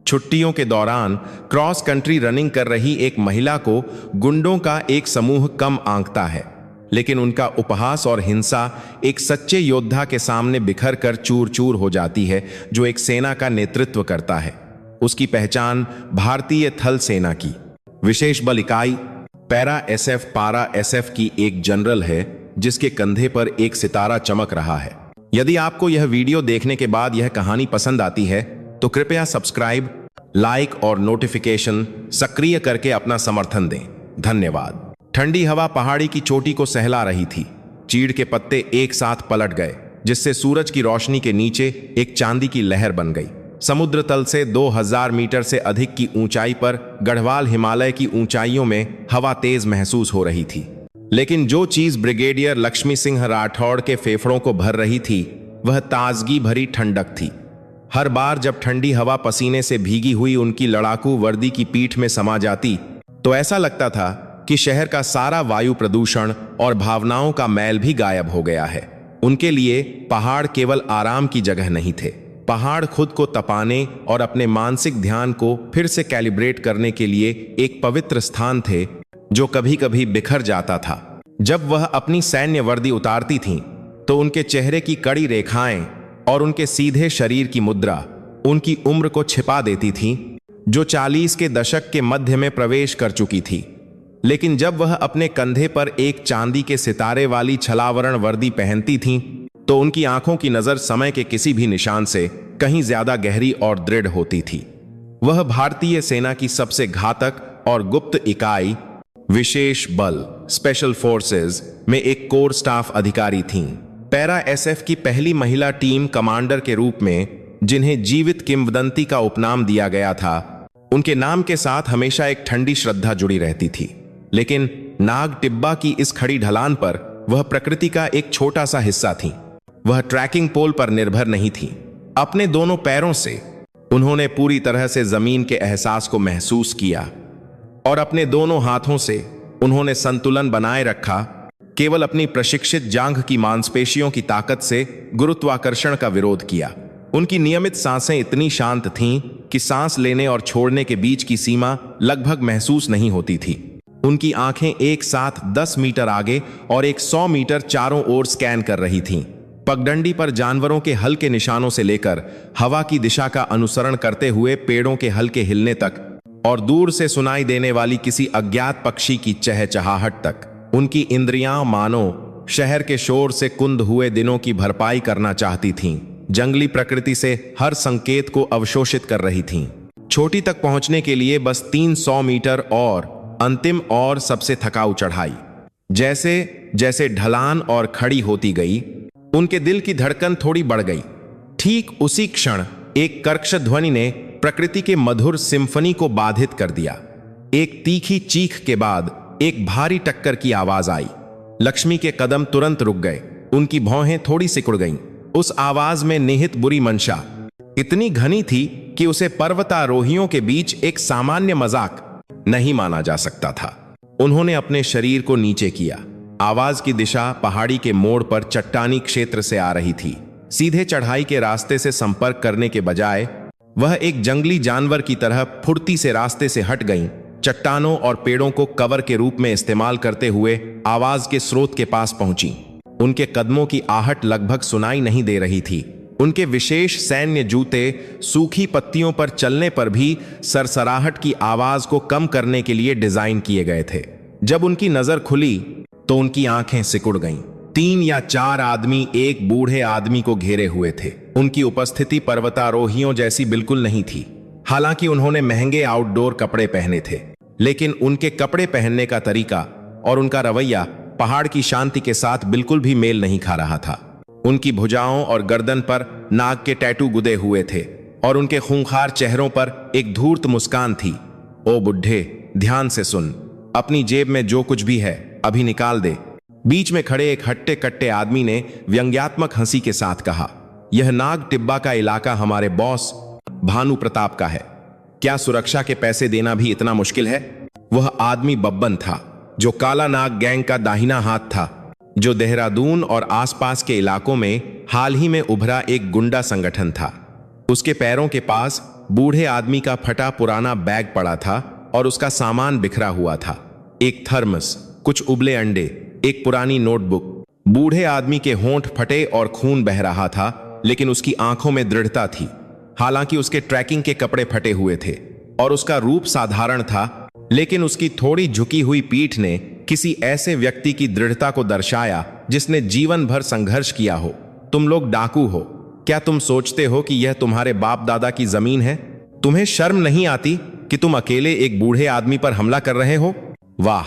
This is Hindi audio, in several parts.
छुट्टियों के दौरान क्रॉस कंट्री रनिंग कर रही एक महिला को गुंडों का एक समूह कम आंकता है, लेकिन उनका उपहास और हिंसा एक सच्चे योद्धा के सामने बिखर कर चूर चूर हो जाती है, जो एक सेना का नेतृत्व करता है। उसकी पहचान भारतीय थल सेना की विशेष बल इकाई पैरा एसएफ की एक जनरल है, जिसके कंधे पर एक सितारा चमक रहा है। यदि आपको यह वीडियो देखने के बाद यह कहानी पसंद आती है तो कृपया सब्सक्राइब, लाइक और नोटिफिकेशन सक्रिय करके अपना समर्थन दें। धन्यवाद। ठंडी हवा पहाड़ी की चोटी को सहला रही थी। चीड़ के पत्ते एक साथ पलट गए, जिससे सूरज की रोशनी के नीचे एक चांदी की लहर बन गई। समुद्र तल से 2000 मीटर से अधिक की ऊंचाई पर गढ़वाल हिमालय की ऊंचाइयों में हवा तेज महसूस हो रही थी, लेकिन जो चीज ब्रिगेडियर लक्ष्मी सिंह राठौड़ के फेफड़ों को भर रही थी वह ताजगी भरी ठंडक थी। हर बार जब ठंडी हवा पसीने से भीगी हुई उनकी लड़ाकू वर्दी की पीठ में समा जाती तो ऐसा लगता था कि शहर का सारा वायु प्रदूषण और भावनाओं का मैल भी गायब हो गया है। उनके लिए पहाड़ केवल आराम की जगह नहीं थे। पहाड़ खुद को तपाने और अपने मानसिक ध्यान को फिर से कैलिब्रेट करने के लिए एक पवित्र स्थान थे, जो कभी कभी बिखर जाता था। जब वह अपनी सैन्य वर्दी उतारती थीं, तो उनके चेहरे की कड़ी रेखाएं और उनके सीधे शरीर की मुद्रा उनकी उम्र को छिपा देती थीं, जो 40 के दशक के मध्य में प्रवेश कर चुकी थी। लेकिन जब वह अपने कंधे पर एक चांदी के सितारे वाली छलावरण वर्दी पहनती थीं, तो उनकी आंखों की नजर समय के किसी भी निशान से कहीं ज्यादा गहरी और दृढ़ होती थी। वह भारतीय सेना की सबसे घातक और गुप्त इकाई विशेष बल स्पेशल फोर्सेस में एक कोर स्टाफ अधिकारी थीं। पैरा एसएफ की पहली महिला टीम कमांडर के रूप में, जिन्हें जीवित किंवदंती का उपनाम दिया गया था, उनके नाम के साथ हमेशा एक ठंडी श्रद्धा जुड़ी रहती थी। लेकिन नाग टिब्बा की इस खड़ी ढलान पर वह प्रकृति का एक छोटा सा हिस्सा थी। वह ट्रैकिंग पोल पर निर्भर नहीं थी। अपने दोनों पैरों से उन्होंने पूरी तरह से जमीन के एहसास को महसूस किया और अपने दोनों हाथों से उन्होंने संतुलन बनाए रखा। केवल अपनी प्रशिक्षित जांघ की मांसपेशियों की ताकत से गुरुत्वाकर्षण का विरोध किया। उनकी नियमित सांसें इतनी शांत थीं कि सांस लेने और छोड़ने के बीच की सीमा लगभग महसूस नहीं होती थी। उनकी आंखें एक साथ 10 मीटर आगे और 100 मीटर चारों ओर स्कैन कर रही थीं। पगडंडी पर जानवरों के हल्के निशानों से लेकर हवा की दिशा का अनुसरण करते हुए पेड़ों के हल्के हिलने तक और दूर से सुनाई देने वाली किसी अज्ञात पक्षी की चहचहाहट तक, उनकी इंद्रियां मानो शहर के शोर से कुंद हुए दिनों की भरपाई करना चाहती थीं। जंगली प्रकृति से हर संकेत को अवशोषित कर रही थीं। छोटी तक पहुंचने के लिए बस 300 मीटर और अंतिम और सबसे थकाऊ चढ़ाई। जैसे जैसे ढलान और खड़ी होती गई, उनके दिल की धड़कन थोड़ी बढ़ गई। ठीक उसी क्षण एक कर्कश ध्वनि ने प्रकृति के मधुर सिम्फनी को बाधित कर दिया। एक तीखी चीख के बाद एक भारी टक्कर की आवाज आई। लक्ष्मी के कदम तुरंत रुक गए। उनकी भौहें थोड़ी सिकुड़ गईं। उस आवाज में निहित बुरी मंशा इतनी घनी थी कि उसे पर्वतारोहियों के बीच एक सामान्य मजाक नहीं माना जा सकता था। उन्होंने अपने शरीर को नीचे किया। आवाज की दिशा पहाड़ी के मोड़ पर चट्टानी क्षेत्र से आ रही थी। सीधे चढ़ाई के रास्ते से संपर्क करने के बजाय वह एक जंगली जानवर की तरह फुर्ती से रास्ते से हट गईं। चट्टानों और पेड़ों को कवर के रूप में इस्तेमाल करते हुए आवाज के स्रोत के पास पहुंची। उनके कदमों की आहट लगभग सुनाई नहीं दे रही थी। उनके विशेष सैन्य जूते सूखी पत्तियों पर चलने पर भी सरसराहट की आवाज को कम करने के लिए डिजाइन किए गए थे। जब उनकी नजर खुली तो उनकी आंखें सिकुड़ गईं। 3 या 4 आदमी एक बूढ़े आदमी को घेरे हुए थे। उनकी उपस्थिति पर्वतारोहियों जैसी बिल्कुल नहीं थी। हालांकि उन्होंने महंगे आउटडोर कपड़े पहने थे, लेकिन उनके कपड़े पहनने का तरीका और उनका रवैया पहाड़ की शांति के साथ बिल्कुल भी मेल नहीं खा रहा था। उनकी भुजाओं और गर्दन पर नाग के टैटू गुदे हुए थे और उनके खूंखार चेहरों पर एक धूर्त मुस्कान थी। ओ बुढ़े, ध्यान से सुन। अपनी जेब में जो कुछ भी है अभी निकाल दे। बीच में खड़े एक हट्टे कट्टे आदमी ने व्यंग्यात्मक हंसी के साथ कहा, यह नाग टिब्बा का इलाका हमारे बॉस भानु प्रताप का है। क्या सुरक्षा के पैसे देना भी इतना मुश्किल है? वह आदमी बब्बन था, जो काला नाग गैंग का दाहिना हाथ था, जो देहरादून और आसपास के इलाकों में हाल ही में उभरा एक गुंडा संगठन था। उसके पैरों के पास बूढ़े आदमी का फटा पुराना बैग पड़ा था और उसका सामान बिखरा हुआ था। एक थर्मस, कुछ उबले अंडे, एक पुरानी नोटबुक। बूढ़े आदमी के होंठ फटे और खून बह रहा था, लेकिन उसकी आंखों में दृढ़ता थी। हालांकि उसके ट्रैकिंग के कपड़े फटे हुए थे और उसका रूप साधारण था, लेकिन उसकी थोड़ी झुकी हुई पीठ ने किसी ऐसे व्यक्ति की दृढ़ता को दर्शाया जिसने जीवन भर संघर्ष किया हो। तुम लोग डाकू हो। क्या तुम सोचते हो कि यह तुम्हारे बाप दादा की जमीन है? तुम्हें शर्म नहीं आती कि तुम अकेले एक बूढ़े आदमी पर हमला कर रहे हो? वाह,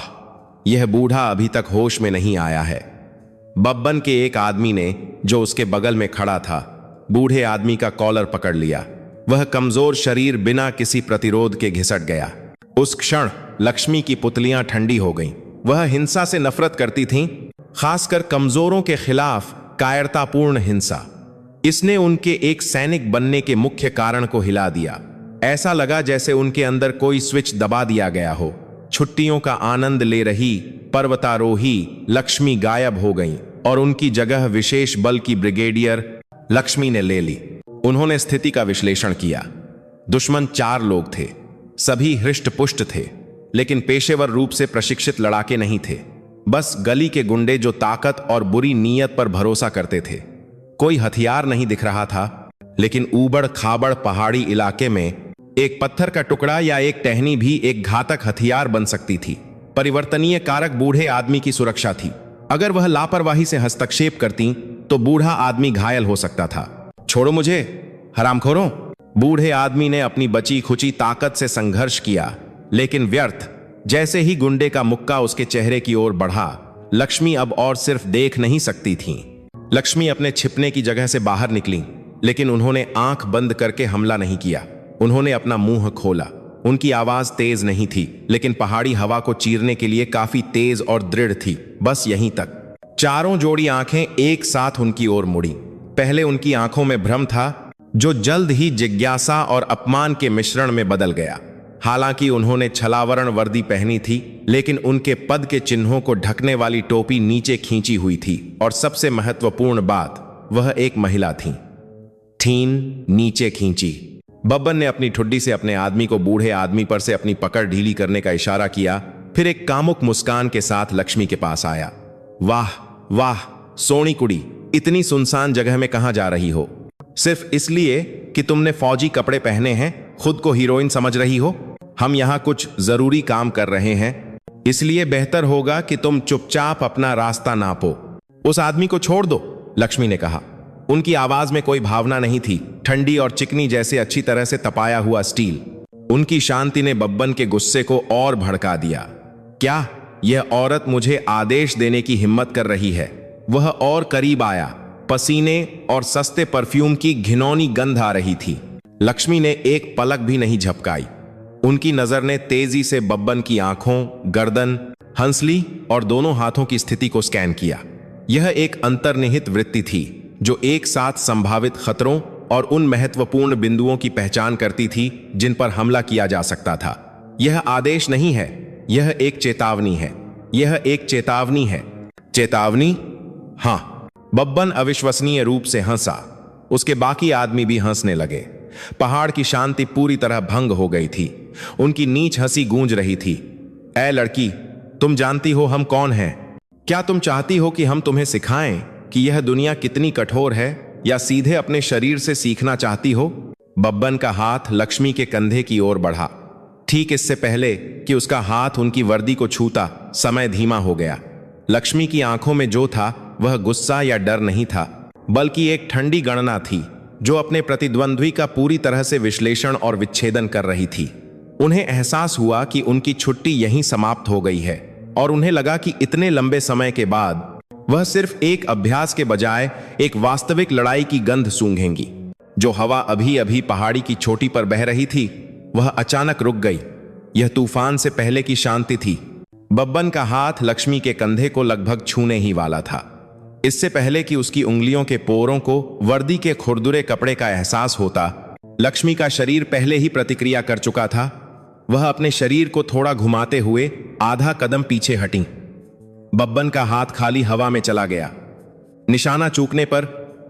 यह बूढ़ा अभी तक होश में नहीं आया है। बब्बन के एक आदमी ने, जो उसके बगल में खड़ा था, बूढ़े आदमी का कॉलर पकड़ लिया। वह कमजोर शरीर बिना किसी प्रतिरोध के घिसट गया। उस क्षण लक्ष्मी की पुतलियां ठंडी हो गईं। वह हिंसा से नफरत करती थीं, खासकर कमजोरों के खिलाफ कायरतापूर्ण हिंसा। इसने उनके एक सैनिक बनने के मुख्य कारण को हिला दिया। ऐसा लगा जैसे उनके अंदर कोई स्विच दबा दिया गया हो। छुट्टियों का आनंद ले रही पर्वतारोही लक्ष्मी गायब हो गईं और उनकी जगह विशेष बल की ब्रिगेडियर लक्ष्मी ने ले ली। उन्होंने स्थिति का विश्लेषण किया। दुश्मन 4 लोग थे। सभी हृष्ट-पुष्ट थे, लेकिन पेशेवर रूप से प्रशिक्षित लड़ाके नहीं थे। बस गली के गुंडे जो ताकत और बुरी नीयत पर भरोसा करते थे। कोई हथियार नहीं दिख रहा था, लेकिन ऊबड़ खाबड़ पहाड़ी इलाके में एक पत्थर का टुकड़ा या एक टहनी भी एक घातक हथियार बन सकती थी। परिवर्तनीय कारक बूढ़े आदमी की सुरक्षा थी। अगर वह लापरवाही से हस्तक्षेप करती तो बूढ़ा आदमी घायल हो सकता था। छोड़ो मुझे, हरामखोरों! बूढ़े आदमी ने अपनी बची खुची ताकत से संघर्ष किया, लेकिन व्यर्थ। जैसे ही गुंडे का मुक्का उसके चेहरे की ओर बढ़ा, लक्ष्मी अब और सिर्फ देख नहीं सकती थीं। लक्ष्मी अपने छिपने की जगह से बाहर निकली, लेकिन उन्होंने आंख बंद करके हमला नहीं किया। उन्होंने अपना मुंह खोला। उनकी आवाज तेज नहीं थी, लेकिन पहाड़ी हवा को चीरने के लिए काफी तेज और दृढ़ थी। बस यहीं तक। चारों जोड़ी आंखें एक साथ उनकी ओर मुड़ी। पहले उनकी आंखों में भ्रम था, जो जल्द ही जिज्ञासा और अपमान के मिश्रण में बदल गया। हालांकि उन्होंने छलावरण वर्दी पहनी थी, लेकिन उनके पद के चिन्हों को ढकने वाली टोपी नीचे खींची हुई थी। और सबसे महत्वपूर्ण बात, वह एक महिला थी। ठीन नीचे खींची। बब्बन ने अपनी ठुड्डी से अपने आदमी को बूढ़े आदमी पर से अपनी पकड़ ढीली करने का इशारा किया, फिर एक कामुक मुस्कान के साथ लक्ष्मी के पास आया। वाह वाह सोनी कुड़ी, इतनी सुनसान जगह में कहां जा रही हो? सिर्फ इसलिए कि तुमने फौजी कपड़े पहने हैं, खुद को हीरोइन समझ रही हो? हम यहां कुछ जरूरी काम कर रहे हैं, इसलिए बेहतर होगा कि तुम चुपचाप अपना रास्ता नापो। उस आदमी को छोड़ दो, लक्ष्मी ने कहा। उनकी आवाज में कोई भावना नहीं थी, ठंडी और चिकनी जैसे अच्छी तरह से तपाया हुआ स्टील। उनकी शांति ने बब्बन के गुस्से को और भड़का दिया। क्या यह औरत मुझे आदेश देने की हिम्मत कर रही है? वह और करीब आया। पसीने और सस्ते परफ्यूम की घिनौनी गंध आ रही थी। लक्ष्मी ने एक पलक भी नहीं झपकाई। उनकी नजर ने तेजी से बब्बन की आंखों, गर्दन, हंसली और दोनों हाथों की स्थिति को स्कैन किया। यह एक अंतर्निहित वृत्ति थी जो एक साथ संभावित खतरों और उन महत्वपूर्ण बिंदुओं की पहचान करती थी जिन पर हमला किया जा सकता था। यह आदेश नहीं है, यह एक चेतावनी है। यह एक चेतावनी है। चेतावनी? हाँ। बब्बन अविश्वसनीय रूप से हंसा। उसके बाकी आदमी भी हंसने लगे। पहाड़ की शांति पूरी तरह भंग हो गई थी। उनकी नीच हंसी गूंज रही थी। ऐ लड़की, तुम जानती हो हम कौन हैं? क्या तुम चाहती हो कि हम तुम्हें सिखाएं कि यह दुनिया कितनी कठोर है, या सीधे अपने शरीर से सीखना चाहती हो? बब्बन का हाथ लक्ष्मी के कंधे की ओर बढ़ा। ठीक इससे पहले कि उसका हाथ उनकी वर्दी को छूता, समय धीमा हो गया। लक्ष्मी की आंखों में जो था वह गुस्सा या डर नहीं था, बल्कि एक ठंडी गणना थी जो अपने प्रतिद्वंद्वी का पूरी तरह से विश्लेषण और विच्छेदन कर रही थी। उन्हें एहसास हुआ कि उनकी छुट्टी यहीं समाप्त हो गई है, और उन्हें लगा कि इतने लंबे समय के बाद वह सिर्फ एक अभ्यास के बजाय एक वास्तविक लड़ाई की गंध सूंघेंगी। जो हवा अभी अभी पहाड़ी की चोटी पर बह रही थी, वह अचानक रुक गई। यह तूफान से पहले की शांति थी। बब्बन का हाथ लक्ष्मी के कंधे को लगभग छूने ही वाला था। इससे पहले कि उसकी उंगलियों के पोरों को वर्दी के खुरदुरे कपड़े का एहसास होता, लक्ष्मी का शरीर पहले ही प्रतिक्रिया कर चुका था। वह अपने शरीर को थोड़ा घुमाते हुए आधा कदम पीछे हटी। बब्बन का हाथ खाली हवा में चला गया। निशाना चूकने पर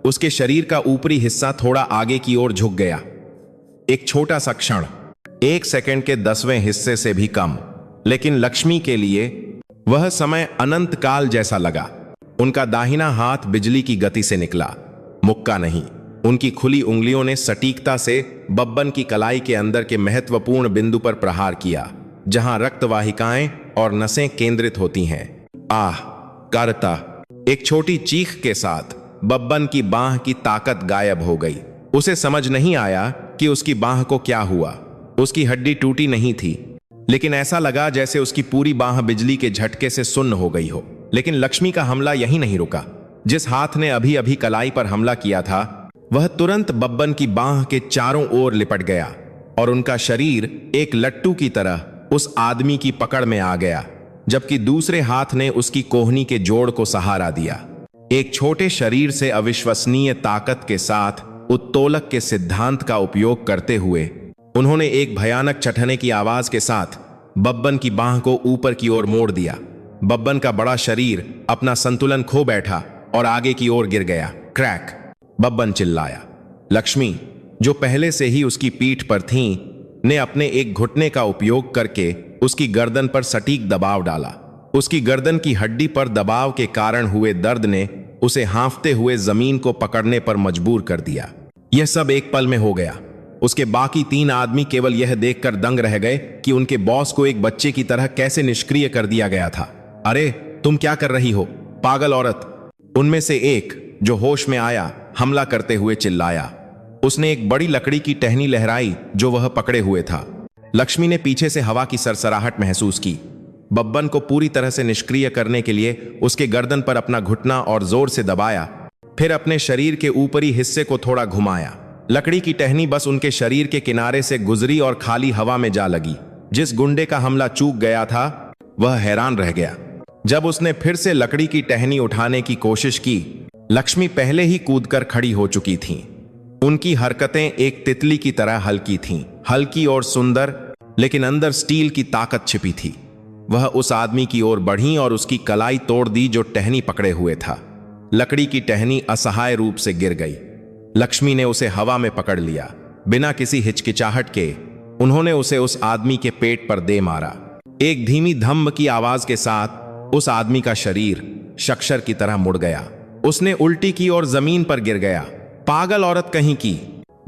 उसके शरीर का ऊपरी हिस्सा थोड़ा आगे की ओर झुक गया। एक छोटा सा क्षण, 1 सेकंड के 10वें हिस्से से भी कम, लेकिन लक्ष्मी के लिए वह समय अनंत काल जैसा लगा। उनका दाहिना हाथ बिजली की गति से निकला, मुक्का नहीं। उनकी खुली उंगलियों ने सटीकता से बब्बन की कलाई के अंदर के महत्वपूर्ण बिंदु पर प्रहार किया, जहां रक्तवाहिकाएं और नसें केंद्रित होती हैं। आह, करता एक छोटी चीख के साथ बब्बन की बांह की ताकत गायब हो गई। उसे समझ नहीं आया कि उसकी बांह को क्या हुआ। उसकी हड्डी टूटी नहीं थी, लेकिन ऐसा लगा जैसे उसकी पूरी बांह बिजली के झटके से सुन्न हो गई हो। लेकिन लक्ष्मी का हमला यहीं नहीं रुका। जिस हाथ ने अभी अभी कलाई पर हमला किया था, वह तुरंत बब्बन की बांह के चारों ओर लिपट गया और उनका शरीर एक लट्टू की तरह उस आदमी की पकड़ में आ गया, जबकि दूसरे हाथ ने उसकी कोहनी के जोड़ को सहारा दिया। एक छोटे शरीर से अविश्वसनीय ताकत के साथ उत्तोलक के सिद्धांत का उपयोग करते हुए उन्होंने एक भयानक चटने की आवाज के साथ बब्बन की बांह को ऊपर की ओर मोड़ दिया। बब्बन का बड़ा शरीर अपना संतुलन खो बैठा और आगे की ओर गिर गया। क्रैक! बब्बन चिल्लाया। लक्ष्मी, जो पहले से ही उसकी पीठ पर थीं, ने अपने एक घुटने का उपयोग करके उसकी गर्दन पर सटीक दबाव डाला। उसकी गर्दन की हड्डी पर दबाव के कारण हुए दर्द ने उसे हाँफते हुए जमीन को पकड़ने पर मजबूर कर दिया। यह सब एक पल में हो गया। उसके बाकी 3 आदमी केवल यह देखकर दंग रह गए कि उनके बॉस को एक बच्चे की तरह कैसे निष्क्रिय कर दिया गया था। अरे, तुम क्या कर रही हो, पागल औरत! उनमें से एक, जो होश में आया, हमला करते हुए चिल्लाया। उसने एक बड़ी लकड़ी की टहनी लहराई जो वह पकड़े हुए था। लक्ष्मी ने पीछे से हवा की सरसराहट महसूस की। बब्बन को पूरी तरह से निष्क्रिय करने के लिए उसके गर्दन पर अपना घुटना और जोर से दबाया, फिर अपने शरीर के ऊपरी हिस्से को थोड़ा घुमाया। लकड़ी की टहनी बस उनके शरीर के किनारे से गुजरी और खाली हवा में जा लगी। जिस गुंडे का हमला चूक गया था, वह हैरान रह गया। जब उसने फिर से लकड़ी की टहनी उठाने की कोशिश की, लक्ष्मी पहले ही कूदकर खड़ी हो चुकी थीं। उनकी हरकतें एक तितली की तरह हल्की थीं, हल्की और सुंदर, लेकिन अंदर स्टील की ताकत छिपी थी। वह उस आदमी की ओर बढ़ी और उसकी कलाई तोड़ दी जो टहनी पकड़े हुए था। लकड़ी की टहनी असहाय रूप से गिर गई। लक्ष्मी ने उसे हवा में पकड़ लिया। बिना किसी हिचकिचाहट के उन्होंने उसे उस आदमी के पेट पर दे मारा। एक धीमी धम्म की आवाज के साथ उस आदमी का शरीर शक्शर की तरह मुड़ गया। उसने उल्टी की और जमीन पर गिर गया। पागल औरत कहीं की!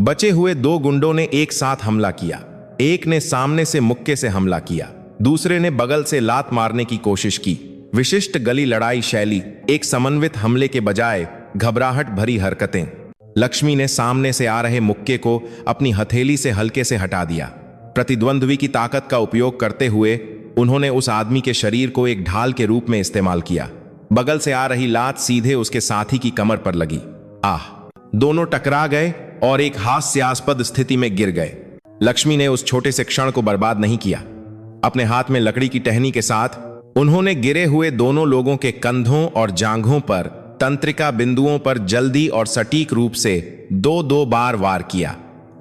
बचे हुए 2 गुंडों ने एक साथ हमला किया। एक ने सामने से मुक्के से हमला किया, दूसरे ने बगल से लात मारने की कोशिश की। विशिष्ट गली लड़ाई शैली, एक समन्वित हमले के बजाय घबराहट भरी हरकतें। लक्ष्मी ने सामने से आ रहे मुक्के को अपनी हथेली से हल्के से हटा दिया। प्रतिद्वंद्वी की ताकत का उपयोग करते हुए उन्होंने उस आदमी के शरीर को एक ढाल के रूप में इस्तेमाल किया। बगल से आ रही लात सीधे उसके साथी की कमर पर लगी। आह! दोनों टकरा गए और एक हास्यास्पद स्थिति में गिर गए। लक्ष्मी ने उस छोटे से क्षण को बर्बाद नहीं किया। अपने हाथ में लकड़ी की टहनी के साथ उन्होंने गिरे हुए दोनों लोगों के कंधों और जांघों पर तंत्रिका बिंदुओं पर जल्दी और सटीक रूप से 2-2 बार वार किया।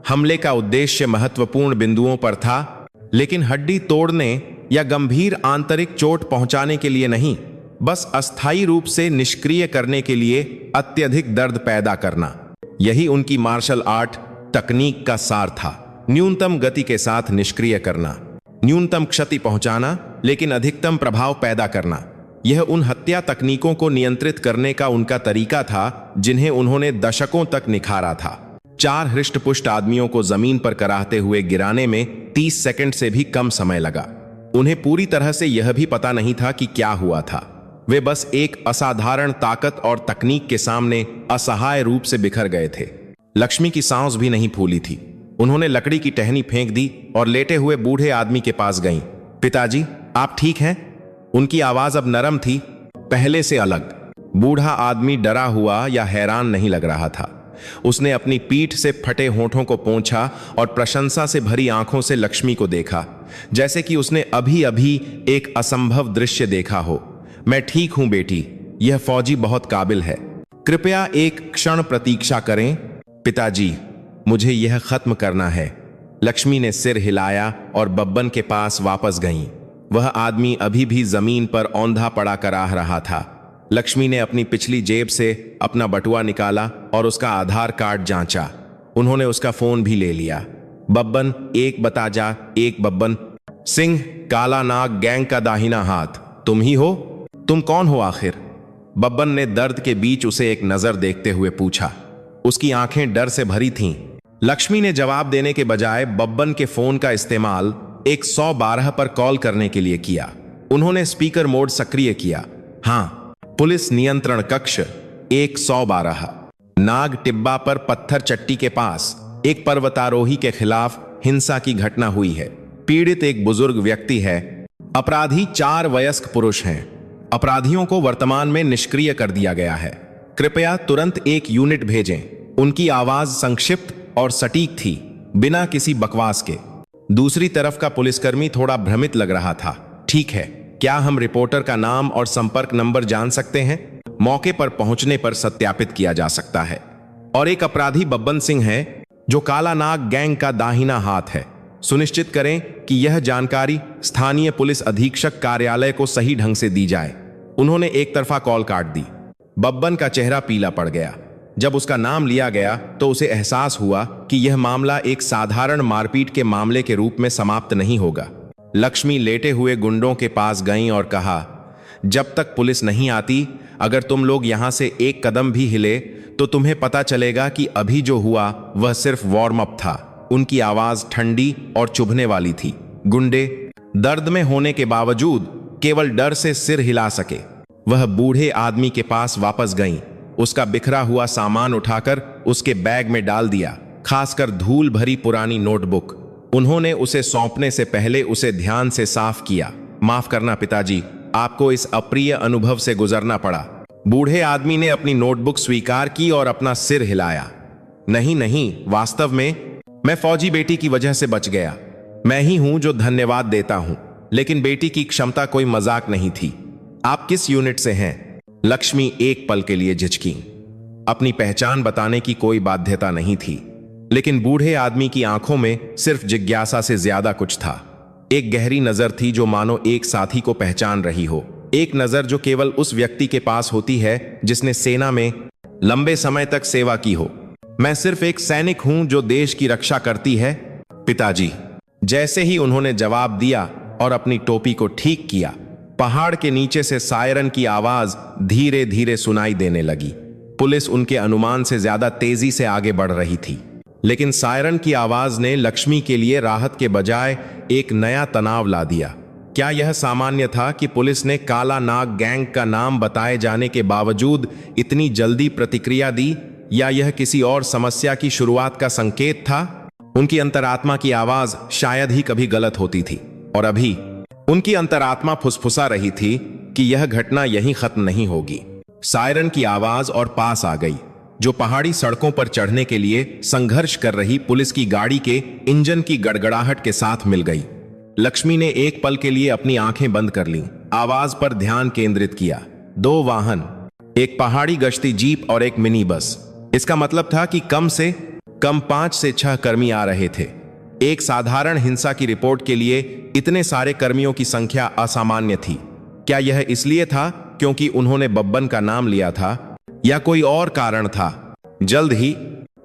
हमले का उद्देश्य महत्वपूर्ण बिंदुओं पर था, लेकिन हड्डी तोड़ने या गंभीर आंतरिक चोट पहुंचाने के लिए नहीं, बस अस्थायी रूप से निष्क्रिय करने के लिए अत्यधिक दर्द पैदा करना। यही उनकी मार्शल आर्ट तकनीक का सार था। न्यूनतम गति के साथ निष्क्रिय करना, न्यूनतम क्षति पहुंचाना, लेकिन अधिकतम प्रभाव पैदा करना। यह उन हत्या तकनीकों को नियंत्रित करने का उनका तरीका था जिन्हें उन्होंने दशकों तक निखारा था। 4 हृष्टपुष्ट आदमियों को जमीन पर कराहते हुए गिराने में 30 सेकंड से भी कम समय लगा। उन्हें पूरी तरह से यह भी पता नहीं था कि क्या हुआ था। वे बस एक असाधारण ताकत और तकनीक के सामने असहाय रूप से बिखर गए थे। लक्ष्मी की सांस भी नहीं फूली थी। उन्होंने लकड़ी की टहनी फेंक दी और लेटे हुए बूढ़े आदमी के पास गईं। पिताजी, आप ठीक हैं? उनकी आवाज अब नरम थी, पहले से अलग। बूढ़ा आदमी डरा हुआ या हैरान नहीं लग रहा था। उसने अपनी पीठ से फटे होठों को पोंछा और प्रशंसा से भरी आंखों से लक्ष्मी को देखा, जैसे कि उसने अभी अभी एक असंभव दृश्य देखा हो। मैं ठीक हूं बेटी, यह फौजी बहुत काबिल है। कृपया एक क्षण प्रतीक्षा करें पिताजी, मुझे यह खत्म करना है। लक्ष्मी ने सिर हिलाया और बब्बन के पास वापस गईं। वह आदमी अभी भी जमीन पर औंधा पड़ा कराह रहा था। लक्ष्मी ने अपनी पिछली जेब से अपना बटुआ निकाला और उसका आधार कार्ड जांचा। उन्होंने उसका फोन भी ले लिया। बब्बन एक बता जा एक। बब्बन सिंह, काला नाग गैंग का दाहिना हाथ तुम ही हो? तुम कौन हो आखिर? बब्बन ने दर्द के बीच उसे एक नजर देखते हुए पूछा। उसकी आंखें डर से भरी थीं। लक्ष्मी ने जवाब देने के बजाय बब्बन के फोन का इस्तेमाल 112 पर कॉल करने के लिए किया। उन्होंने स्पीकर मोड सक्रिय किया। हाँ, पुलिस नियंत्रण कक्ष 112। नाग टिब्बा पर पत्थर चट्टी के पास एक पर्वतारोही के खिलाफ हिंसा की घटना हुई है। पीड़ित एक बुजुर्ग व्यक्ति है। अपराधी 4 वयस्क पुरुष हैं। अपराधियों को वर्तमान में निष्क्रिय कर दिया गया है। कृपया तुरंत एक यूनिट भेजें। उनकी आवाज संक्षिप्त और सटीक थी, बिना किसी बकवास के। दूसरी तरफ का पुलिसकर्मी थोड़ा भ्रमित लग रहा था। ठीक है, क्या हम रिपोर्टर का नाम और संपर्क नंबर जान सकते हैं? मौके पर पहुंचने पर सत्यापित किया जा सकता है। और एक अपराधी बब्बन सिंह है जो काला नाग गैंग का दाहिना हाथ है। सुनिश्चित करें कि यह जानकारी स्थानीय पुलिस अधीक्षक कार्यालय को सही ढंग से दी जाए। उन्होंने एक तरफा कॉल काट दी। बब्बन का चेहरा पीला पड़ गया। जब उसका नाम लिया गया तो उसे एहसास हुआ कि यह मामला एक साधारण मारपीट के मामले के रूप में समाप्त नहीं होगा। लक्ष्मी लेटे हुए गुंडों के पास गईं और कहा, जब तक पुलिस नहीं आती, अगर तुम लोग यहां से एक कदम भी हिले तो तुम्हें पता चलेगा कि अभी जो हुआ वह सिर्फ वार्म अप था। उनकी आवाज ठंडी और चुभने वाली थी। गुंडे दर्द में होने के बावजूद केवल डर से सिर हिला सके। वह बूढ़े आदमी के पास वापस गईं। उसका बिखरा हुआ सामान उठाकर उसके बैग में डाल दिया, खासकर धूल भरी पुरानी नोटबुक। उन्होंने उसे सौंपने से पहले उसे ध्यान से साफ किया। माफ करना पिताजी, आपको इस अप्रिय अनुभव से गुजरना पड़ा। बूढ़े आदमी ने अपनी नोटबुक स्वीकार की और अपना सिर हिलाया। नहीं नहीं, वास्तव में मैं फौजी बेटी की वजह से बच गया। मैं ही हूं जो धन्यवाद देता हूं, लेकिन बेटी की क्षमता कोई मजाक नहीं थी। आप किस यूनिट से हैं? लक्ष्मी एक पल के लिए झिझकी। अपनी पहचान बताने की कोई बाध्यता नहीं थी, लेकिन बूढ़े आदमी की आंखों में सिर्फ जिज्ञासा से ज्यादा कुछ था। एक गहरी नजर थी जो मानो एक साथी को पहचान रही हो। एक नजर जो केवल उस व्यक्ति के पास होती है जिसने सेना में लंबे समय तक सेवा की हो। मैं सिर्फ एक सैनिक हूं जो देश की रक्षा करती है, पिताजी। जैसे ही उन्होंने जवाब दिया और अपनी टोपी को ठीक किया, पहाड़ के नीचे से सायरन की आवाज धीरे धीरे सुनाई देने लगी। पुलिस उनके अनुमान से ज्यादा तेजी से आगे बढ़ रही थी, लेकिन सायरन की आवाज ने लक्ष्मी के लिए राहत के बजाय एक नया तनाव ला दिया। क्या यह सामान्य था कि पुलिस ने काला नाग गैंग का नाम बताए जाने के बावजूद इतनी जल्दी प्रतिक्रिया दी, या यह किसी और समस्या की शुरुआत का संकेत था? उनकी अंतरात्मा की आवाज शायद ही कभी गलत होती थी, और अभी उनकी अंतरात्मा फुसफुसा रही थी कि यह घटना यहीं खत्म नहीं होगी। सायरन की आवाज और पास आ गई, जो पहाड़ी सड़कों पर चढ़ने के लिए संघर्ष कर रही पुलिस की गाड़ी के इंजन की गड़गड़ाहट के साथ मिल गई। लक्ष्मी ने एक पल के लिए अपनी आंखें बंद कर लीं, आवाज पर ध्यान केंद्रित किया। 2 वाहन, एक पहाड़ी गश्ती जीप और एक मिनी बस। इसका मतलब था कि कम से कम 5 से 6 कर्मी आ रहे थे। एक साधारण हिंसा की रिपोर्ट के लिए इतने सारे कर्मियों की संख्या असामान्य थी। क्या यह इसलिए था क्योंकि उन्होंने बब्बन का नाम लिया था, या कोई और कारण था? जल्द ही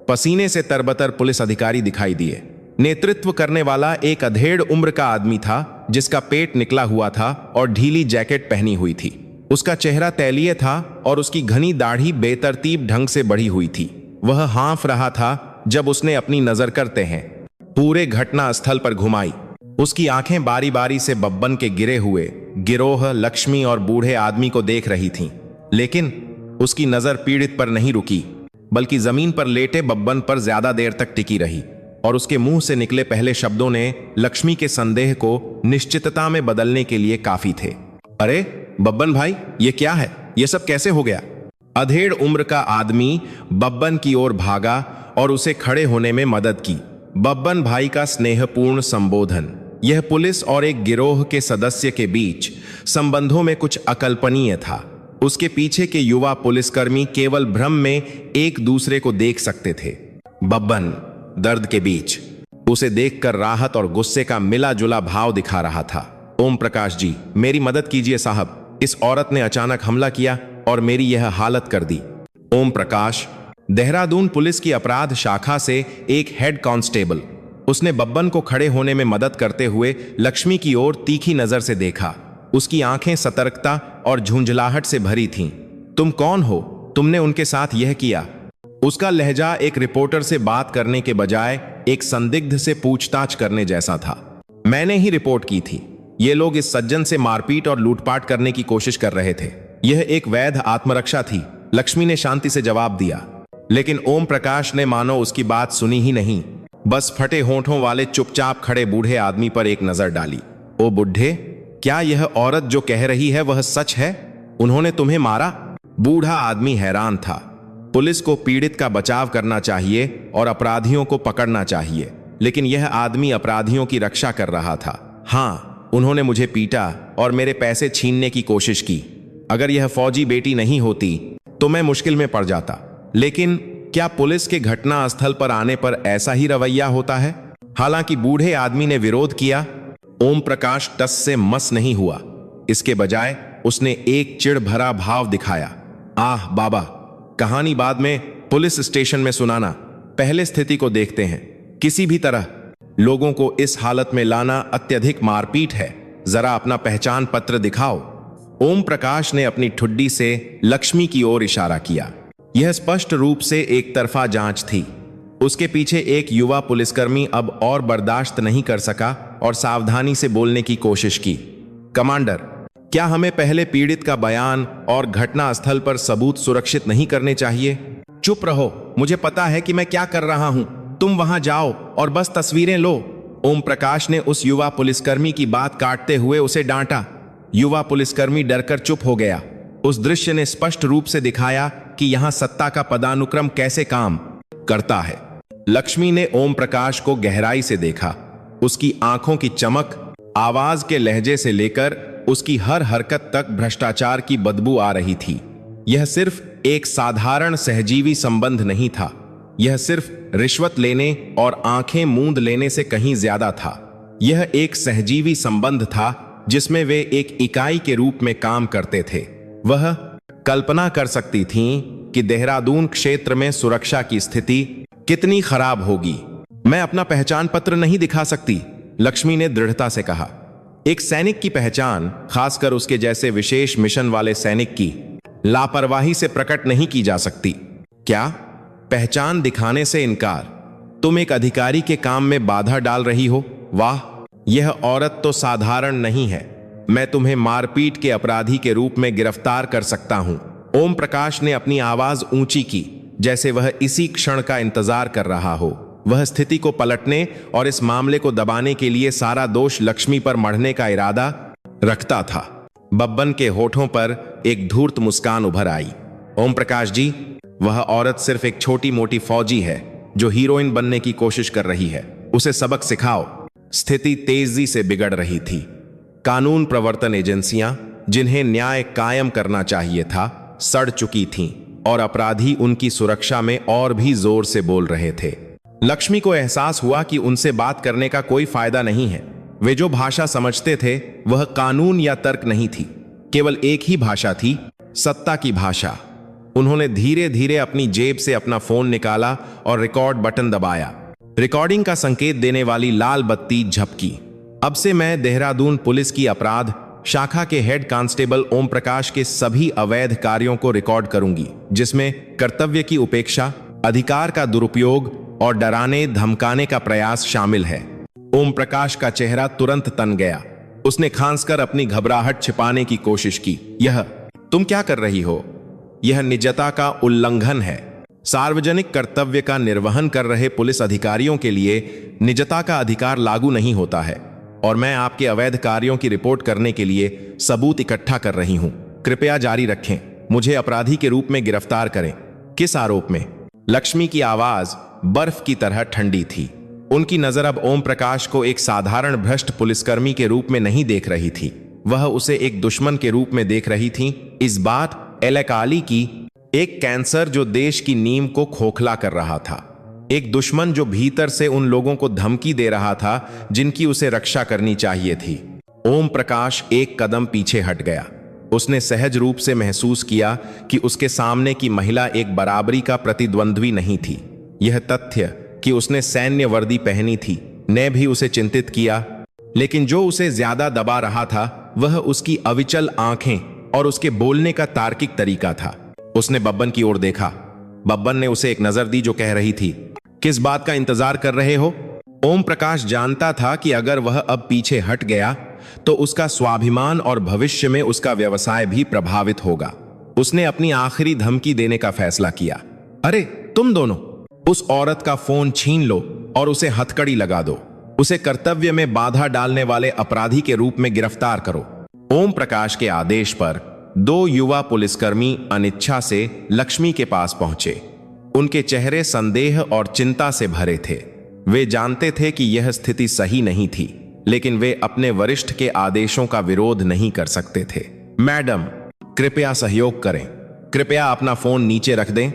पसीने से तरबतर पुलिस अधिकारी दिखाई दिए। नेतृत्व करने वाला एक अधेड़ उम्र का आदमी था, जिसका पेट निकला हुआ था और ढीली जैकेट पहनी हुई थी। उसका चेहरा तैलीय था और उसकी घनी दाढ़ी बेतरतीब ढंग से बढ़ी हुई थी। वह हाँफ रहा था जब उसने अपनी नजर करते हैं पूरे घटना स्थल पर घुमाई। उसकी आंखें बारी बारी से बब्बन के गिरे हुए गिरोह, लक्ष्मी और बूढ़े आदमी को देख रही थीं, लेकिन उसकी नजर पीड़ित पर नहीं रुकी, बल्कि जमीन पर लेटे बब्बन पर ज्यादा देर तक टिकी रही। और उसके मुंह से निकले पहले शब्दों ने लक्ष्मी के संदेह को निश्चितता में बदलने के लिए काफी थे। अरे बब्बन भाई, ये क्या है? ये सब कैसे हो गया? अधेड़ उम्र का आदमी बब्बन की ओर भागा और उसे खड़े होने में मदद की। बब्बन भाई का स्नेहपूर्ण संबोधन यह पुलिस और एक गिरोह के सदस्य के बीच संबंधों में कुछ अकल्पनीय था। उसके पीछे के युवा पुलिसकर्मी केवल भ्रम में एक दूसरे को देख सकते थे। बब्बन दर्द के बीच उसे देखकर राहत और गुस्से का मिला जुला भाव दिखा रहा था। ओम प्रकाश जी, मेरी मदद कीजिए साहब। इस औरत ने अचानक हमला किया और मेरी यह हालत कर दी। ओम प्रकाश देहरादून पुलिस की अपराध शाखा से एक हेड कांस्टेबल। उसने बब्बन को खड़े होने में मदद करते हुए लक्ष्मी की ओर तीखी नजर से देखा। उसकी आंखें सतर्कता और झुंझलाहट से भरी थीं। तुम कौन हो? तुमने उनके साथ यह किया? उसका लहजा एक रिपोर्टर से बात करने के बजाय एक संदिग्ध से पूछताछ करने जैसा था। मैंने ही रिपोर्ट की थी। ये लोग इस सज्जन से मारपीट और लूटपाट करने की कोशिश कर रहे थे। यह एक वैध आत्मरक्षा थी, लक्ष्मी ने शांति से जवाब दिया। लेकिन ओम प्रकाश ने मानो उसकी बात सुनी ही नहीं, बस फटे होठों वाले चुपचाप खड़े बूढ़े आदमी पर एक नजर डाली। ओ बुढ़े, क्या यह औरत जो कह रही है वह सच है? उन्होंने तुम्हें मारा? बूढ़ा आदमी हैरान था। पुलिस को पीड़ित का बचाव करना चाहिए और अपराधियों को पकड़ना चाहिए, लेकिन यह आदमी अपराधियों की रक्षा कर रहा था। हाँ, उन्होंने मुझे पीटा और मेरे पैसे छीनने की कोशिश की। अगर यह फौजी बेटी नहीं होती तो मैं मुश्किल में पड़ जाता। लेकिन क्या पुलिस के घटनास्थल पर आने पर ऐसा ही रवैया होता है? हालांकि बूढ़े आदमी ने विरोध किया, ओम प्रकाश टस से मस नहीं हुआ। इसके बजाय उसने एक चिढ़ भरा भाव दिखाया। आह बाबा, कहानी बाद में पुलिस स्टेशन में सुनाना, पहले स्थिति को देखते हैं। किसी भी तरह लोगों को इस हालत में लाना अत्यधिक मारपीट है। जरा अपना पहचान पत्र दिखाओ। ओम प्रकाश ने अपनी ठुड्डी से लक्ष्मी की ओर इशारा किया। यह स्पष्ट रूप से एक तरफा जांच थी। उसके पीछे एक युवा पुलिसकर्मी अब और बर्दाश्त नहीं कर सका और सावधानी से बोलने की कोशिश की। कमांडर, क्या हमें पहले पीड़ित का बयान और घटनास्थल पर सबूत सुरक्षित नहीं करने चाहिए? चुप रहो, मुझे पता है कि मैं क्या कर रहा हूं। तुम वहां जाओ और बस तस्वीरें लो। ओम प्रकाश ने उस युवा पुलिसकर्मी की बात काटते हुए उसे डांटा। युवा पुलिसकर्मी डरकर चुप हो गया। उस दृश्य ने स्पष्ट रूप से दिखाया कि यहां सत्ता का पदानुक्रम कैसे काम करता है। लक्ष्मी ने ओम प्रकाश को गहराई से देखा। उसकी आंखों की चमक, आवाज के लहजे से लेकर उसकी हर हरकत तक भ्रष्टाचार की बदबू आ रही थी। यह सिर्फ एक साधारण सहजीवी संबंध नहीं था। यह सिर्फ रिश्वत लेने और आंखें मूंद लेने से कहीं ज्यादा था। यह एक सहजीवी संबंध था जिसमें वे एक इकाई के रूप में काम करते थे। वह कल्पना कर सकती थीं कि देहरादून क्षेत्र में सुरक्षा की स्थिति कितनी खराब होगी। मैं अपना पहचान पत्र नहीं दिखा सकती, लक्ष्मी ने दृढ़ता से कहा। एक सैनिक की पहचान, खासकर उसके जैसे विशेष मिशन वाले सैनिक की, लापरवाही से प्रकट नहीं की जा सकती। क्या? पहचान दिखाने से इनकार? तुम एक अधिकारी के काम में बाधा डाल रही हो? वाह, यह औरत तो साधारण नहीं है। मैं तुम्हें मारपीट के अपराधी के रूप में गिरफ्तार कर सकता हूं। ओम प्रकाश ने अपनी आवाज ऊंची की, जैसे वह इसी क्षण का इंतजार कर रहा हो। वह स्थिति को पलटने और इस मामले को दबाने के लिए सारा दोष लक्ष्मी पर मढ़ने का इरादा रखता था। बब्बन के होठों पर एक धूर्त मुस्कान उभर आई। ओम प्रकाश जी, वह औरत सिर्फ एक छोटी मोटी फौजी है जो हीरोइन बनने की कोशिश कर रही है। उसे सबक सिखाओ। स्थिति तेजी से बिगड़ रही थी। कानून प्रवर्तन एजेंसियां, जिन्हें न्याय कायम करना चाहिए था, सड़ चुकी थीं और अपराधी उनकी सुरक्षा में और भी जोर से बोल रहे थे। लक्ष्मी को एहसास हुआ कि उनसे बात करने का कोई फायदा नहीं है। वे जो भाषा समझते थे वह कानून या तर्क नहीं थी, केवल एक ही भाषा थी, सत्ता की भाषा। उन्होंने धीरे धीरे अपनी जेब से अपना फोन निकाला और रिकॉर्ड बटन दबाया। रिकॉर्डिंग का संकेत देने वाली लाल बत्ती झपकी। अब से मैं देहरादून पुलिस की अपराध शाखा के हेड कांस्टेबल ओम प्रकाश के सभी अवैध कार्यों को रिकॉर्ड करूंगी, जिसमें कर्तव्य की उपेक्षा, अधिकार का दुरुपयोग और डराने धमकाने का प्रयास शामिल है। ओम प्रकाश का चेहरा तुरंत तन गया। उसने खांसकर अपनी घबराहट छिपाने की कोशिश की। यह तुम क्या कर रही हो? यह निजता का उल्लंघन है। सार्वजनिक कर्तव्य का निर्वहन कर रहे पुलिस अधिकारियों के लिए निजता का अधिकार लागू नहीं होता है, और मैं आपके अवैध कार्यों की रिपोर्ट करने के लिए सबूत इकट्ठा कर रही हूं। कृपया जारी रखें। मुझे अपराधी के रूप में गिरफ्तार करें। किस आरोप में? लक्ष्मी की आवाज बर्फ की तरह ठंडी थी। उनकी नजर अब ओम प्रकाश को एक साधारण भ्रष्ट पुलिसकर्मी के रूप में नहीं देख रही थी, वह उसे एक दुश्मन के रूप में देख रही थी। इस बात एलेकाली की, एक कैंसर जो देश की नींव को खोखला कर रहा था, एक दुश्मन जो भीतर से उन लोगों को धमकी दे रहा था जिनकी उसे रक्षा करनी चाहिए थी। ओम प्रकाश एक कदम पीछे हट गया। उसने सहज रूप से महसूस किया कि उसके सामने की महिला एक बराबरी का प्रतिद्वंद्वी नहीं थी। यह तथ्य कि उसने सैन्य वर्दी पहनी थी ने भी उसे चिंतित किया, लेकिन जो उसे ज्यादा दबा रहा था वह उसकी अविचल आंखें और उसके बोलने का तार्किक तरीका था। उसने बब्बन की ओर देखा। बब्बन ने उसे एक नजर दी जो कह रही थी, किस बात का इंतजार कर रहे हो? ओम प्रकाश जानता था कि अगर वह अब पीछे हट गया तो उसका स्वाभिमान और भविष्य में उसका व्यवसाय भी प्रभावित होगा। उसने अपनी आखिरी धमकी देने का फैसला किया। अरे तुम दोनों, उस औरत का फोन छीन लो और उसे हथकड़ी लगा दो। उसे कर्तव्य में बाधा डालने वाले अपराधी के रूप में गिरफ्तार करो। ओम प्रकाश के आदेश पर 2 युवा पुलिसकर्मी अनिच्छा से लक्ष्मी के पास पहुंचे। उनके चेहरे संदेह और चिंता से भरे थे। वे जानते थे कि यह स्थिति सही नहीं थी, लेकिन वे अपने वरिष्ठ के आदेशों का विरोध नहीं कर सकते थे। मैडम, कृपया सहयोग करें। कृपया अपना फोन नीचे रख दें,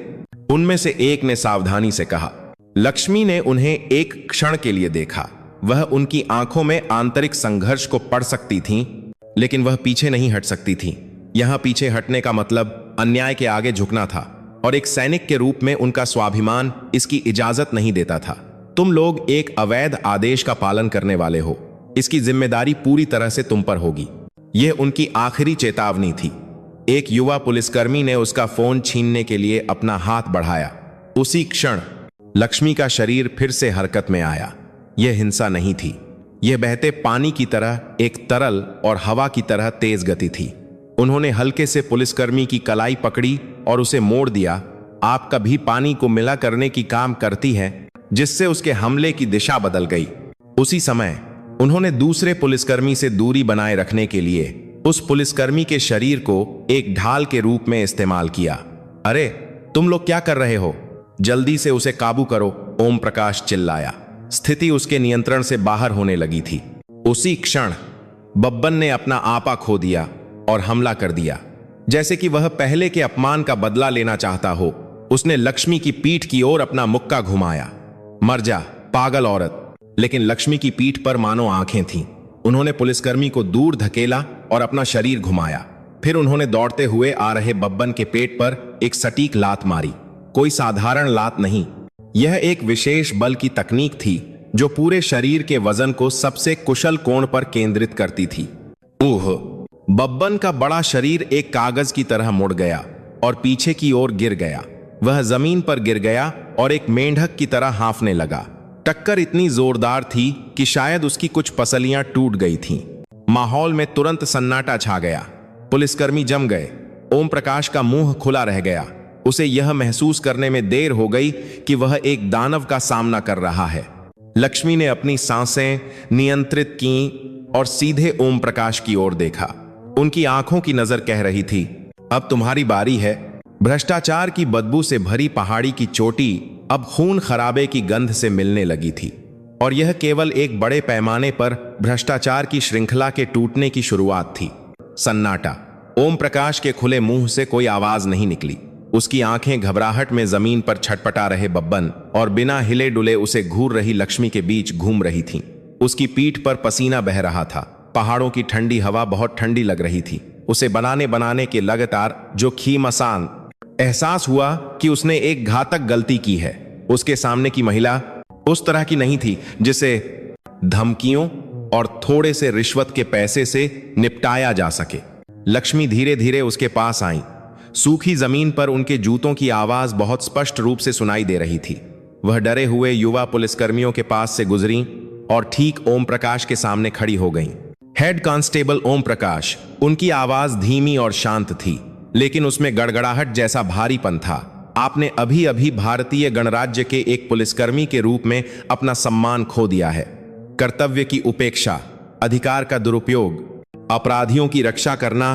उनमें से एक ने सावधानी से कहा। लक्ष्मी ने उन्हें एक क्षण के लिए देखा। वह उनकी आंखों में आंतरिक संघर्ष को पढ़ सकती थीं, लेकिन वह पीछे नहीं हट सकती थीं। यहां पीछे हटने का मतलब अन्याय के आगे झुकना था, और एक सैनिक के रूप में उनका स्वाभिमान इसकी इजाजत नहीं देता था। तुम लोग एक अवैध आदेश का पालन करने वाले हो। इसकी जिम्मेदारी पूरी तरह से तुम पर होगी। यह उनकी आखिरी चेतावनी थी। एक युवा पुलिसकर्मी ने उसका फोन छीनने के लिए अपना हाथ बढ़ाया। उसी क्षण लक्ष्मी का शरीर फिर से हरकत में आया। यह हिंसा नहीं थी, यह बहते पानी की तरह एक तरल और हवा की तरह तेज गति थी। उन्होंने हल्के से पुलिसकर्मी की कलाई पकड़ी और उसे मोड़ दिया। आप कभी पानी को मिला करने की काम करती है, जिससे उसके हमले की दिशा बदल गई। उसी समय उन्होंने दूसरे पुलिसकर्मी से दूरी बनाए रखने के लिए उस पुलिसकर्मी के शरीर को एक ढाल के रूप में इस्तेमाल किया। अरे तुम लोग क्या कर रहे हो? जल्दी से उसे काबू करो, ओम प्रकाश चिल्लाया। स्थिति उसके नियंत्रण से बाहर होने लगी थी। उसी क्षण बब्बन ने अपना आपा खो दिया और हमला कर दिया। जैसे कि वह पहले के अपमान का बदला लेना चाहता हो, उसने लक्ष्मी की पीठ की ओर अपना मुक्का घुमाया। मर जा पागल औरत। लेकिन लक्ष्मी की पीठ पर मानो आंखें थीं। उन्होंने पुलिसकर्मी को दूर धकेला और अपना शरीर घुमाया। फिर उन्होंने दौड़ते हुए आ रहे बब्बन के पेट पर एक सटीक लात मारी। कोई साधारण लात नहीं, यह एक विशेष बल की तकनीक थी जो पूरे शरीर के वजन को सबसे कुशल कोण पर केंद्रित करती थी। ओह! बब्बन का बड़ा शरीर एक कागज की तरह मुड़ गया और पीछे की ओर गिर गया। वह जमीन पर गिर गया और एक मेंढक की तरह हांफने लगा। टक्कर इतनी जोरदार थी कि शायद उसकी कुछ पसलियां टूट गई थीं। माहौल में तुरंत सन्नाटा छा गया। पुलिसकर्मी जम गए। ओम प्रकाश का मुंह खुला रह गया। उसे यह महसूस करने में देर हो गई कि वह एक दानव का सामना कर रहा है। लक्ष्मी ने अपनी सांसें नियंत्रित की और सीधे ओम प्रकाश की ओर देखा। उनकी आंखों की नजर कह रही थी, अब तुम्हारी बारी है। भ्रष्टाचार की बदबू से भरी पहाड़ी की चोटी अब खून खराबे की गंध से मिलने लगी थी, और यह केवल एक बड़े पैमाने पर भ्रष्टाचार की श्रृंखला के टूटने की शुरुआत थी। सन्नाटा। ओम प्रकाश के खुले मुंह से कोई आवाज नहीं निकली। उसकी आंखें घबराहट में जमीन पर छटपटा रहे बब्बन और बिना हिले डुले उसे घूर रही लक्ष्मी के बीच घूम रही थीं। उसकी पीठ पर पसीना बह रहा था। पहाड़ों की ठंडी हवा बहुत ठंडी लग रही थी। उसे बनाने के लगातार जो खीमसान एहसास हुआ कि उसने एक घातक गलती की है। उसके सामने की महिला उस तरह की नहीं थी जिसे धमकियों और थोड़े से रिश्वत के पैसे से निपटाया जा सके। लक्ष्मी धीरे धीरे उसके पास आई। सूखी जमीन पर उनके जूतों की आवाज बहुत स्पष्ट रूप से सुनाई दे रही थी। वह डरे हुए युवा पुलिसकर्मियों के पास से गुजरी और ठीक ओम प्रकाश के सामने खड़ी हो गईं। Head constable Om Prakash. उनकी आवाज धीमी और शांत थी, लेकिन उसमें गड़गड़ाहट जैसा भारीपन था। आपने अभी अभी भारतीय गणराज्य के एक पुलिसकर्मी के रूप में अपना सम्मान खो दिया है। कर्तव्य की उपेक्षा, अधिकार का दुरुपयोग, अपराधियों की रक्षा करना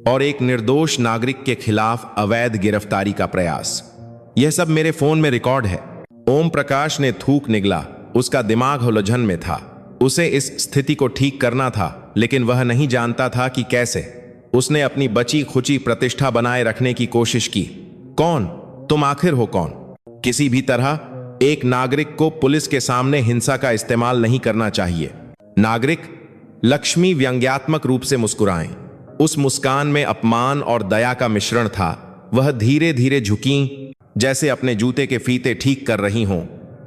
और एक निर्दोष नागरिक के खिलाफ अवैध गिरफ्तारी का प्रयास, यह सब मेरे फोन में रिकॉर्ड है। ओम प्रकाश ने थूक निगला। उसका दिमाग उलझन में था। उसे इस स्थिति को ठीक करना था, लेकिन वह नहीं जानता था कि कैसे। उसने अपनी बची खुची प्रतिष्ठा बनाए रखने की कोशिश की। कौन तुम आखिर हो? कौन? किसी भी तरह एक नागरिक को पुलिस के सामने हिंसा का इस्तेमाल नहीं करना चाहिए। नागरिक? लक्ष्मी व्यंग्यात्मक रूप से मुस्कुराएं। उस मुस्कान में अपमान और दया का मिश्रण था। वह धीरे धीरे झुकीं, जैसे अपने जूते के फीते ठीक कर रही हों,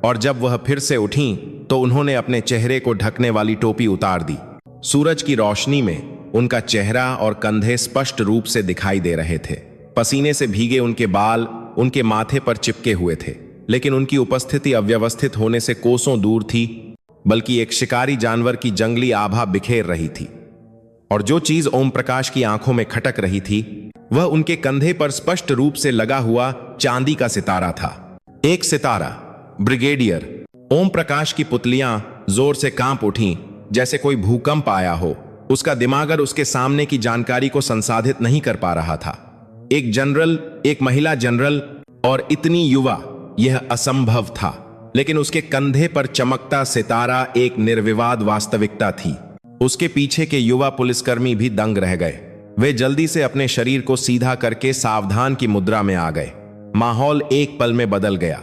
और जब वह फिर से उठीं तो उन्होंने अपने चेहरे को ढकने वाली टोपी उतार दी। सूरज की रोशनी में उनका चेहरा और कंधे स्पष्ट रूप से दिखाई दे रहे थे। पसीने से भीगे उनके बाल उनके माथे पर चिपके हुए थे, लेकिन उनकी उपस्थिति अव्यवस्थित होने से कोसों दूर थी, बल्कि एक शिकारी जानवर की जंगली आभा बिखेर रही थी। और जो चीज ओम प्रकाश की आंखों में खटक रही थी, वह उनके कंधे पर स्पष्ट रूप से लगा हुआ चांदी का सितारा था। एक सितारा। ब्रिगेडियर। ओम प्रकाश की पुतलियां जोर से कांप उठीं, जैसे कोई भूकंप आया हो। उसका दिमाग उसके सामने की जानकारी को संसाधित नहीं कर पा रहा था। एक जनरल, एक महिला जनरल, और इतनी युवा, यह असंभव था। लेकिन उसके कंधे पर चमकता सितारा एक निर्विवाद वास्तविकता थी। उसके पीछे के युवा पुलिसकर्मी भी दंग रह गए। वे जल्दी से अपने शरीर को सीधा करके सावधान की मुद्रा में आ गए। माहौल एक पल में बदल गया।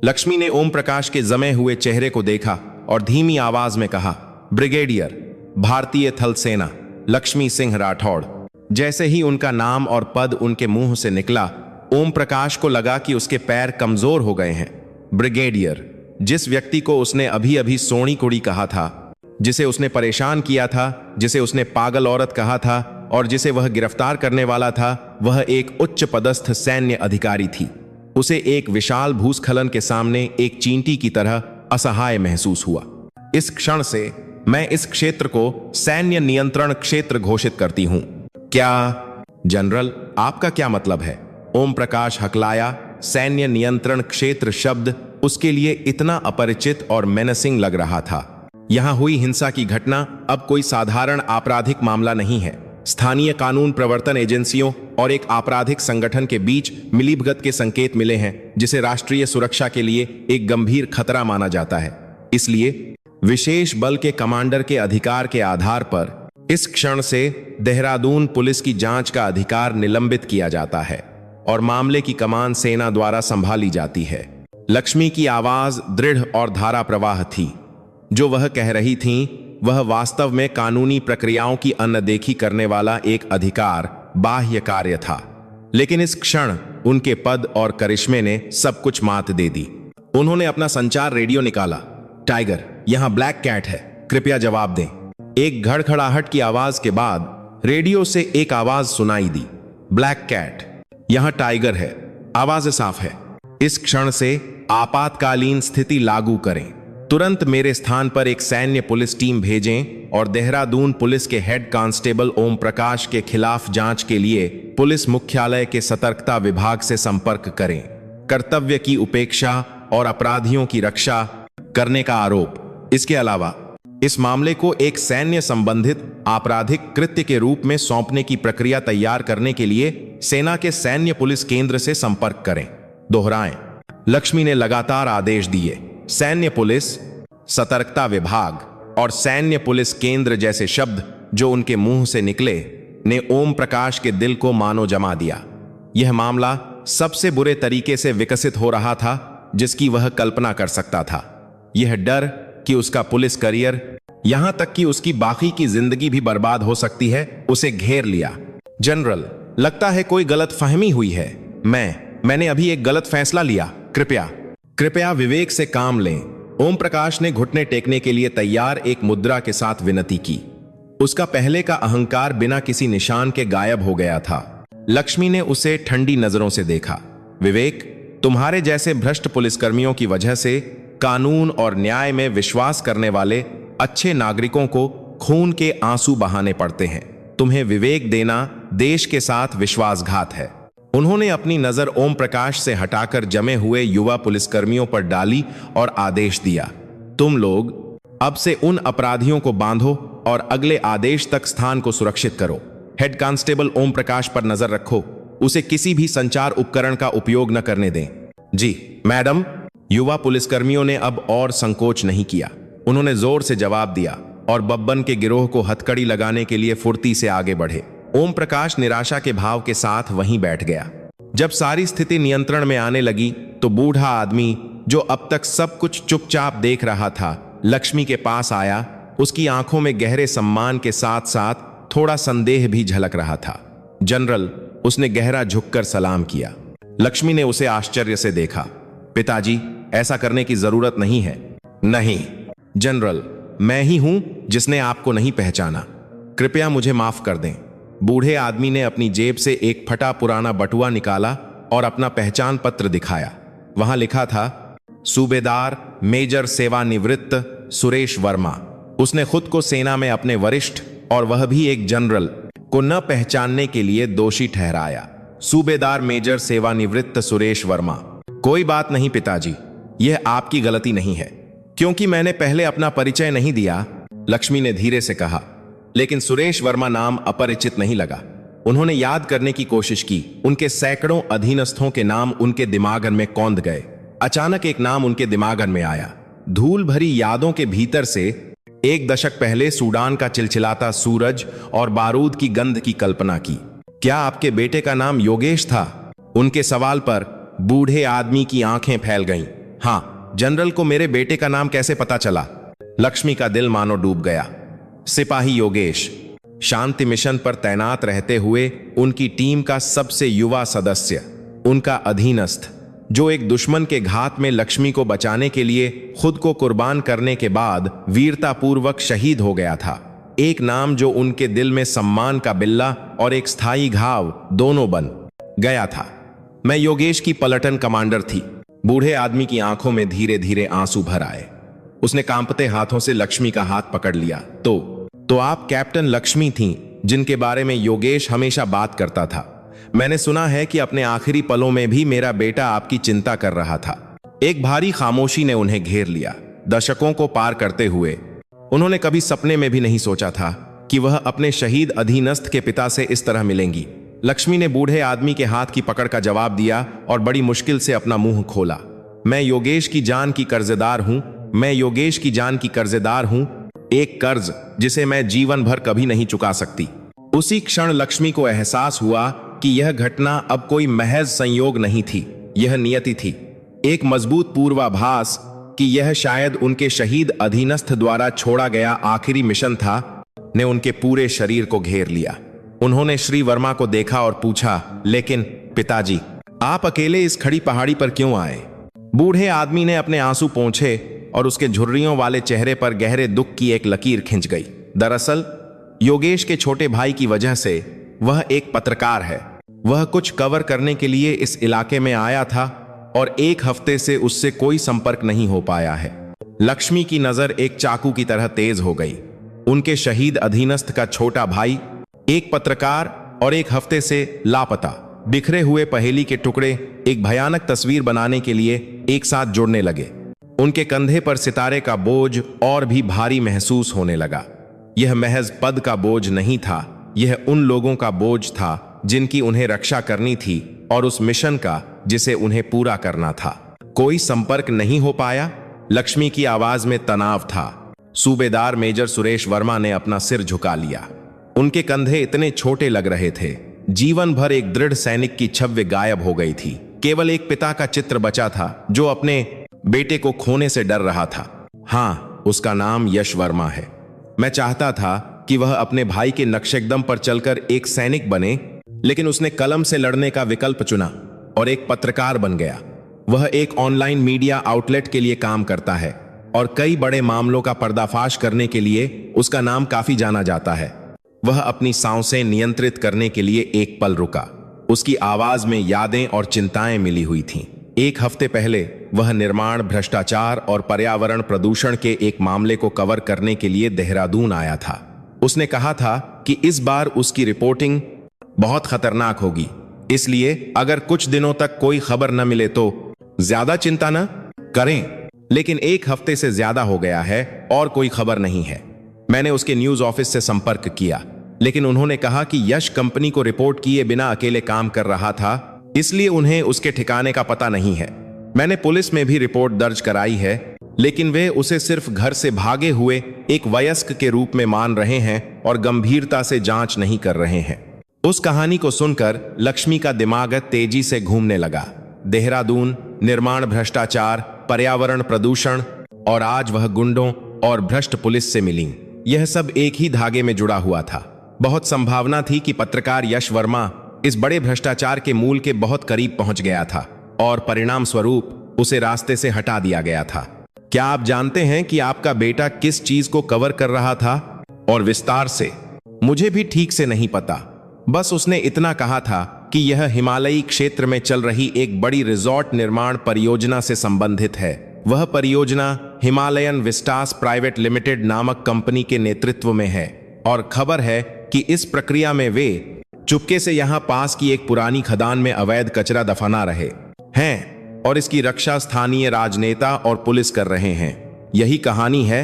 लक्ष्मी ने ओम प्रकाश के जमे हुए चेहरे को देखा और धीमी आवाज में कहा, ब्रिगेडियर, भारतीय थल सेना, लक्ष्मी सिंह राठौड़। जैसे ही उनका नाम और पद उनके मुंह से निकला, ओम प्रकाश को लगा कि उसके पैर कमजोर हो गए हैं। ब्रिगेडियर, जिस व्यक्ति को उसने अभी अभी सोनी कुड़ी कहा था, जिसे उसने परेशान किया था, जिसे उसने पागल औरत कहा था और जिसे वह गिरफ्तार करने वाला था, वह एक उच्च पदस्थ सैन्य अधिकारी थी। उसे एक विशाल भूस्खलन के सामने एक चींटी की तरह असहाय महसूस हुआ। इस क्षण से मैं इस क्षेत्र को सैन्य नियंत्रण क्षेत्र घोषित करती हूं। क्या जनरल, आपका क्या मतलब है? ओम प्रकाश हकलाया। सैन्य नियंत्रण क्षेत्र शब्द उसके लिए इतना अपरिचित और मेनेसिंग लग रहा था। यहां हुई हिंसा की घटना अब कोई साधारण आपराधिक मामला नहीं है। स्थानीय कानून प्रवर्तन एजेंसियों और एक आपराधिक संगठन के बीच मिलीभगत के संकेत मिले हैं, जिसे राष्ट्रीय सुरक्षा के लिए एक गंभीर खतरा माना जाता है। इसलिए विशेष बल के कमांडर के अधिकार के आधार पर इस क्षण से देहरादून पुलिस की जांच का अधिकार निलंबित किया जाता है और मामले की कमान सेना द्वारा संभाली जाती है। लक्ष्मी की आवाज दृढ़ और धारा प्रवाह थी। जो वह कह रही थीं, वह वास्तव में कानूनी प्रक्रियाओं की अनदेखी करने वाला एक अधिकार बाह्य कार्य था। लेकिन इस क्षण उनके पद और करिश्मे ने सब कुछ मात दे दी। उन्होंने अपना संचार रेडियो निकाला। टाइगर, यहां ब्लैक कैट है, कृपया जवाब दें। एक घड़घड़ाहट की आवाज के बाद रेडियो से एक आवाज सुनाई दी, ब्लैक कैट, यहां टाइगर है, आवाज साफ है। इस क्षण से आपातकालीन स्थिति लागू करें। तुरंत मेरे स्थान पर एक सैन्य पुलिस टीम भेजें और देहरादून पुलिस के हेड कांस्टेबल ओम प्रकाश के खिलाफ जांच के लिए पुलिस मुख्यालय के सतर्कता विभाग से संपर्क करें। कर्तव्य की उपेक्षा और अपराधियों की रक्षा करने का आरोप। इसके अलावा इस मामले को एक सैन्य संबंधित आपराधिक कृत्य के रूप में सौंपने की प्रक्रिया तैयार करने के लिए सेना के सैन्य पुलिस केंद्र से संपर्क करें। दोहराएं, लक्ष्मी ने लगातार आदेश दिए। सैन्य पुलिस, सतर्कता विभाग और सैन्य पुलिस केंद्र जैसे शब्द जो उनके मुंह से निकले ने ओम प्रकाश के दिल को मानो जमा दिया। यह मामला सबसे बुरे तरीके से विकसित हो रहा था जिसकी वह कल्पना कर सकता था। यह डर कि उसका पुलिस करियर, यहां तक कि उसकी बाकी की जिंदगी भी बर्बाद हो सकती है, उसे घेर लिया। जनरल, लगता है कोई गलतफहमी हुई है। मैंने अभी एक गलत फैसला लिया। कृपया विवेक से काम लें। ओम प्रकाश ने घुटने टेकने के लिए तैयार एक मुद्रा के साथ विनती की। उसका पहले का अहंकार बिना किसी निशान के गायब हो गया था। लक्ष्मी ने उसे ठंडी नजरों से देखा। विवेक, तुम्हारे जैसे भ्रष्ट पुलिसकर्मियों की वजह से कानून और न्याय में विश्वास करने वाले अच्छे नागरिकों को खून के आंसू बहाने पड़ते हैं। तुम्हें विवेक देना देश के साथ विश्वासघात है। उन्होंने अपनी नजर ओम प्रकाश से हटाकर जमे हुए युवा पुलिसकर्मियों पर डाली और आदेश दिया, तुम लोग अब से उन अपराधियों को बांधो और अगले आदेश तक स्थान को सुरक्षित करो। हेड कांस्टेबल ओम प्रकाश पर नजर रखो, उसे किसी भी संचार उपकरण का उपयोग न करने दें। जी मैडम। युवा पुलिसकर्मियों ने अब और संकोच नहीं किया। उन्होंने जोर से जवाब दिया और बब्बन के गिरोह को हथकड़ी लगाने के लिए फुर्ती से आगे बढ़े। ओम प्रकाश निराशा के भाव के साथ वहीं बैठ गया। जब सारी स्थिति नियंत्रण में आने लगी तो बूढ़ा आदमी, जो अब तक सब कुछ चुपचाप देख रहा था, लक्ष्मी के पास आया। उसकी आंखों में गहरे सम्मान के साथ साथ थोड़ा संदेह भी झलक रहा था। जनरल, उसने गहरा झुककर सलाम किया। लक्ष्मी ने उसे आश्चर्य से देखा। पिताजी, ऐसा करने की जरूरत नहीं है। नहीं, जनरल, मैं ही हूं जिसने आपको नहीं पहचाना। कृपया मुझे माफ कर दें। बूढ़े आदमी ने अपनी जेब से एक फटा पुराना बटुआ निकाला और अपना पहचान पत्र दिखाया। वहां लिखा था, सूबेदार मेजर सेवानिवृत्त सुरेश वर्मा। उसने खुद को सेना में अपने वरिष्ठ, और वह भी एक जनरल, को न पहचानने के लिए दोषी ठहराया। सूबेदार मेजर सेवानिवृत्त सुरेश वर्मा। कोई बात नहीं पिताजी, यह आपकी गलती नहीं है, क्योंकि मैंने पहले अपना परिचय नहीं दिया, लक्ष्मी ने धीरे से कहा। लेकिन सुरेश वर्मा नाम अपरिचित नहीं लगा। उन्होंने याद करने की कोशिश की। उनके सैकड़ों अधीनस्थों के नाम उनके दिमागन में कौंध गए। अचानक एक नाम उनके दिमागन में आया। धूल भरी यादों के भीतर से एक दशक पहले सूडान का चिलचिलाता सूरज और बारूद की गंध की कल्पना की। क्या आपके बेटे का नाम योगेश था? उनके सवाल पर बूढ़े आदमी की आंखें फैल गईं। हाँ, जनरल को मेरे बेटे का नाम कैसे पता चला? लक्ष्मी का दिल मानो डूब गया। सिपाही योगेश, शांति मिशन पर तैनात रहते हुए उनकी टीम का सबसे युवा सदस्य, उनका अधीनस्थ, जो एक दुश्मन के घात में लक्ष्मी को बचाने के लिए खुद को कुर्बान करने के बाद वीरतापूर्वक शहीद हो गया था। एक नाम जो उनके दिल में सम्मान का बिल्ला और एक स्थायी घाव दोनों बन गया था। मैं योगेश की पलटन कमांडर थी। बूढ़े आदमी की आंखों में धीरे धीरे आंसू भर आए। उसने कांपते हाथों से लक्ष्मी का हाथ पकड़ लिया। तो आप कैप्टन लक्ष्मी थीं, जिनके बारे में योगेश हमेशा बात करता था। मैंने सुना है कि अपने आखिरी पलों में भी मेरा बेटा आपकी चिंता कर रहा था। एक भारी खामोशी ने उन्हें घेर लिया। दशकों को पार करते हुए उन्होंने कभी सपने में भी नहीं सोचा था कि वह अपने शहीद अधीनस्थ के पिता से इस तरह मिलेंगी। लक्ष्मी ने बूढ़े आदमी के हाथ की पकड़ का जवाब दिया और बड़ी मुश्किल से अपना मुंह खोला। मैं योगेश की जान की कर्जदार हूं। मैं योगेश की जान की कर्जदार हूं, एक कर्ज जिसे मैं जीवन भर कभी नहीं चुका सकती। उसी क्षण लक्ष्मी को एहसास हुआ कि यह घटना अब कोई महज संयोग नहीं थी, यह नियति थी। एक मजबूत पूर्वाभास कि यह शायद उनके शहीद अधीनस्थ द्वारा छोड़ा गया आखिरी मिशन था, ने उनके पूरे शरीर को घेर लिया। उन्होंने श्री वर्मा को देखा और पूछा, लेकिन पिताजी, आप अकेले इस खड़ी पहाड़ी पर क्यों आए? बूढ़े आदमी ने अपने आंसू पोंछे और उसके झुर्रियों वाले चेहरे पर गहरे दुख की एक लकीर खिंच गई। दरअसल योगेश के छोटे भाई की वजह से वह एक पत्रकार है। वह कुछ कवर करने के लिए इस इलाके में आया था और एक हफ्ते से उससे कोई संपर्क नहीं हो पाया है। लक्ष्मी की नजर एक चाकू की तरह तेज हो गई। उनके शहीद अधीनस्थ का छोटा भाई, एक पत्रकार और एक हफ्ते से लापता, बिखरे हुए पहेली के टुकड़े एक भयानक तस्वीर बनाने के लिए एक साथ जुड़ने लगे। उनके कंधे पर सितारे का बोझ और भी भारी महसूस होने लगा। यह महज पद का बोझ नहीं था, यह उन लोगों का बोझ था जिनकी उन्हें रक्षा करनी थी और उस मिशन का जिसे उन्हें पूरा करना था। कोई संपर्क नहीं हो पाया। लक्ष्मी की आवाज में तनाव था। सूबेदार मेजर सुरेश वर्मा ने अपना सिर झुका लिया। उनके कंधे इतने छोटे लग रहे थे। जीवन भर एक दृढ़ सैनिक की छवि गायब हो गई थी। केवल एक पिता का चित्र बचा था जो अपने बेटे को खोने से डर रहा था। हाँ, उसका नाम यश वर्मा है। मैं चाहता था कि वह अपने भाई के नक्शेकदम पर चलकर एक सैनिक बने, लेकिन उसने कलम से लड़ने का विकल्प चुना और एक पत्रकार बन गया। वह एक ऑनलाइन मीडिया आउटलेट के लिए काम करता है और कई बड़े मामलों का पर्दाफाश करने के लिए उसका नाम काफी जाना जाता है। वह अपनी सांसें नियंत्रित करने के लिए एक पल रुका। उसकी आवाज में यादें और चिंताएं मिली हुई थीं। एक हफ्ते पहले वह निर्माण, भ्रष्टाचार और पर्यावरण प्रदूषण के एक मामले को कवर करने के लिए देहरादून आया था। उसने कहा था कि इस बार उसकी रिपोर्टिंग बहुत खतरनाक होगी, इसलिए अगर कुछ दिनों तक कोई खबर न मिले तो ज्यादा चिंता न करें। लेकिन एक हफ्ते से ज्यादा हो गया है और कोई खबर नहीं है। मैंने उसके न्यूज ऑफिस से संपर्क किया, लेकिन उन्होंने कहा कि यश कंपनी को रिपोर्ट किए बिना अकेले काम कर रहा था, इसलिए उन्हें उसके ठिकाने का पता नहीं है। मैंने पुलिस में भी रिपोर्ट दर्ज कराई है, लेकिन वे उसे सिर्फ घर से भागे हुए एक वयस्क के रूप में मान रहे हैं और गंभीरता से जांच नहीं कर रहे हैं। उस कहानी को सुनकर लक्ष्मी का दिमाग तेजी से घूमने लगा। देहरादून, निर्माण, भ्रष्टाचार, पर्यावरण प्रदूषण और आज वह गुंडों और भ्रष्ट पुलिस से मिली। यह सब एक ही धागे में जुड़ा हुआ था। बहुत संभावना थी कि पत्रकार यश वर्मा इस बड़े भ्रष्टाचार के मूल के बहुत करीब पहुंच गया था और परिणाम स्वरूप उसे रास्ते से हटा दिया गया था। क्या आप जानते हैं कि आपका बेटा किस चीज को कवर कर रहा था? और विस्तार से? मुझे भी ठीक से नहीं पता, बस उसने इतना कहा था कि यह हिमालयी क्षेत्र में चल रही एक बड़ी रिजॉर्ट निर्माण परियोजना से संबंधित है। वह परियोजना हिमालयन विस्टास प्राइवेट लिमिटेड नामक कंपनी के नेतृत्व में है और खबर है कि इस प्रक्रिया में वे चुपके से यहां पास की एक पुरानी खदान में अवैध कचरा दफना रहे हैं और इसकी रक्षा स्थानीय राजनेता और पुलिस कर रहे हैं। यही कहानी है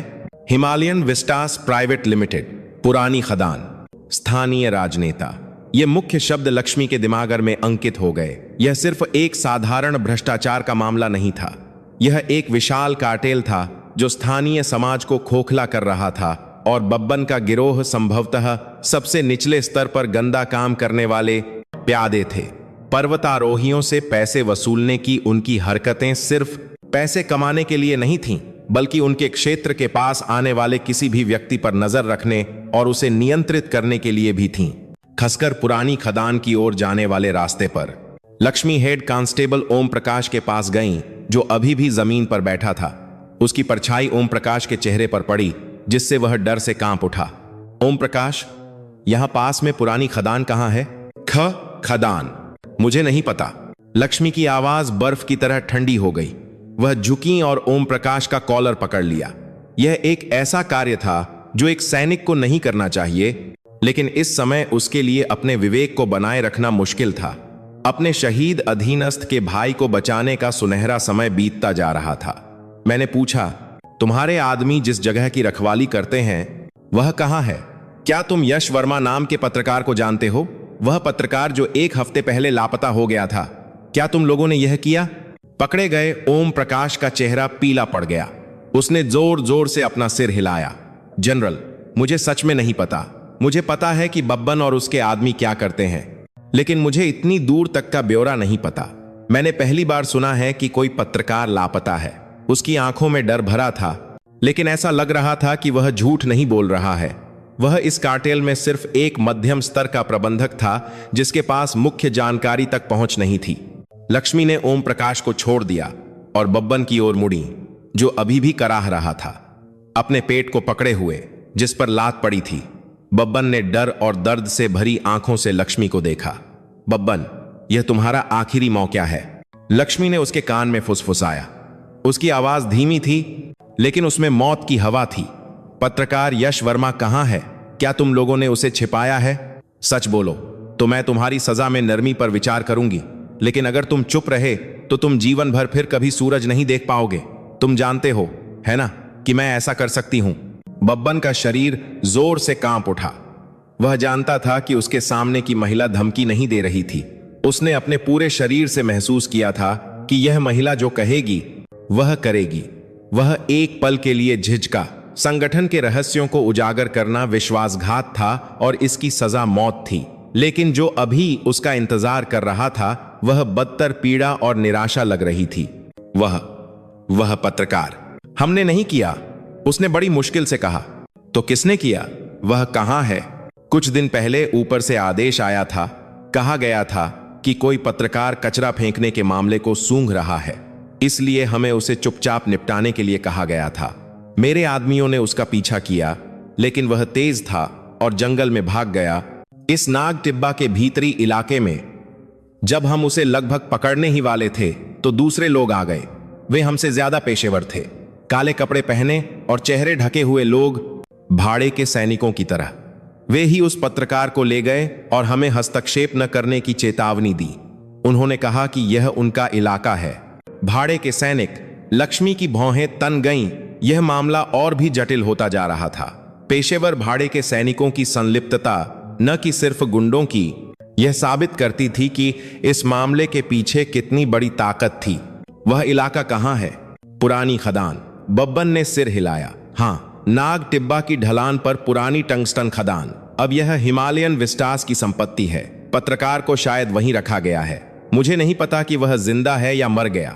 हिमालयन विस्टास प्राइवेट लिमिटेड। पुरानी खदान, स्थानीय राजनेता, ये मुख्य शब्द लक्ष्मी के दिमागर में अंकित हो गए। यह सिर्फ एक साधारण भ्रष्टाचार का मामला नहीं था, यह एक विशाल कार्टेल था जो स्थानीय समाज को खोखला कर रहा था और बब्बन का गिरोह संभवतः सबसे निचले स्तर पर गंदा काम करने वाले प्यादे थे। पर्वतारोहियों से पैसे वसूलने की उनकी हरकतें सिर्फ पैसे कमाने के लिए नहीं थीं, बल्कि उनके क्षेत्र के पास आने वाले किसी भी व्यक्ति पर नजर रखने और उसे नियंत्रित करने के लिए भी थीं। खसकर पुरानी खदान की ओर जाने वाले रास्ते पर लक्ष्मी हेड कांस्टेबल ओम प्रकाश के पास गईं, जो अभी भी जमीन पर बैठा था। उसकी परछाई ओम प्रकाश के चेहरे पर पड़ी, जिससे वह डर से कांप उठा। ओम प्रकाश, यहां पास में पुरानी खदान कहां है? खदान? मुझे नहीं पता। लक्ष्मी की आवाज बर्फ की तरह ठंडी हो गई। वह झुकी और ओम प्रकाश का कॉलर पकड़ लिया। यह एक ऐसा कार्य था जो एक सैनिक को नहीं करना चाहिए, लेकिन इस समय उसके लिए अपने विवेक को बनाए रखना मुश्किल था। अपने शहीद अधीनस्थ के भाई को बचाने का सुनहरा समय बीतता जा रहा था। मैंने पूछा, तुम्हारे आदमी जिस जगह की रखवाली करते हैं वह कहां है? क्या तुम यश वर्मा नाम के पत्रकार को जानते हो? वह पत्रकार जो 1 हफ्ते पहले लापता हो गया था। क्या तुम लोगों ने यह किया? पकड़े गए ओम प्रकाश का चेहरा पीला पड़ गया। उसने जोर जोर से अपना सिर हिलाया। जनरल, मुझे सच में नहीं पता। मुझे पता है कि बब्बन और उसके आदमी क्या करते हैं, लेकिन मुझे इतनी दूर तक का ब्यौरा नहीं पता। मैंने पहली बार सुना है कि कोई पत्रकार लापता है। उसकी आंखों में डर भरा था, लेकिन ऐसा लग रहा था कि वह झूठ नहीं बोल रहा है। वह इस कार्टेल में सिर्फ एक मध्यम स्तर का प्रबंधक था जिसके पास मुख्य जानकारी तक पहुंच नहीं थी। लक्ष्मी ने ओम प्रकाश को छोड़ दिया और बब्बन की ओर मुड़ी, जो अभी भी कराह रहा था, अपने पेट को पकड़े हुए, जिस पर लात पड़ी थी। बब्बन ने डर और दर्द से भरी आंखों से लक्ष्मी को देखा। बब्बन, यह तुम्हारा आखिरी मौका है। लक्ष्मी ने उसके कान में फुसफुसाया। उसकी आवाज धीमी थी, लेकिन उसमें मौत की हवा थी। पत्रकार यश वर्मा कहां है? क्या तुम लोगों ने उसे छिपाया है? सच बोलो तो मैं तुम्हारी सजा में नरमी पर विचार करूंगी, लेकिन अगर तुम चुप रहे तो तुम जीवन भर फिर कभी सूरज नहीं देख पाओगे। तुम जानते हो, है ना, कि मैं ऐसा कर सकती हूं। बब्बन का शरीर जोर से कांप उठा। वह जानता था कि उसके सामने की महिला धमकी नहीं दे रही थी। उसने अपने पूरे शरीर से महसूस किया था कि यह महिला जो कहेगी वह करेगी। वह एक पल के लिए झिझका। संगठन के रहस्यों को उजागर करना विश्वासघात था और इसकी सजा मौत थी, लेकिन जो अभी उसका इंतजार कर रहा था वह बदतर पीड़ा और निराशा लग रही थी। वह पत्रकार, हमने नहीं किया, उसने बड़ी मुश्किल से कहा। तो किसने किया? वह कहां है? कुछ दिन पहले ऊपर से आदेश आया था। कहा गया था कि कोई पत्रकार कचरा फेंकने के मामले को सूंघ रहा है, इसलिए हमें उसे चुपचाप निपटाने के लिए कहा गया था। मेरे आदमियों ने उसका पीछा किया, लेकिन वह तेज था और जंगल में भाग गया। इस नाग टिब्बा के भीतरी इलाके में जब हम उसे लगभग पकड़ने ही वाले थे तो दूसरे लोग आ गए। वे हमसे ज्यादा पेशेवर थे, काले कपड़े पहने और चेहरे ढके हुए लोग, भाड़े के सैनिकों की तरह। वे ही उस पत्रकार को ले गए और हमें हस्तक्षेप न करने की चेतावनी दी। उन्होंने कहा कि यह उनका इलाका है। भाड़े के सैनिक, लक्ष्मी की भौहें तन गईं। यह मामला और भी जटिल होता जा रहा था। पेशेवर भाड़े के सैनिकों की संलिप्तता न कि सिर्फ गुंडों की, यह साबित करती थी कि इस मामले के पीछे कितनी बड़ी ताकत थी। वह इलाका कहां है? पुरानी खदान। बब्बन ने सिर हिलाया। हां, नाग टिब्बा की ढलान पर पुरानी टंगस्टन खदान। अब यह हिमालयन विस्टास की संपत्ति है। पत्रकार को शायद वहीं रखा गया है। मुझे नहीं पता कि वह जिंदा है या मर गया।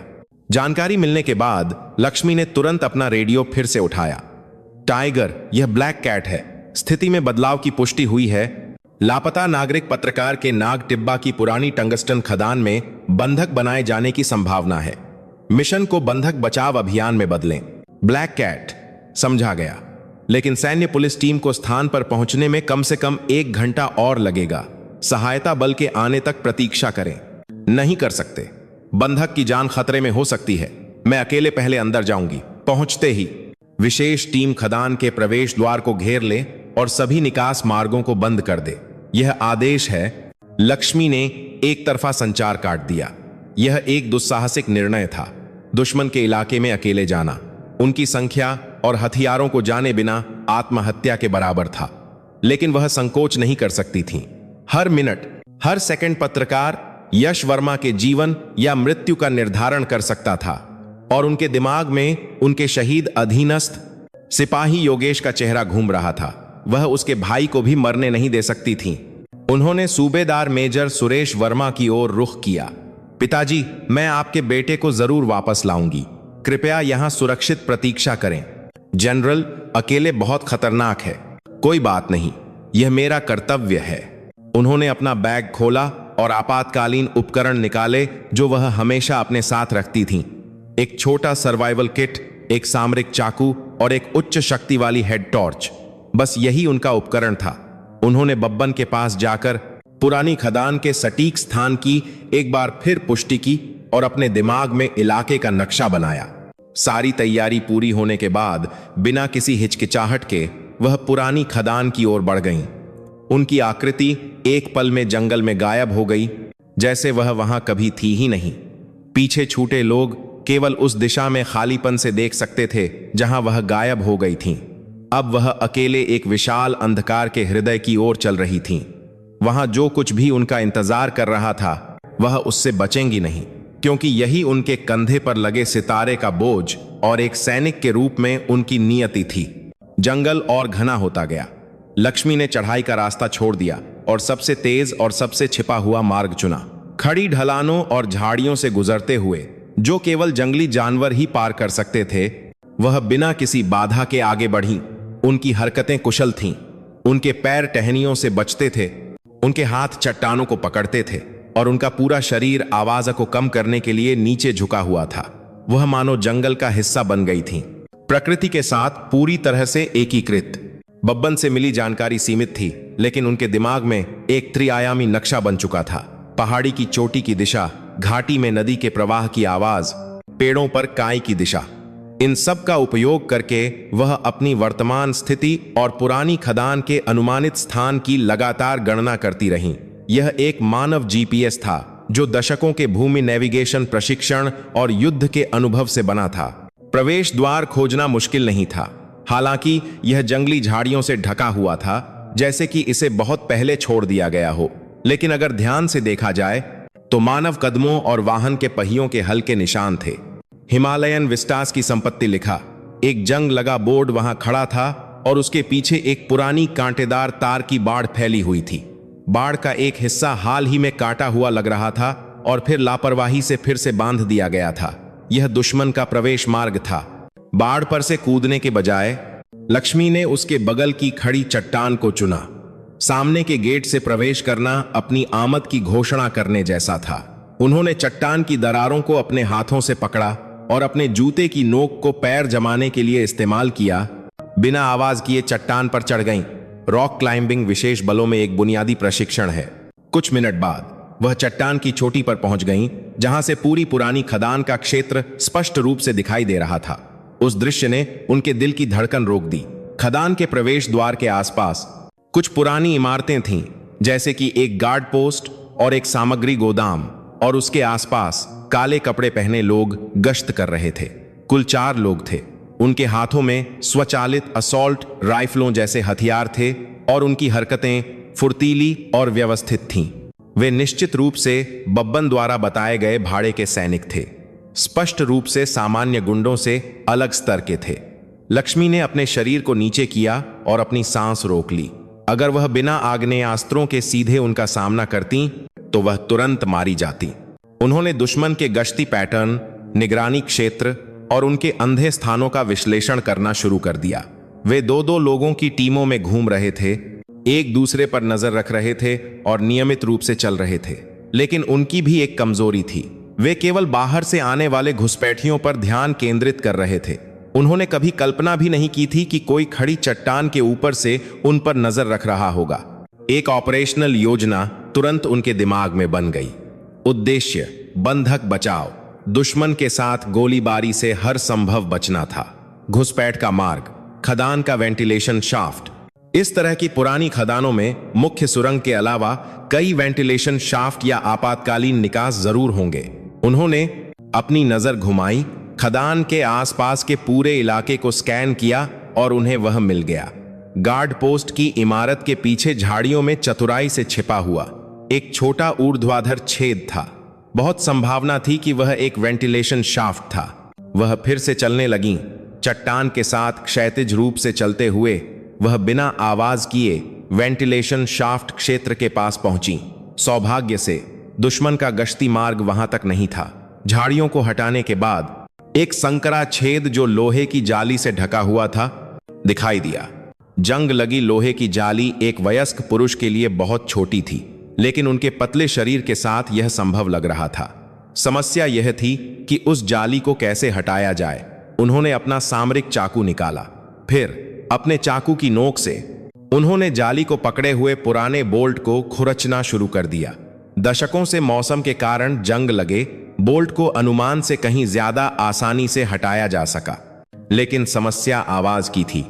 जानकारी मिलने के बाद लक्ष्मी ने तुरंत अपना रेडियो फिर से उठाया। टाइगर, यह ब्लैक कैट है। स्थिति में बदलाव की पुष्टि हुई है। लापता नागरिक पत्रकार के नाग टिब्बा की पुरानी टंगस्टन खदान में बंधक बनाए जाने की संभावना है। मिशन को बंधक बचाव अभियान में बदलें। ब्लैक कैट, समझा गया। लेकिन सैन्य पुलिस टीम को स्थान पर पहुंचने में कम से कम 1 घंटा और लगेगा। सहायता बल के आने तक प्रतीक्षा करें। नहीं कर सकते, बंधक की जान खतरे में हो सकती है। मैं अकेले पहले अंदर जाऊंगी। पहुंचते ही विशेष टीम खदान के प्रवेश द्वार को घेर ले और सभी निकास मार्गों को बंद कर दे। यह आदेश है। लक्ष्मी ने एक तरफा संचार काट दिया। यह एक दुस्साहसिक निर्णय था। दुश्मन के इलाके में अकेले जाना उनकी संख्या और हथियारों को जाने बिना आत्महत्या के बराबर था। लेकिन वह संकोच नहीं कर सकती थी। हर मिनट, हर सेकंड पत्रकार यश वर्मा के जीवन या मृत्यु का निर्धारण कर सकता था और उनके दिमाग में उनके शहीद अधीनस्थ सिपाही योगेश का चेहरा घूम रहा था। वह उसके भाई को भी मरने नहीं दे सकती थी। उन्होंने सूबेदार मेजर सुरेश वर्मा की ओर रुख किया। पिताजी, मैं आपके बेटे को जरूर वापस लाऊंगी। कृपया यहां सुरक्षित प्रतीक्षा करें। जनरल, अकेले बहुत खतरनाक है। कोई बात नहीं, यह मेरा कर्तव्य है। उन्होंने अपना बैग खोला और आपातकालीन उपकरण निकाले जो वह हमेशा अपने साथ रखती थीं। एक छोटा सर्वाइवल किट, एक सामरिक चाकू और एक उच्च शक्ति वाली हेड टॉर्च। बस यही उनका उपकरण था। उन्होंने बब्बन के पास जाकर पुरानी खदान के सटीक स्थान की एक बार फिर पुष्टि की और अपने दिमाग में इलाके का नक्शा बनाया। सारी तैयारी पूरी होने के बाद बिना किसी हिचकिचाहट के वह पुरानी खदान की ओर बढ़ गईं। उनकी आकृति एक पल में जंगल में गायब हो गई, जैसे वह वहां कभी थी ही नहीं। पीछे छूटे लोग केवल उस दिशा में खालीपन से देख सकते थे जहां वह गायब हो गई थीं। अब वह अकेले एक विशाल अंधकार के हृदय की ओर चल रही थीं। वहां जो कुछ भी उनका इंतजार कर रहा था वह उससे बचेंगी नहीं, क्योंकि यही उनके कंधे पर लगे सितारे का बोझ और एक सैनिक के रूप में उनकी नियति थी। जंगल और घना होता गया। लक्ष्मी ने चढ़ाई का रास्ता छोड़ दिया और सबसे तेज और सबसे छिपा हुआ मार्ग चुना। खड़ी ढलानों और झाड़ियों से गुजरते हुए जो केवल जंगली जानवर ही पार कर सकते थे, वह बिना किसी बाधा के आगे बढ़ी। उनकी हरकतें कुशल थीं। उनके पैर टहनियों से बचते थे, उनके हाथ चट्टानों को पकड़ते थे और उनका पूरा शरीर आवाज को कम करने के लिए नीचे झुका हुआ था। वह मानो जंगल का हिस्सा बन गई थी, प्रकृति के साथ पूरी तरह से एकीकृत। बब्बन से मिली जानकारी सीमित थी, लेकिन उनके दिमाग में एक त्रिआयामी नक्शा बन चुका था। पहाड़ी की चोटी की दिशा, घाटी में नदी के प्रवाह की आवाज, पेड़ों पर काई की दिशा, इन सब का उपयोग करके वह अपनी वर्तमान स्थिति और पुरानी खदान के अनुमानित स्थान की लगातार गणना करती रहीं। यह एक मानव जीपीएस था जो दशकों के भूमि नेविगेशन प्रशिक्षण और युद्ध के अनुभव से बना था। प्रवेश द्वार खोजना मुश्किल नहीं था। हालांकि यह जंगली झाड़ियों से ढका हुआ था, जैसे कि इसे बहुत पहले छोड़ दिया गया हो। लेकिन अगर ध्यान से देखा जाए तो मानव कदमों और वाहन के पहियों के हल्के निशान थे। हिमालयन विस्टास की संपत्ति लिखा एक जंग लगा बोर्ड वहां खड़ा था और उसके पीछे एक पुरानी कांटेदार तार की बाड़ फैली हुई थी। बाड़ का एक हिस्सा हाल ही में काटा हुआ लग रहा था और फिर लापरवाही से फिर से बांध दिया गया था। यह दुश्मन का प्रवेश मार्ग था। बाड़ पर से कूदने के बजाय लक्ष्मी ने उसके बगल की खड़ी चट्टान को चुना। सामने के गेट से प्रवेश करना अपनी आमद की घोषणा करने जैसा था। उन्होंने चट्टान की दरारों को अपने हाथों से पकड़ा और अपने जूते की नोक को पैर जमाने के लिए इस्तेमाल किया। बिना आवाज किए चट्टान पर चढ़ गईं। रॉक क्लाइंबिंग विशेष बलों में एक बुनियादी प्रशिक्षण है। कुछ मिनट बाद वह चट्टान की चोटी पर पहुंच गईं, जहां से पूरी पुरानी खदान का क्षेत्र स्पष्ट रूप से दिखाई दे रहा था। उस दृश्य ने उनके दिल की धड़कन रोक दी। खदान के प्रवेश द्वार के आसपास कुछ पुरानी इमारतें थीं, जैसे कि एक गार्ड पोस्ट और एक सामग्री गोदाम, और उसके आसपास काले कपड़े पहने लोग गश्त कर रहे थे। कुल 4 लोग थे। उनके हाथों में स्वचालित असॉल्ट राइफलों जैसे हथियार थे और उनकी हरकतें फुर्तीली और व्यवस्थित थीं। वे निश्चित रूप से बब्बन द्वारा बताए गए भाड़े के सैनिक थे, स्पष्ट रूप से सामान्य गुंडों से अलग स्तर के थे। लक्ष्मी ने अपने शरीर को नीचे किया और अपनी सांस रोक ली। अगर वह बिना आग्नेयास्त्रों के सीधे उनका सामना करती तो वह तुरंत मारी जाती। उन्होंने दुश्मन के गश्ती पैटर्न, निगरानी क्षेत्र और उनके अंधे स्थानों का विश्लेषण करना शुरू कर दिया। वे 2-2 लोगों की टीमों में घूम रहे थे, एक दूसरे पर नजर रख रहे थे और नियमित रूप से चल रहे थे। लेकिन उनकी भी एक कमजोरी थी। वे केवल बाहर से आने वाले घुसपैठियों पर ध्यान केंद्रित कर रहे थे। उन्होंने कभी कल्पना भी नहीं की थी कि कोई खड़ी चट्टान के ऊपर से उन पर नजर रख रहा होगा। एक ऑपरेशनल योजना तुरंत उनके दिमाग में बन गई। उद्देश्य बंधक बचाव, दुश्मन के साथ गोलीबारी से हर संभव बचना था। घुसपैठ का मार्ग, खदान का वेंटिलेशन शाफ्ट। इस तरह की पुरानी खदानों में मुख्य सुरंग के अलावा कई वेंटिलेशन शाफ्ट या आपातकालीन निकास जरूर होंगे। उन्होंने अपनी नजर घुमाई, खदान के आसपास के पूरे इलाके को स्कैन किया और उन्हें वह मिल गया। गार्ड पोस्ट की इमारत के पीछे झाड़ियों में चतुराई से छिपा हुआ एक छोटा ऊर्ध्वाधर छेद था। बहुत संभावना थी कि वह एक वेंटिलेशन शाफ्ट था। वह फिर से चलने लगीं। चट्टान के साथ क्षैतिज रूप से चलते हुए वह बिना आवाज किए वेंटिलेशन शाफ्ट क्षेत्र के पास पहुंची। सौभाग्य से दुश्मन का गश्ती मार्ग वहां तक नहीं था। झाड़ियों को हटाने के बाद एक संकरा छेद जो लोहे की जाली से ढका हुआ था दिखाई दिया। जंग लगी लोहे की जाली एक वयस्क पुरुष के लिए बहुत छोटी थी, लेकिन उनके पतले शरीर के साथ यह संभव लग रहा था। समस्या यह थी कि उस जाली को कैसे हटाया जाए। उन्होंने अपना सामरिक चाकू निकाला। फिर अपने चाकू की नोक से उन्होंने जाली को पकड़े हुए पुराने बोल्ट को खुरचना शुरू कर दिया। दशकों से मौसम के कारण जंग लगे बोल्ट को अनुमान से कहीं ज्यादा आसानी से हटाया जा सका, लेकिन समस्या आवाज की थी।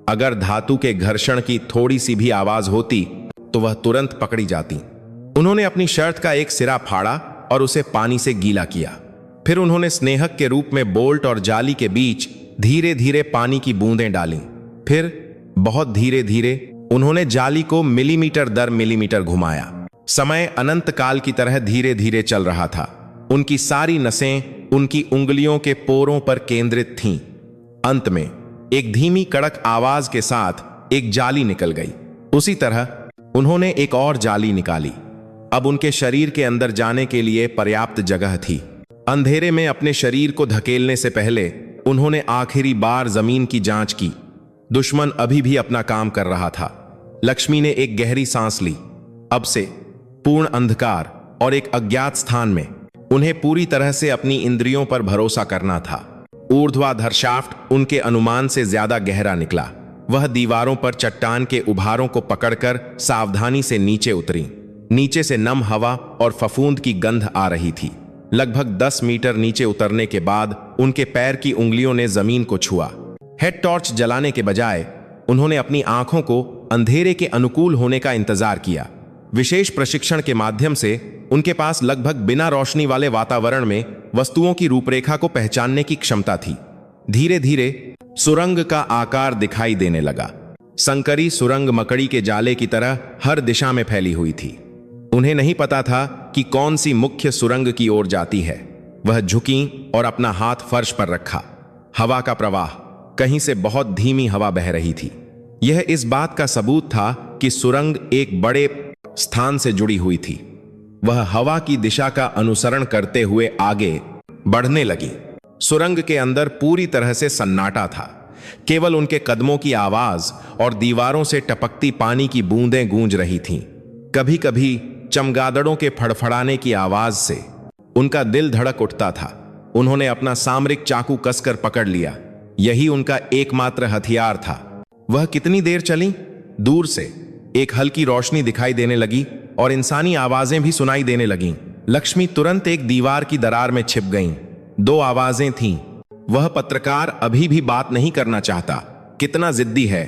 अगर धातु के घर्षण की थोड़ी सी भी आवाज होती तो वह तुरंत पकड़ी जाती। उन्होंने अपनी शर्ट का एक सिरा फाड़ा और उसे पानी से गीला किया। फिर उन्होंने स्नेहक के रूप में बोल्ट और जाली के बीच धीरे धीरे पानी की बूंदें डालीं। फिर बहुत धीरे धीरे उन्होंने जाली को मिलीमीटर दर मिलीमीटर घुमाया। समय अनंत काल की तरह धीरे धीरे चल रहा था। उनकी सारी नसें उनकी उंगलियों के पोरों पर केंद्रित थीं। अंत में एक धीमी कड़क आवाज के साथ एक जाली निकल गई। उसी तरह उन्होंने एक और जाली निकाली। अब उनके शरीर के अंदर जाने के लिए पर्याप्त जगह थी। अंधेरे में अपने शरीर को धकेलने से पहले उन्होंने आखिरी बार जमीन की जांच की। दुश्मन अभी भी अपना काम कर रहा था। लक्ष्मी ने एक गहरी सांस ली। अब से पूर्ण अंधकार और एक अज्ञात स्थान में उन्हें पूरी तरह से अपनी इंद्रियों पर भरोसा करना था। ऊर्ध्वाधर शाफ्ट उनके अनुमान से ज्यादा गहरा निकला। वह दीवारों पर चट्टान के उभारों को पकड़कर सावधानी से नीचे उतरी। नीचे से नम हवा और फफूंद की गंध आ रही थी। लगभग 10 मीटर नीचे उतरने के बाद उनके पैर की उंगलियों ने जमीन को छुआ। हेड टॉर्च जलाने के बजाय उन्होंने अपनी आंखों को अंधेरे के अनुकूल होने का इंतजार किया। विशेष प्रशिक्षण के माध्यम से उनके पास लगभग बिना रोशनी वाले वातावरण में वस्तुओं की रूपरेखा को पहचानने की क्षमता थी। धीरे धीरे सुरंग का आकार दिखाई देने लगा। संकरी सुरंग मकड़ी के जाले की तरह हर दिशा में फैली हुई थी। उन्हें नहीं पता था कि कौन सी मुख्य सुरंग की ओर जाती है। वह झुकी और अपना हाथ फर्श पर रखा। हवा का प्रवाह, कहीं से बहुत धीमी हवा बह रही थी। यह इस बात का सबूत था कि सुरंग एक बड़े स्थान से जुड़ी हुई थी। वह हवा की दिशा का अनुसरण करते हुए आगे बढ़ने लगी। सुरंग के अंदर पूरी तरह से सन्नाटा था। केवल उनके कदमों की आवाज और दीवारों से टपकती पानी की बूंदें गूंज रही थीं। कभी कभी चमगादड़ों के फड़फड़ाने की आवाज से उनका दिल धड़क उठता था। उन्होंने अपना सामरिक चाकू कसकर पकड़ लिया। यही उनका एकमात्र हथियार था। वह कितनी देर चली? दूर से एक हल्की रोशनी दिखाई देने लगी और इंसानी आवाजें भी सुनाई देने लगीं। लक्ष्मी तुरंत एक दीवार की दरार में छिप गईं। 2 आवाजें थीं। वह पत्रकार अभी भी बात नहीं करना चाहता। कितना जिद्दी है।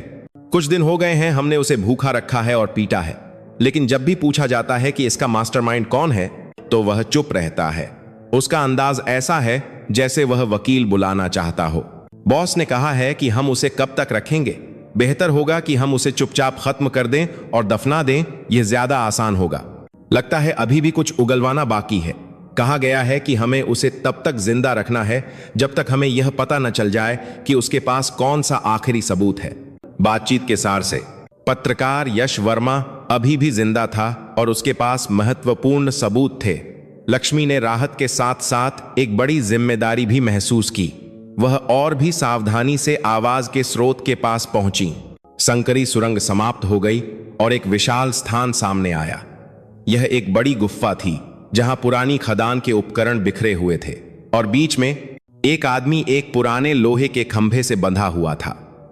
कुछ दिन हो गए हैं हमने उसे भूखा रखा है और पीटा है, लेकिन जब भी पूछा जाता है कि इसका मास्टरमाइंड कौन है तो वह चुप रहता है। उसका अंदाज ऐसा है जैसे वह वकील बुलाना चाहता हो। बॉस ने कहा है कि हम उसे कब तक रखेंगे? बेहतर होगा कि हम उसे चुपचाप खत्म कर दें और दफना दें। यह ज्यादा आसान होगा। लगता है अभी भी कुछ उगलवाना बाकी है। कहा गया है कि हमें उसे तब तक जिंदा रखना है जब तक हमें यह पता न चल जाए कि उसके पास कौन सा आखिरी सबूत है। बातचीत के सार से पत्रकार यश वर्मा अभी भी जिंदा था और उसके पास महत्वपूर्ण सबूत थे। लक्ष्मी ने राहत के साथ साथ एक बड़ी जिम्मेदारी भी महसूस की। वह और भी सावधानी से आवाज के स्रोत के पास पहुंची। संकरी सुरंग समाप्त हो गई और एक विशाल स्थान सामने आया। यह एक बड़ी गुफा थी जहां पुरानी खदान के उपकरण बिखरे हुए थे और बीच में एक आदमी एक पुराने लोहे के खंभे से बंधा हुआ था।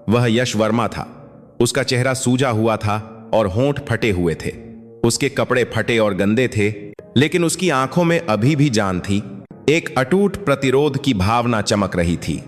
वह यश वर्मा था। उसका चेहरा सूजा हुआ था और होंठ फटे हुए थे। उसके कपड़े फटे और गंदे थे, लेकिन उसकी आंखों में अभी भी जान थी। एक अटूट प्रतिरोध की भावना चमक रही थी।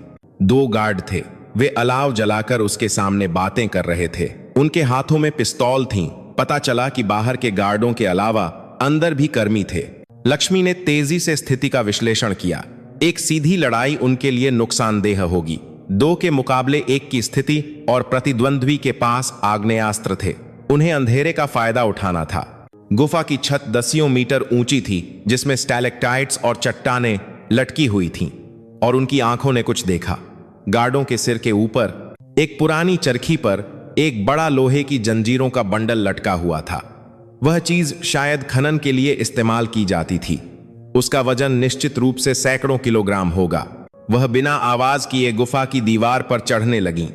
2 गार्ड थे। वे अलाव जलाकर उसके सामने बातें कर रहे थे। उनके हाथों में पिस्तौल थीं। पता चला कि बाहर के गार्डों के अलावा अंदर भी कर्मी थे। लक्ष्मी ने तेजी से स्थिति का विश्लेषण किया। एक सीधी लड़ाई उनके लिए नुकसानदेह होगी। 2 के मुकाबले 1 की स्थिति और प्रतिद्वंद्वी के पास आग्नेयास्त्र थे। उन्हें अंधेरे का फायदा उठाना था। गुफा की छत 10 मीटर ऊंची थी, जिसमें स्टैलेक्टाइट्स और चट्टानें लटकी हुई थीं, और उनकी आंखों ने कुछ देखा। गार्डों के सिर के ऊपर एक पुरानी चरखी पर एक बड़ा लोहे की जंजीरों का बंडल लटका हुआ था। वह चीज शायद खनन के लिए इस्तेमाल की जाती थी। उसका वजन निश्चित रूप से सैकड़ों किलोग्राम होगा। वह बिना आवाज किए गुफा की दीवार पर चढ़ने लगीं।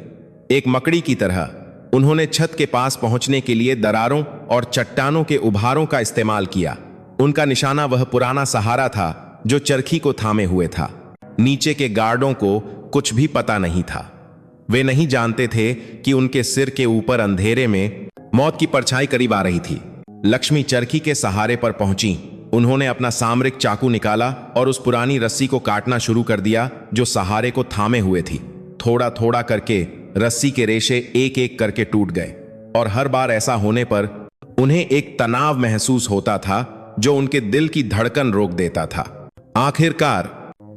एक मकड़ी की तरह उन्होंने छत के पास पहुंचने के लिए दरारों और चट्टानों के उभारों का इस्तेमाल किया। उनका निशाना वह पुराना सहारा था जो चरखी को थामे हुए था। नीचे के गार्डों को कुछ भी पता नहीं था। वे नहीं जानते थे कि उनके सिर के ऊपर अंधेरे में मौत की परछाई करीब आ रही थी। लक्ष्मी चरखी के सहारे पर पहुंची। उन्होंने अपना सामरिक चाकू निकाला और उस पुरानी रस्सी को काटना शुरू कर दिया जो सहारे को थामे हुए थी। थोड़ा थोड़ा करके रस्सी के रेशे एक एक करके टूट गए, और हर बार ऐसा होने पर उन्हें एक तनाव महसूस होता था जो उनके दिल की धड़कन रोक देता था। आखिरकार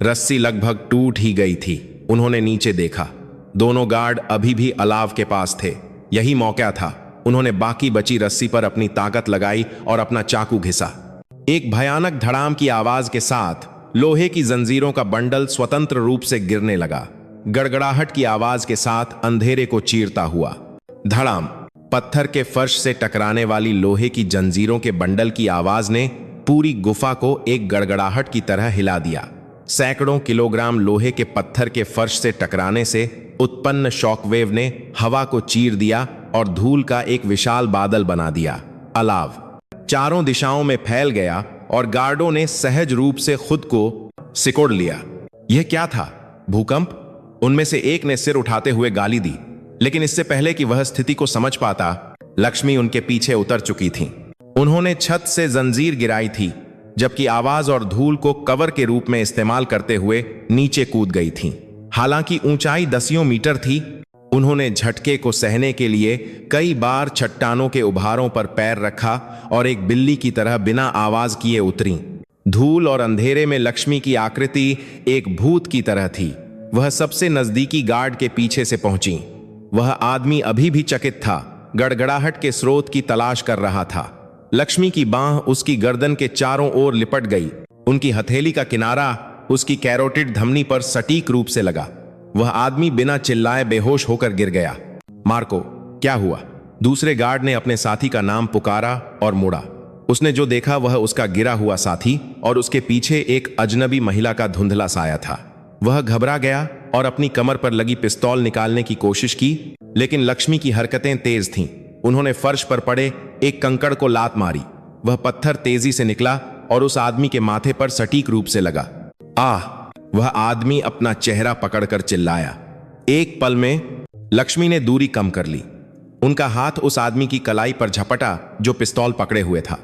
रस्सी लगभग टूट ही गई थी। उन्होंने नीचे देखा। दोनों गार्ड अभी भी अलाव के पास थे। यही मौका था। उन्होंने बाकी बची रस्सी पर अपनी ताकत लगाई और अपना चाकू घिसा। एक भयानक धड़ाम की आवाज के साथ लोहे की जंजीरों का बंडल स्वतंत्र रूप से गिरने लगा। गड़गड़ाहट की आवाज के साथ अंधेरे को चीरता हुआ। धड़ाम। पत्थर के फर्श से टकराने वाली लोहे की जंजीरों के बंडल की आवाज ने पूरी गुफा को एक गड़गड़ाहट की तरह हिला दिया। सैकड़ों किलोग्राम लोहे के पत्थर के फर्श से टकराने से उत्पन्न शॉकवेव ने हवा को चीर दिया और धूल का एक विशाल बादल बना दिया। अलाव चारों दिशाओं में फैल गया और गार्डों ने सहज रूप से खुद को सिकोड़ लिया। यह क्या था? भूकंप? उनमें से एक ने सिर उठाते हुए गाली दी, लेकिन इससे पहले कि वह स्थिति को समझ पाता, लक्ष्मी उनके पीछे उतर चुकी थीं। उन्होंने छत से जंजीर गिराई थी, जबकि आवाज और धूल को कवर के रूप में इस्तेमाल करते हुए नीचे कूद गई थीं। हालांकि ऊंचाई 10 मीटर थी, उन्होंने झटके को सहने के लिए कई बार चट्टानों के उभारों पर पैर रखा और एक बिल्ली की तरह बिना आवाज किए उतरी। धूल और अंधेरे में लक्ष्मी की आकृति एक भूत की तरह थी। वह सबसे नजदीकी गार्ड के पीछे से पहुंची। वह आदमी अभी भी चकित था, गड़गड़ाहट के स्रोत की तलाश कर रहा था। लक्ष्मी की बांह उसकी गर्दन के चारों ओर लिपट गई। उनकी हथेली का किनारा उसकी कैरोटिड धमनी पर सटीक रूप से लगा। वह आदमी बिना चिल्लाए बेहोश होकर गिर गया। मार्को, क्या हुआ? दूसरे गार्ड ने अपने साथी का नाम पुकारा और मुड़ा। उसने जो देखा वह उसका गिरा हुआ साथी और उसके पीछे एक अजनबी महिला का धुंधला साया था। वह घबरा गया और अपनी कमर पर लगी पिस्तौल निकालने की कोशिश की, लेकिन लक्ष्मी की हरकतें तेज थीं। उन्होंने फर्श पर पड़े एक कंकड़ को लात मारी। वह पत्थर तेजी से निकला और उस आदमी के माथे पर सटीक रूप से लगा। आह! वह आदमी अपना चेहरा पकड़कर चिल्लाया। एक पल में लक्ष्मी ने दूरी कम कर ली। उनका हाथ उस आदमी की कलाई पर झपटा जो पिस्तौल पकड़े हुए था।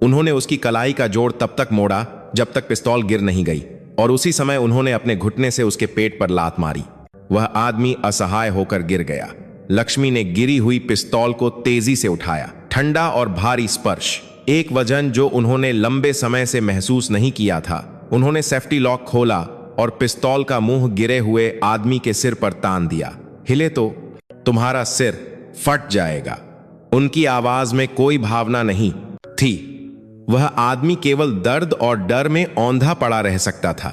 उन्होंने उसकी कलाई का जोड़ तब तक मोड़ा जब तक पिस्तौल गिर नहीं गई, और उसी समय उन्होंने अपने घुटने से उसके पेट पर लात मारी। वह आदमी असहाय होकर गिर गया। लक्ष्मी ने गिरी हुई पिस्तौल को तेजी से उठाया। ठंडा और भारी स्पर्श, एक वजन जो उन्होंने लंबे समय से महसूस नहीं किया था। उन्होंने सेफ्टी लॉक खोला और पिस्तौल का मुंह गिरे हुए आदमी के सिर पर तान दिया। हिले तो तुम्हारा सिर फट जाएगा। उनकी आवाज में कोई भावना नहीं थी। वह आदमी केवल दर्द और डर में औंधा पड़ा रह सकता था।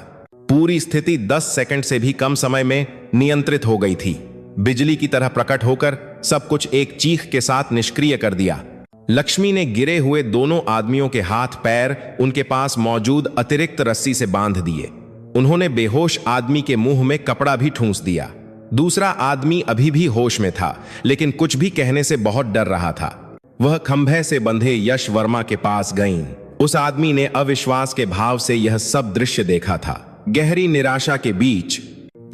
पूरी स्थिति 10 सेकंड से भी कम समय में नियंत्रित हो गई थी। बिजली की तरह प्रकट होकर सब कुछ एक चीख के साथ निष्क्रिय कर दिया। लक्ष्मी ने गिरे हुए दोनों आदमियों के हाथ पैर उनके पास मौजूद अतिरिक्त रस्सी से बांध दिए। उन्होंने बेहोश आदमी के मुंह में कपड़ा भी ठूंस दिया। दूसरा आदमी अभी भी होश में था, लेकिन कुछ भी कहने से बहुत डर रहा था। वह खंभे से बंधे यश वर्मा के पास गईं। उस आदमी ने अविश्वास के भाव से यह सब दृश्य देखा था। गहरी निराशा के बीच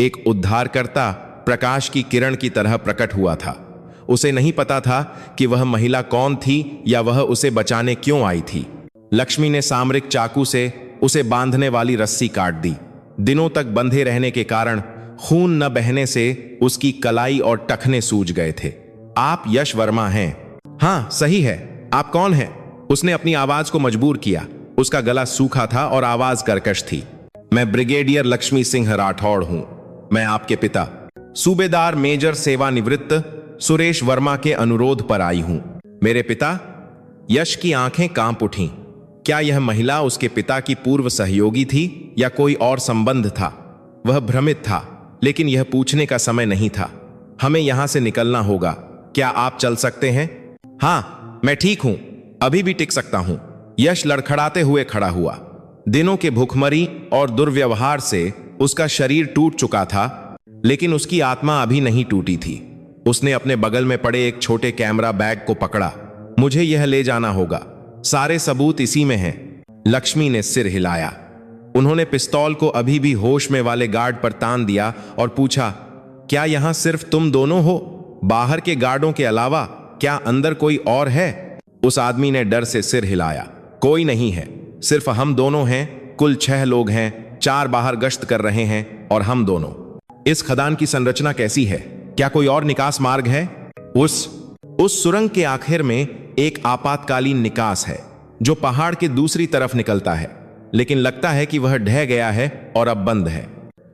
एक उद्धारकर्ता प्रकाश की किरण की तरह प्रकट हुआ था। उसे नहीं पता था कि वह महिला कौन थी या वह उसे बचाने क्यों आई थी। लक्ष्मी ने सामरिक चाकू से उसे बांधने वाली रस्सी काट दी। दिनों तक बंधे रहने के कारण खून न बहने से उसकी कलाई और टखने सूज गए थे। आप यश वर्मा हैं? हाँ, सही है। आप कौन हैं? उसने अपनी आवाज को मजबूर किया। उसका गला सूखा था और आवाज कर्कश थी। मैं ब्रिगेडियर लक्ष्मी सिंह राठौड़ हूं। मैं आपके पिता सूबेदार मेजर सेवानिवृत्त सुरेश वर्मा के अनुरोध पर आई हूं। मेरे पिता? यश की आंखें कांप उठीं। क्या यह महिला उसके पिता की पूर्व सहयोगी थी या कोई और संबंध था? वह भ्रमित था, लेकिन यह पूछने का समय नहीं था। हमें यहां से निकलना होगा। क्या आप चल सकते हैं? हाँ, मैं ठीक हूं, अभी भी टिक सकता हूं। यश लड़खड़ाते हुए खड़ा हुआ। दिनों के भूखमरी और दुर्व्यवहार से उसका शरीर टूट चुका था, लेकिन उसकी आत्मा अभी नहीं टूटी थी। उसने अपने बगल में पड़े एक छोटे कैमरा बैग को पकड़ा। मुझे यह ले जाना होगा, सारे सबूत इसी में हैं। लक्ष्मी ने सिर हिलाया। उन्होंने पिस्तौल को अभी भी होश में वाले गार्ड पर तान दिया और पूछा, क्या यहां सिर्फ तुम दोनों हो? बाहर के गार्डों के अलावा क्या अंदर कोई और है? उस आदमी ने डर से सिर हिलाया। कोई नहीं है, सिर्फ हम दोनों हैं। कुल 6 लोग हैं, 4 बाहर गश्त कर रहे हैं और हम दोनों। इस खदान की संरचना कैसी है? क्या कोई और निकास मार्ग है? उस सुरंग के आखिर में एक आपातकालीन निकास है जो पहाड़ के दूसरी तरफ निकलता है, लेकिन लगता है कि वह ढह गया है और अब बंद है।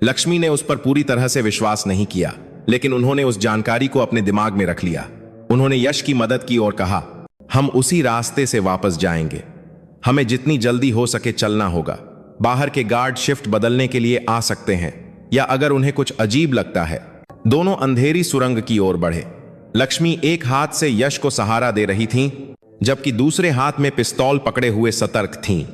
लक्ष्मी ने उस पर पूरी तरह से विश्वास नहीं किया, लेकिन उन्होंने उस जानकारी को अपने दिमाग में रख लिया। उन्होंने यश की मदद की और कहा, हम उसी रास्ते से वापस जाएंगे। हमें जितनी जल्दी हो सके चलना होगा। बाहर के गार्ड शिफ्ट बदलने के लिए आ सकते हैं, या अगर उन्हें कुछ अजीब लगता है। दोनों अंधेरी सुरंग की ओर बढ़े। लक्ष्मी एक हाथ से यश को सहारा दे रही थीं, जबकि दूसरे हाथ में पिस्तौल पकड़े हुए सतर्क थीं।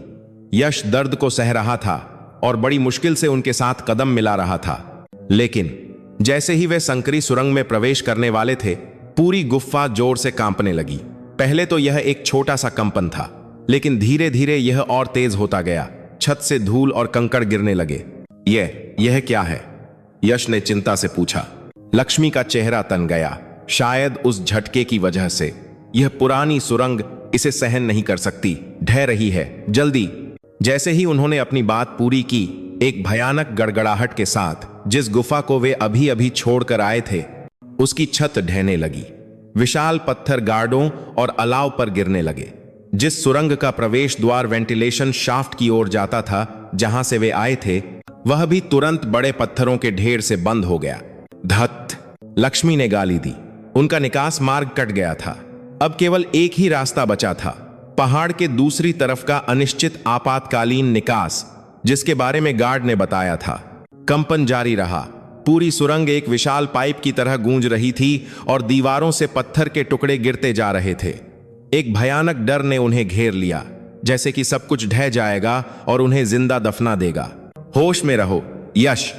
यश दर्द को सह रहा था और बड़ी मुश्किल से उनके साथ कदम मिला रहा था। लेकिन जैसे ही वे संकरी सुरंग में प्रवेश करने वाले थे, पूरी गुफा जोर से कांपने लगी। पहले तो यह एक छोटा सा कंपन था, लेकिन धीरे धीरे यह और तेज होता गया। छत से धूल और कंकड़ गिरने लगे। यह क्या है? यश ने चिंता से पूछा। लक्ष्मी का चेहरा तन गया, शायद उस झटके की वजह से। यह पुरानी सुरंग इसे सहन नहीं कर सकती, ढह रही है, जल्दी। जैसे ही उन्होंने अपनी बात पूरी की, एक भयानक गड़गड़ाहट के साथ जिस गुफा को वे अभी अभी छोड़कर आए थे, उसकी छत ढहने लगी। विशाल पत्थर गार्डों और अलाव पर गिरने लगे। जिस सुरंग का प्रवेश द्वार वेंटिलेशन शाफ्ट की ओर जाता था, जहां से वे आए थे, वह भी तुरंत बड़े पत्थरों के ढेर से बंद हो गया। धत! लक्ष्मी ने गाली दी। उनका निकास मार्ग कट गया था। अब केवल एक ही रास्ता बचा था, पहाड़ के दूसरी तरफ का अनिश्चित आपातकालीन निकास, जिसके बारे में गार्ड ने बताया था। कंपन जारी रहा। पूरी सुरंग एक विशाल पाइप की तरह गूंज रही थी और दीवारों से पत्थर के टुकड़े गिरते जा रहे थे। एक भयानक डर ने उन्हें घेर लिया, जैसे कि सब कुछ ढह जाएगा और उन्हें जिंदा दफना देगा। होश में रहो यश,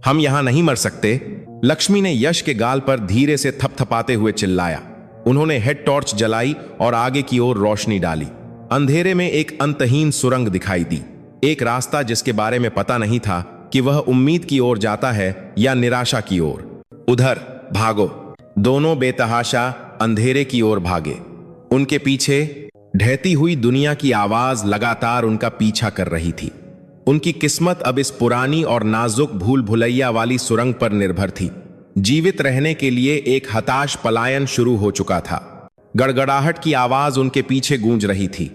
हम यहां नहीं मर सकते। लक्ष्मी ने यश के गाल पर धीरे से थपथपाते हुए चिल्लाया। उन्होंने हेड टॉर्च जलाई और आगे की ओर रोशनी डाली। अंधेरे में एक अंतहीन सुरंग दिखाई दी, एक रास्ता जिसके बारे में पता नहीं था कि वह उम्मीद की ओर जाता है या निराशा की ओर। उधर भागो! दोनों बेतहाशा अंधेरे की ओर भागे। उनके पीछे ढहती हुई दुनिया की आवाज लगातार उनका पीछा कर रही थी। उनकी किस्मत अब इस पुरानी और नाजुक भूल भुलैया वाली सुरंग पर निर्भर थी। जीवित रहने के लिए एक हताश पलायन शुरू हो चुका था। गड़गड़ाहट की आवाज उनके पीछे गूंज रही थी।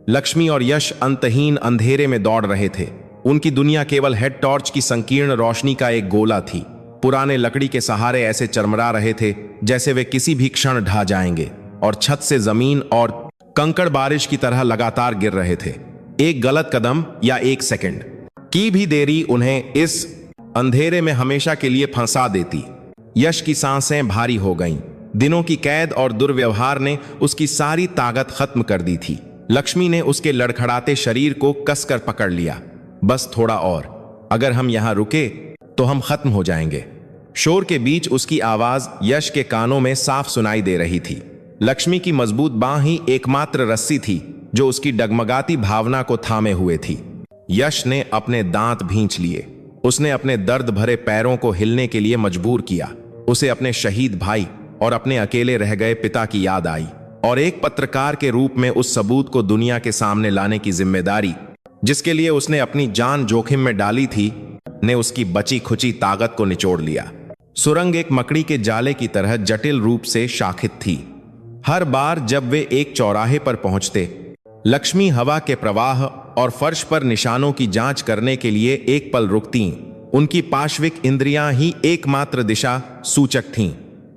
लक्ष्मी और यश अंतहीन अंधेरे में दौड़ रहे थे। उनकी दुनिया केवल हेड टॉर्च की संकीर्ण रोशनी का एक गोला थी। पुराने लकड़ी के सहारे ऐसे चरमरा रहे थे जैसे वे किसी भी क्षण ढह जाएंगे, और छत से जमीन और कंकड़ बारिश की तरह लगातार गिर रहे थे। एक गलत कदम या एक सेकंड की भी देरी उन्हें इस अंधेरे में हमेशा के लिए फंसा देती। यश की सांसें भारी हो गईं। दिनों की कैद और दुर्व्यवहार ने उसकी सारी ताकत खत्म कर दी थी। लक्ष्मी ने उसके लड़खड़ाते शरीर को कसकर पकड़ लिया। बस थोड़ा और, अगर हम यहां रुके तो हम खत्म हो जाएंगे। शोर के बीच उसकी आवाज यश के कानों में साफ सुनाई दे रही थी। लक्ष्मी की मजबूत बांह ही एकमात्र रस्सी थी जो उसकी डगमगाती भावना को थामे हुए थी। यश ने अपने दांत भींच लिए। उसने अपने दर्द भरे पैरों को हिलने के लिए मजबूर किया। उसे अपने शहीद भाई और अपने अकेले रह गए पिता की याद आई, और एक पत्रकार के रूप में उस सबूत को दुनिया के सामने लाने की जिम्मेदारी, जिसके लिए उसने अपनी जान जोखिम में डाली थी, ने उसकी बची खुची ताकत को निचोड़ लिया। सुरंग एक मकड़ी के जाले की तरह जटिल रूप से शाखित थी। हर बार जब वे एक चौराहे पर पहुंचते, लक्ष्मी हवा के प्रवाह और फर्श पर निशानों की जांच करने के लिए एक पल रुकतीं। उनकी पार्श्विक इंद्रियां ही एकमात्र दिशा सूचक थीं।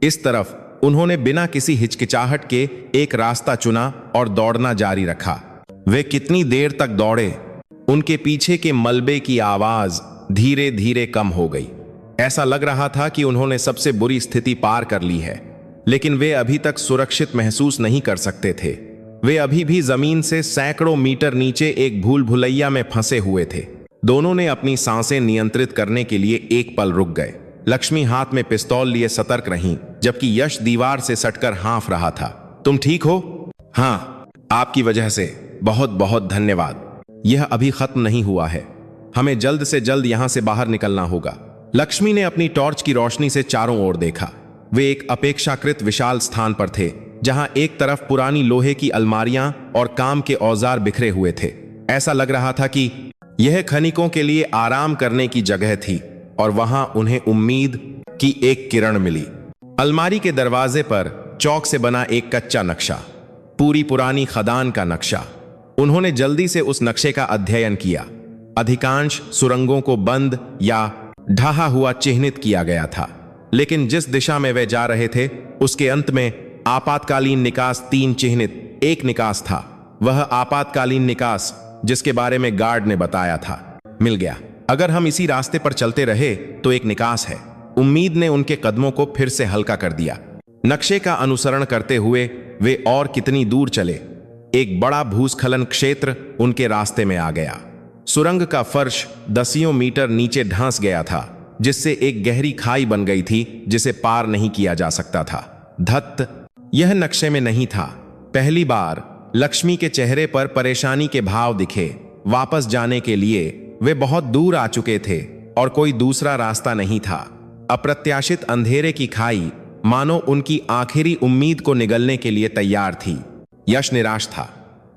इस तरफ उन्होंने बिना किसी हिचकिचाहट के एक रास्ता चुना और दौड़ना जारी रखा। वे कितनी देर तक दौड़े, उनके पीछे के मलबे की आवाज धीरे धीरे कम हो गई। ऐसा लग रहा था कि उन्होंने सबसे बुरी स्थिति पार कर ली है, लेकिन वे अभी तक सुरक्षित महसूस नहीं कर सकते थे। वे अभी भी जमीन से सैकड़ों मीटर नीचे एक भूल भुलैया में फंसे हुए थे। दोनों ने अपनी सांसें नियंत्रित करने के लिए एक पल रुक गए। लक्ष्मी हाथ में पिस्तौल लिए सतर्क रहीं, जबकि यश दीवार से सटकर हाँफ रहा था। तुम ठीक हो? हाँ, आपकी वजह से बहुत बहुत धन्यवाद। यह अभी खत्म नहीं हुआ है, हमें जल्द से जल्द यहां से बाहर निकलना होगा। लक्ष्मी ने अपनी टॉर्च की रोशनी से चारों ओर देखा। वे एक अपेक्षाकृत विशाल स्थान पर थे, जहां एक तरफ पुरानी लोहे की अलमारियां और काम के औजार बिखरे हुए थे। ऐसा लग रहा था कि यह खनिकों के लिए आराम करने की जगह थी, और वहां उन्हें उम्मीद की एक किरण मिली। अलमारी के दरवाजे पर चौक से बना एक कच्चा नक्शा, पूरी पुरानी खदान का नक्शा। उन्होंने जल्दी से उस नक्शे का अध्ययन किया। अधिकांश सुरंगों को बंद या ढहा हुआ चिह्नित किया गया था, लेकिन जिस दिशा में वे जा रहे थे, उसके अंत में आपातकालीन निकास 3 चिह्नित एक निकास था। वह आपातकालीन निकास जिसके बारे में गार्ड ने बताया था, मिल गया। अगर हम इसी रास्ते पर चलते रहे तो एक निकास है। उम्मीद ने उनके कदमों को फिर से हल्का कर दिया। नक्शे का अनुसरण करते हुए वे और कितनी दूर चले, एक बड़ा भूस्खलन क्षेत्र उनके रास्ते में आ गया। सुरंग का फर्श दसियों मीटर नीचे धंस गया था, जिससे एक गहरी खाई बन गई थी जिसे पार नहीं किया जा सकता था। धत्त, यह नक्शे में नहीं था। पहली बार लक्ष्मी के चेहरे पर परेशानी के भाव दिखे। वापस जाने के लिए वे बहुत दूर आ चुके थे और कोई दूसरा रास्ता नहीं था। अप्रत्याशित अंधेरे की खाई मानो उनकी आखिरी उम्मीद को निगलने के लिए तैयार थी। यश निराश था।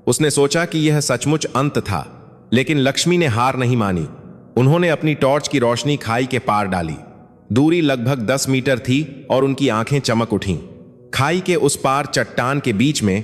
उसने सोचा कि यह सचमुच अंत था, लेकिन लक्ष्मी ने हार नहीं मानी। उन्होंने अपनी टॉर्च की रोशनी खाई के पार डाली। दूरी लगभग 10 मीटर थी और उनकी आंखें चमक उठीं। खाई के उस पार चट्टान के बीच में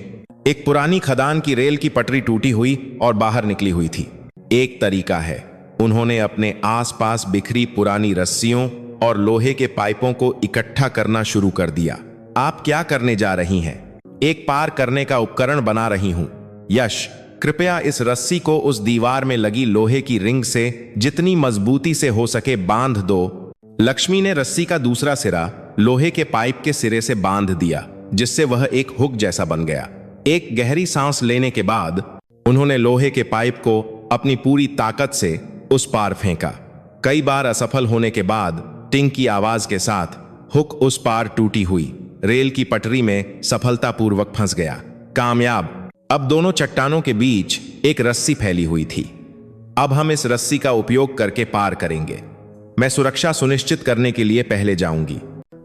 एक पुरानी खदान की रेल की पटरी टूटी हुई और बाहर निकली हुई थी। एक तरीका है। उन्होंने अपने आसपास बिखरी पुरानी रस्सियों और लोहे के पाइपों को इकट्ठा करना शुरू कर दिया। आप क्या करने जा रही हैं? एक पार करने का उपकरण बना रही हूं। यश, कृपया इस रस्सी को उस दीवार में लगी लोहे की रिंग से जितनी मजबूती से हो सके बांध दो। लक्ष्मी ने रस्सी का दूसरा सिरा लोहे के पाइप के सिरे से बांध दिया, जिससे वह एक हुक जैसा बन गया। एक गहरी सांस लेने के बाद उन्होंने लोहे के पाइप को अपनी पूरी ताकत से उस पार फेंका। कई बार असफल होने के बाद टिंग की आवाज के साथ हुक उस पार टूटी हुई रेल की पटरी में सफलतापूर्वक फंस गया। कामयाब। अब दोनों चट्टानों के बीच एक रस्सी फैली हुई थी। अब हम इस रस्सी का उपयोग करके पार करेंगे। मैं सुरक्षा सुनिश्चित करने के लिए पहले जाऊंगी।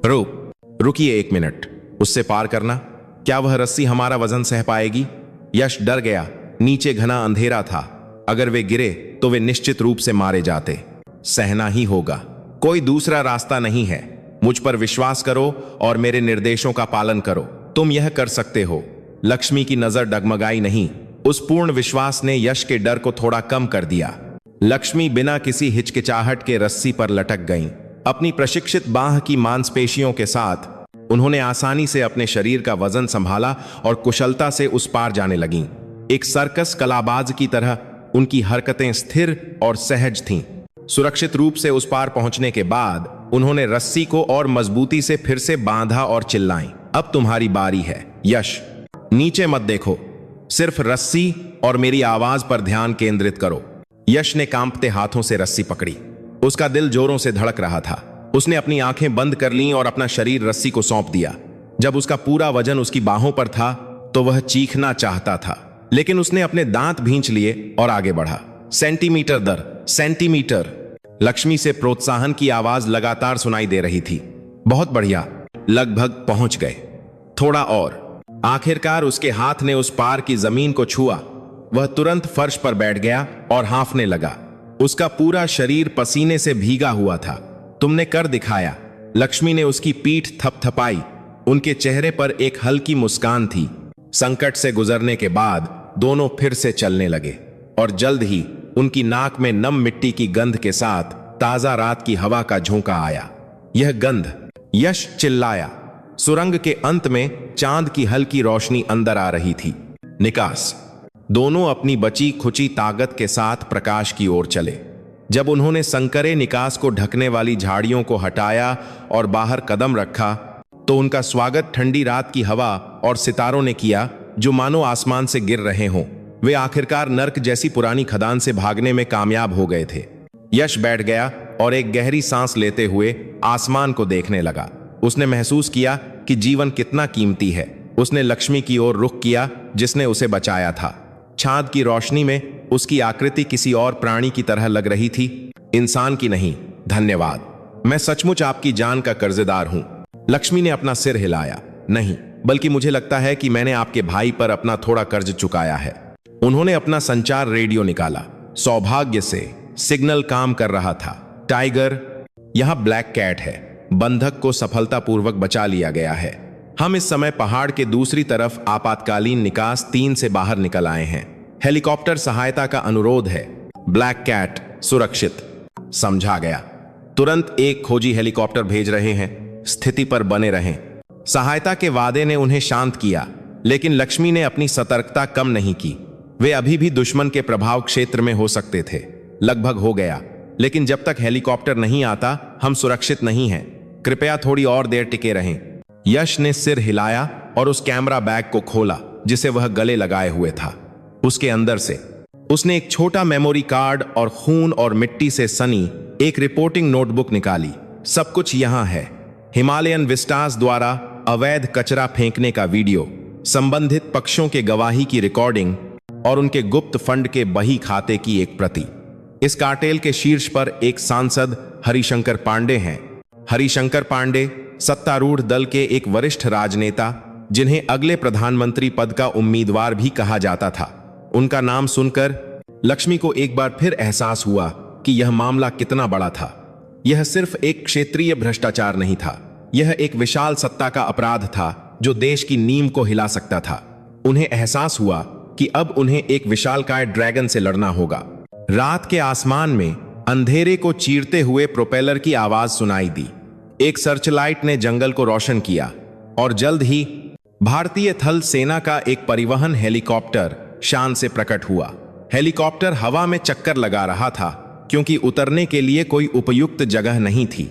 रुकिए 1 मिनट। उससे पार करना? क्या वह रस्सी हमारा वजन सह पाएगी? यश डर गया। नीचे घना अंधेरा था। अगर वे गिरे तो वे निश्चित रूप से मारे जाते। सहना ही होगा। कोई दूसरा रास्ता नहीं है। मुझ पर विश्वास करो और मेरे निर्देशों का पालन करो। तुम यह कर सकते हो। लक्ष्मी की नजर डगमगाई नहीं। उस पूर्ण विश्वास ने यश के डर को थोड़ा कम कर दिया। लक्ष्मी बिना किसी हिचकिचाहट के रस्सी पर लटक गईं। अपनी प्रशिक्षित बाह की मांसपेशियों के साथ उन्होंने आसानी से अपने शरीर का वजन संभाला और कुशलता से उस पार जाने लगीं। एक सर्कस कलाबाज की तरह उनकी हरकतें स्थिर और सहज थीं। सुरक्षित रूप से उस पार पहुंचने के बाद उन्होंने रस्सी को और मजबूती से फिर से बांधा और चिल्लाईं, अब तुम्हारी बारी है। यश, नीचे मत देखो, सिर्फ रस्सी और मेरी आवाज पर ध्यान केंद्रित करो। यश ने कांपते हाथों से रस्सी पकड़ी। उसका दिल जोरों से धड़क रहा था। उसने अपनी आंखें बंद कर लीं और अपना शरीर रस्सी को सौंप दिया। जब उसका पूरा वजन उसकी बाहों पर था तो वह चीखना चाहता था, लेकिन उसने अपने दांत भींच लिए और आगे बढ़ा। सेंटीमीटर दर सेंटीमीटर लक्ष्मी से प्रोत्साहन की आवाज लगातार सुनाई दे रही थी। बहुत बढ़िया, लगभग पहुंच गए, थोड़ा और। आखिरकार उसके हाथ ने उस पार की जमीन को छुआ। वह तुरंत फर्श पर बैठ गया और हांफने लगा। उसका पूरा शरीर पसीने से भीगा हुआ था। तुमने कर दिखाया। लक्ष्मी ने उसकी पीठ थपथपाई। उनके चेहरे पर एक हल्की मुस्कान थी। संकट से गुजरने के बाद दोनों फिर से चलने लगे और जल्द ही उनकी नाक में नम मिट्टी की गंध के साथ ताजा रात की हवा का झोंका आया। यह गंध! यश चिल्लाया। सुरंग के अंत में चांद की हल्की रोशनी अंदर आ रही थी। निकास! दोनों अपनी बची खुची ताकत के साथ प्रकाश की ओर चले। जब उन्होंने संकरे निकास को ढकने वाली झाड़ियों को हटाया और बाहर कदम रखा, तो उनका स्वागत ठंडी रात की हवा और सितारों ने किया, जो मानो आसमान से गिर रहे हों। वे आखिरकार नर्क जैसी पुरानी खदान से भागने में कामयाब हो गए थे। यश बैठ गया और एक गहरी सांस लेते हुए आसमान को देखने लगा। उसने महसूस किया कि जीवन कितना कीमती है। उसने लक्ष्मी की ओर रुख किया, जिसने उसे बचाया था। चांद की रोशनी में उसकी आकृति किसी और प्राणी की तरह लग रही थी, इंसान की नहीं। धन्यवाद, मैं सचमुच आपकी जान का कर्जदार हूं। लक्ष्मी ने अपना सिर हिलाया। नहीं, बल्कि मुझे लगता है कि मैंने आपके भाई पर अपना थोड़ा कर्ज चुकाया है। उन्होंने अपना संचार रेडियो निकाला। सौभाग्य से सिग्नल काम कर रहा था। टाइगर, यहां ब्लैक कैट है। बंधक को सफलतापूर्वक बचा लिया गया है। हम इस समय पहाड़ के दूसरी तरफ आपातकालीन निकास 3 से बाहर निकल आए हैं। हेलीकॉप्टर सहायता का अनुरोध है। ब्लैक कैट सुरक्षित। समझा गया। तुरंत एक खोजी हेलीकॉप्टर भेज रहे हैं। स्थिति पर बने रहें। सहायता के वादे ने उन्हें शांत किया, लेकिन लक्ष्मी ने अपनी सतर्कता कम नहीं की। वे अभी भी दुश्मन के प्रभाव क्षेत्र में हो सकते थे। लगभग हो गया, लेकिन जब तक हेलीकॉप्टर नहीं आता, हम सुरक्षित नहीं हैं। कृपया थोड़ी और देर टिके रहें। यश ने सिर हिलाया और उस कैमरा बैग को खोला जिसे वह गले लगाए हुए था। उसके अंदर से उसने एक छोटा मेमोरी कार्ड और खून और मिट्टी से सनी एक रिपोर्टिंग नोटबुक निकाली। सब कुछ यहां है। हिमालयन विस्टास द्वारा अवैध कचरा फेंकने का वीडियो, संबंधित पक्षों के गवाही की रिकॉर्डिंग और उनके गुप्त फंड के बही खाते की एक प्रति। इस कार्टेल के शीर्ष पर एक सांसद हरिशंकर पांडे हैं। हरिशंकर पांडे सत्तारूढ़ दल के एक वरिष्ठ राजनेता, जिन्हें अगले प्रधानमंत्री पद का उम्मीदवार भी कहा जाता था। उनका नाम सुनकर लक्ष्मी को एक बार फिर एहसास हुआ कि यह मामला कितना बड़ा था। यह सिर्फ एक क्षेत्रीय भ्रष्टाचार नहीं था, यह एक विशाल सत्ता का अपराध था जो देश की नींव को हिला सकता था। उन्हें एहसास हुआ कि अब उन्हें एक विशालकाय ड्रैगन से लड़ना होगा। रात के आसमान में अंधेरे को चीरते हुए प्रोपेलर की आवाज सुनाई दी। एक सर्चलाइट ने जंगल को रोशन किया और जल्द ही भारतीय थल सेना का एक परिवहन हेलीकॉप्टर शान से प्रकट हुआ। हेलीकॉप्टर हवा में चक्कर लगा रहा था क्योंकि उतरने के लिए कोई उपयुक्त जगह नहीं थी।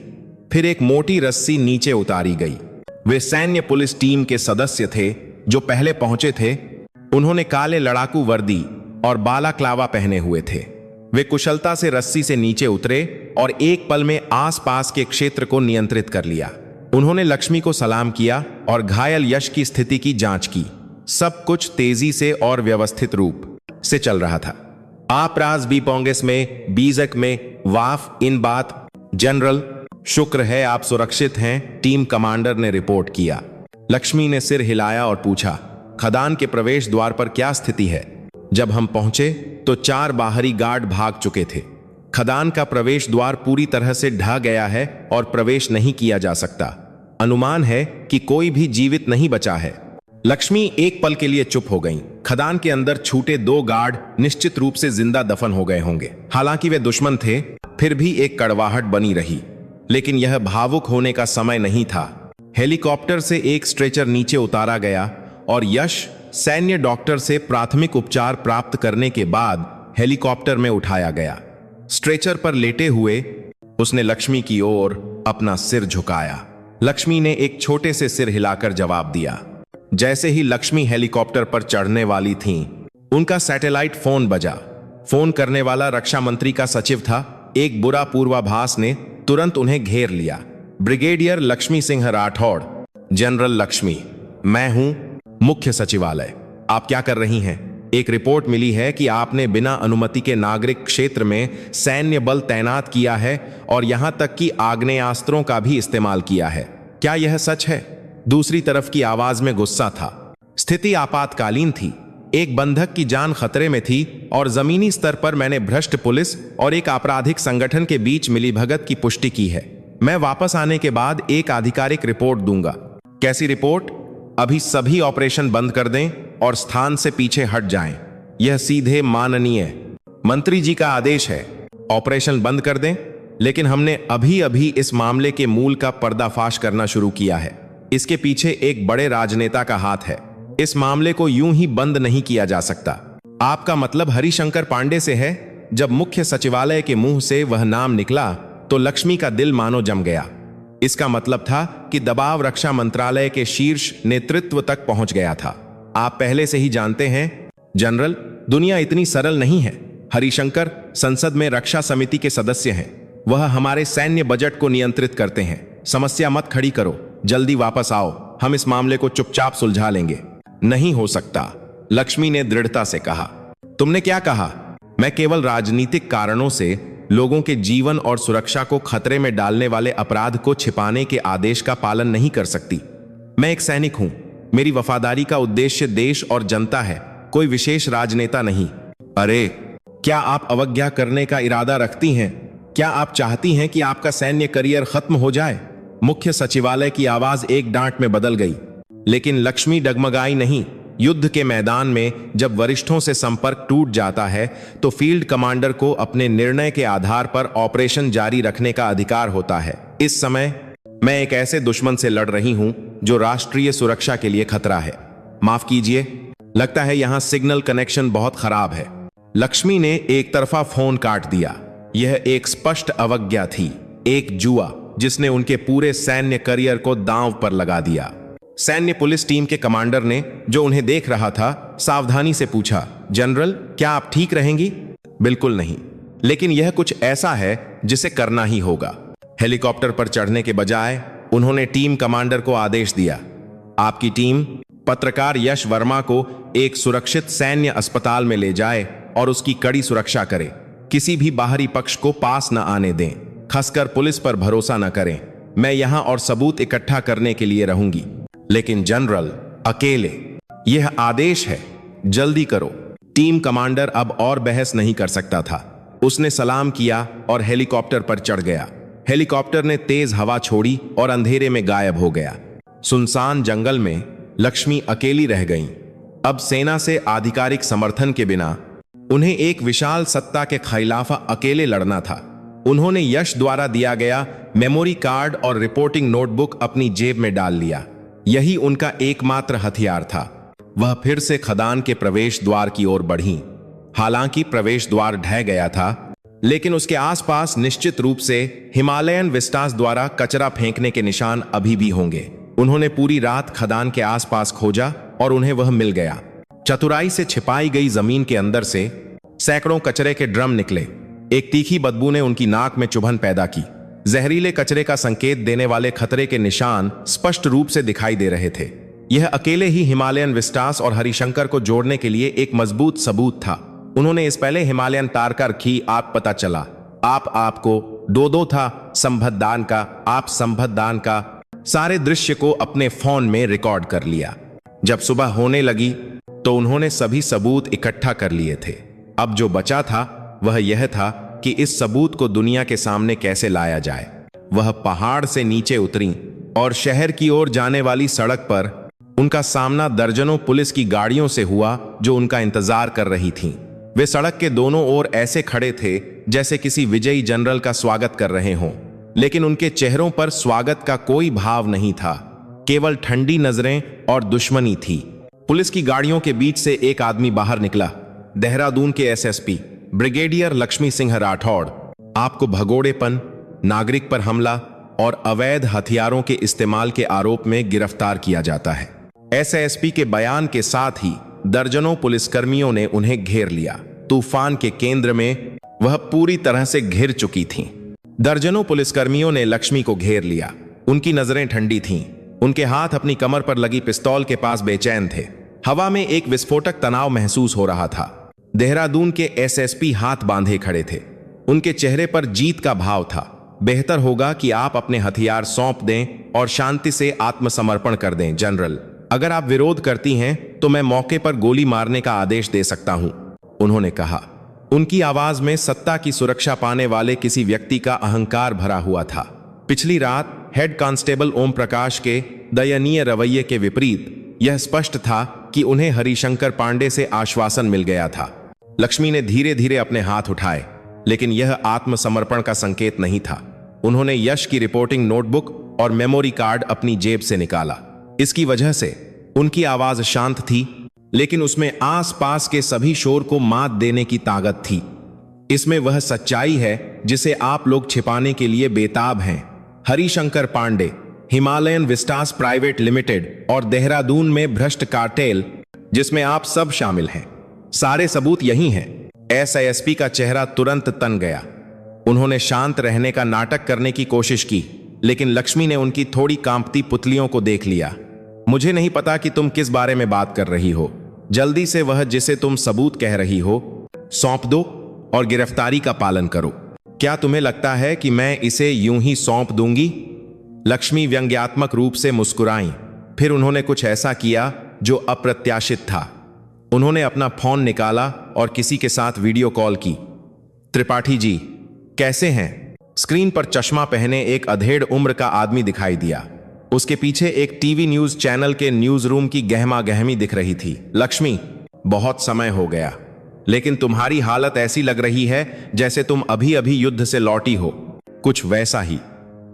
फिर एक मोटी रस्सी नीचे उतारी गई। वे सैन्य पुलिस टीम के सदस्य थे जो पहले पहुंचे थे। उन्होंने काले लड़ाकू वर्दी और बालाक्लावा पहने हुए थे। वे कुशलता से रस्सी से नीचे उतरे और एक पल में आसपास के क्षेत्र को नियंत्रित कर लिया। उन्होंने लक्ष्मी को सलाम किया और घायल यश की स्थिति की जांच की। सब कुछ तेजी से और व्यवस्थित रूप से चल रहा था। आप राज बी पोंगेस में बीजक में वाफ इन बात जनरल, शुक्र है आप सुरक्षित हैं, टीम कमांडर ने रिपोर्ट किया। लक्ष्मी ने सिर हिलाया और पूछा, खदान के प्रवेश द्वार पर क्या स्थिति है? जब हम पहुंचे तो 4 बाहरी गार्ड भाग चुके थे। खदान का प्रवेश द्वार पूरी तरह से ढह गया है और प्रवेश नहीं किया जा सकता। अनुमान है कि कोई भी जीवित नहीं बचा है। लक्ष्मी एक पल के लिए चुप हो गईं। खदान के अंदर छूटे 2 गार्ड निश्चित रूप से जिंदा दफन हो गए होंगे। हालांकि वे दुश्मन थे, फिर भी एक कड़वाहट बनी रही। लेकिन यह भावुक होने का समय नहीं था। हेलीकॉप्टर से एक स्ट्रेचर नीचे उतारा गया और यश सैन्य डॉक्टर से प्राथमिक उपचार प्राप्त करने के बाद हेलीकॉप्टर में उठाया गया। स्ट्रेचर पर लेटे हुए उसने लक्ष्मी की ओर अपना सिर झुकाया। लक्ष्मी ने एक छोटे से सिर हिलाकर जवाब दिया। जैसे ही लक्ष्मी हेलीकॉप्टर पर चढ़ने वाली थीं, उनका सैटेलाइट फोन बजा। फोन करने वाला रक्षा मंत्री का सचिव था। एक बुरा पूर्वाभास ने तुरंत उन्हें घेर लिया। ब्रिगेडियर लक्ष्मी सिंह राठौड़। जनरल लक्ष्मी, मैं हूं मुख्य सचिवालय। आप क्या कर रही हैं? एक रिपोर्ट मिली है कि आपने बिना अनुमति के नागरिक क्षेत्र में सैन्य बल तैनात किया है और यहां तक कि आग्नेयास्त्रों का भी इस्तेमाल किया है। क्या यह सच है? दूसरी तरफ की आवाज में गुस्सा था। स्थिति आपातकालीन थी। एक बंधक की जान खतरे में थी और जमीनी स्तर पर मैंने भ्रष्ट पुलिस और एक आपराधिक संगठन के बीच मिलीभगत की पुष्टि की है। मैं वापस आने के बाद एक आधिकारिक रिपोर्ट दूंगा। कैसी रिपोर्ट? अभी सभी ऑपरेशन बंद कर दें और स्थान से पीछे हट जाएं। यह सीधे माननीय मंत्री जी का आदेश है। ऑपरेशन बंद कर दें, लेकिन हमने अभी अभी इस मामले के मूल का पर्दाफाश करना शुरू किया है। इसके पीछे एक बड़े राजनेता का हाथ है। इस मामले को यूं ही बंद नहीं किया जा सकता। आपका मतलब हरिशंकर पांडे से है? जब मुख्य सचिवालय के मुंह से वह नाम निकला तो लक्ष्मी का दिल मानो जम गया। इसका मतलब था कि दबाव रक्षा मंत्रालय के शीर्ष नेतृत्व तक पहुंच गया था। आप पहले से ही जानते हैं जनरल, दुनिया इतनी सरल नहीं है। हरिशंकर संसद में रक्षा समिति के सदस्य हैं। वह हमारे सैन्य बजट को नियंत्रित करते हैं। समस्या मत खड़ी करो, जल्दी वापस आओ। हम इस मामले को चुपचाप सुलझा लेंगे। नहीं हो सकता, लक्ष्मी ने दृढ़ता से कहा। तुमने क्या कहा? मैं केवल राजनीतिक कारणों से लोगों के जीवन और सुरक्षा को खतरे में डालने वाले अपराध को छिपाने के आदेश का पालन नहीं कर सकती। मैं एक सैनिक हूं। मेरी वफादारी का उद्देश्य देश और जनता है, कोई विशेष राजनेता नहीं। अरे, क्या आप अवज्ञा करने का इरादा रखती हैं? क्या आप चाहती हैं कि आपका सैन्य करियर खत्म हो जाए? मुख्य सचिवालय की आवाज एक डांट में बदल गई, लेकिन लक्ष्मी डगमगाई नहीं। युद्ध के मैदान में जब वरिष्ठों से संपर्क टूट जाता है तो फील्ड कमांडर को अपने निर्णय के आधार पर ऑपरेशन जारी रखने का अधिकार होता है। इस समय मैं एक ऐसे दुश्मन से लड़ रही हूं जो राष्ट्रीय सुरक्षा के लिए खतरा है। माफ कीजिए, लगता है यहां सिग्नल कनेक्शन बहुत खराब है। लक्ष्मी ने एक तरफा फोन काट दिया। यह एक स्पष्ट अवज्ञा थी, एक जुआ जिसने उनके पूरे सैन्य करियर को दांव पर लगा दिया। सैन्य पुलिस टीम के कमांडर ने, जो उन्हें देख रहा था, सावधानी से पूछा, जनरल, क्या आप ठीक रहेंगी? बिल्कुल नहीं, लेकिन यह कुछ ऐसा है जिसे करना ही होगा। हेलीकॉप्टर पर चढ़ने के बजाय उन्होंने टीम कमांडर को आदेश दिया, आपकी टीम पत्रकार यश वर्मा को एक सुरक्षित सैन्य अस्पताल में ले जाए और उसकी कड़ी सुरक्षा करे। किसी भी बाहरी पक्ष को पास न आने दें, खासकर पुलिस पर भरोसा न करें। मैं यहां और सबूत इकट्ठा करने के लिए रहूंगी। लेकिन जनरल, अकेले? यह आदेश है, जल्दी करो। टीम कमांडर अब और बहस नहीं कर सकता था। उसने सलाम किया और हेलीकॉप्टर पर चढ़ गया। हेलीकॉप्टर ने तेज हवा छोड़ी और अंधेरे में गायब हो गया। सुनसान जंगल में लक्ष्मी अकेली रह गईं। अब सेना से आधिकारिक समर्थन के बिना उन्हें एक विशाल सत्ता के खिलाफ अकेले लड़ना था। उन्होंने यश द्वारा दिया गया मेमोरी कार्ड और रिपोर्टिंग नोटबुक अपनी जेब में डाल लिया। यही उनका एकमात्र हथियार था। वह फिर से खदान के प्रवेश द्वार की ओर बढ़ी। हालांकि प्रवेश द्वार ढह गया था, लेकिन उसके आसपास निश्चित रूप से हिमालयन विस्टास द्वारा कचरा फेंकने के निशान अभी भी होंगे। उन्होंने पूरी रात खदान के आसपास खोजा और उन्हें वह मिल गया। चतुराई से छिपाई गई जमीन के अंदर से सैकड़ों कचरे के ड्रम निकले। एक तीखी बदबू ने उनकी नाक में चुभन पैदा की। जहरीले कचरे का संकेत देने वाले खतरे के निशान स्पष्ट रूप से दिखाई दे रहे थे। यह अकेले ही हिमालयन विस्टास और हरिशंकर को जोड़ने के लिए एक मजबूत सबूत था। उन्होंने इस पहले हिमालयन तार का रखी। आप पता चला, आपको दो था संभद्दान का। आप संभद्दान का सारे दृश्य को अपने फोन में रिकॉर्ड कर लिया। जब सुबह होने लगी तो उन्होंने सभी सबूत इकट्ठा कर लिए थे। अब जो बचा था वह यह था कि इस सबूत को दुनिया के सामने कैसे लाया जाए। वह पहाड़ से नीचे उतरी और शहर की ओर जाने वाली सड़क पर उनका सामना दर्जनों पुलिस की गाड़ियों से हुआ जो उनका इंतजार कर रही थीं। वे सड़क के दोनों ओर ऐसे खड़े थे जैसे किसी विजयी जनरल का स्वागत कर रहे हों, लेकिन उनके चेहरों पर स्वागत का कोई भाव नहीं था, केवल ठंडी नजरें और दुश्मनी थी। पुलिस की गाड़ियों के बीच से एक आदमी बाहर निकला। देहरादून के एसएसपी ब्रिगेडियर लक्ष्मी सिंह राठौड़। आपको भगोड़ेपन, नागरिक पर हमला और अवैध हथियारों के इस्तेमाल के आरोप में गिरफ्तार किया जाता है। एसएसपी के बयान के साथ ही दर्जनों पुलिसकर्मियों ने उन्हें घेर लिया। तूफान के केंद्र में वह पूरी तरह से घिर चुकी थीं। दर्जनों पुलिसकर्मियों ने लक्ष्मी को घेर लिया। उनकी नजरें ठंडी थीं। उनके हाथ अपनी कमर पर लगी पिस्तौल के पास बेचैन थे। हवा में एक विस्फोटक तनाव महसूस हो रहा था। देहरादून के एसएसपी हाथ बांधे खड़े थे। उनके चेहरे पर जीत का भाव था। बेहतर होगा कि आप अपने हथियार सौंप दें और शांति से आत्मसमर्पण कर दें जनरल। अगर आप विरोध करती हैं तो मैं मौके पर गोली मारने का आदेश दे सकता हूं, उन्होंने कहा। उनकी आवाज में सत्ता की सुरक्षा पाने वाले किसी व्यक्ति का अहंकार भरा हुआ था। पिछली रात हेड कांस्टेबल ओम प्रकाश के दयनीय रवैये के विपरीत यह स्पष्ट था कि उन्हें हरिशंकर पांडे से आश्वासन मिल गया था। लक्ष्मी ने धीरे धीरे अपने हाथ उठाए, लेकिन यह आत्मसमर्पण का संकेत नहीं था। उन्होंने यश की रिपोर्टिंग नोटबुक और मेमोरी कार्ड अपनी जेब से निकाला। इसकी वजह से उनकी आवाज शांत थी, लेकिन उसमें आसपास के सभी शोर को मात देने की ताकत थी। इसमें वह सच्चाई है जिसे आप लोग छिपाने के लिए बेताब हैं। Harishankar Pandey, Himalayan Vistas Private Limited और देहरादून में भ्रष्ट कार्टेल, जिसमें आप सब शामिल हैं। सारे सबूत यही हैं। एसआईएसपी का चेहरा तुरंत तन गया। उन्होंने शांत रहने का नाटक करने की कोशिश की, लेकिन लक्ष्मी ने उनकी थोड़ी कांपती पुतलियों को देख लिया। मुझे नहीं पता कि तुम किस बारे में बात कर रही हो। जल्दी से वह जिसे तुम सबूत कह रही हो सौंप दो और गिरफ्तारी का पालन करो। क्या तुम्हें लगता है कि मैं इसे यूं ही सौंप दूंगी? लक्ष्मी व्यंग्यात्मक रूप से मुस्कुराईं। फिर उन्होंने कुछ ऐसा किया जो अप्रत्याशित था। उन्होंने अपना फोन निकाला और किसी के साथ वीडियो कॉल की। त्रिपाठी जी, कैसे हैं? स्क्रीन पर चश्मा पहने एक अधेड़ उम्र का आदमी दिखाई दिया। उसके पीछे एक टीवी न्यूज चैनल के न्यूज रूम की गहमा गहमी दिख रही थी। लक्ष्मी, बहुत समय हो गया, लेकिन तुम्हारी हालत ऐसी लग रही है जैसे तुम अभी अभी युद्ध से लौटी हो। कुछ वैसा ही।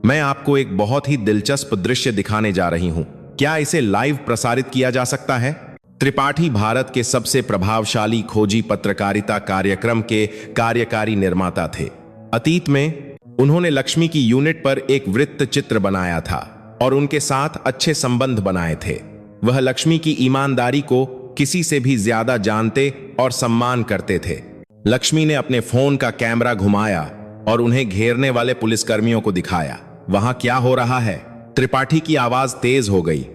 मैं आपको एक बहुत ही दिलचस्प दृश्य दिखाने जा रही हूं। क्या इसे लाइव प्रसारित किया जा सकता है? त्रिपाठी भारत के सबसे प्रभावशाली खोजी पत्रकारिता कार्यक्रम के कार्यकारी निर्माता थे। अतीत में उन्होंने लक्ष्मी की यूनिट पर एक वृत्त चित्र बनाया था और उनके साथ अच्छे संबंध बनाए थे। वह लक्ष्मी की ईमानदारी को किसी से भी ज्यादा जानते और सम्मान करते थे। लक्ष्मी ने अपने फोन का कैमरा घुमाया और उन्हें घेरने वाले पुलिसकर्मियों को दिखाया। वहां क्या हो रहा है? त्रिपाठी की आवाज तेज हो गई।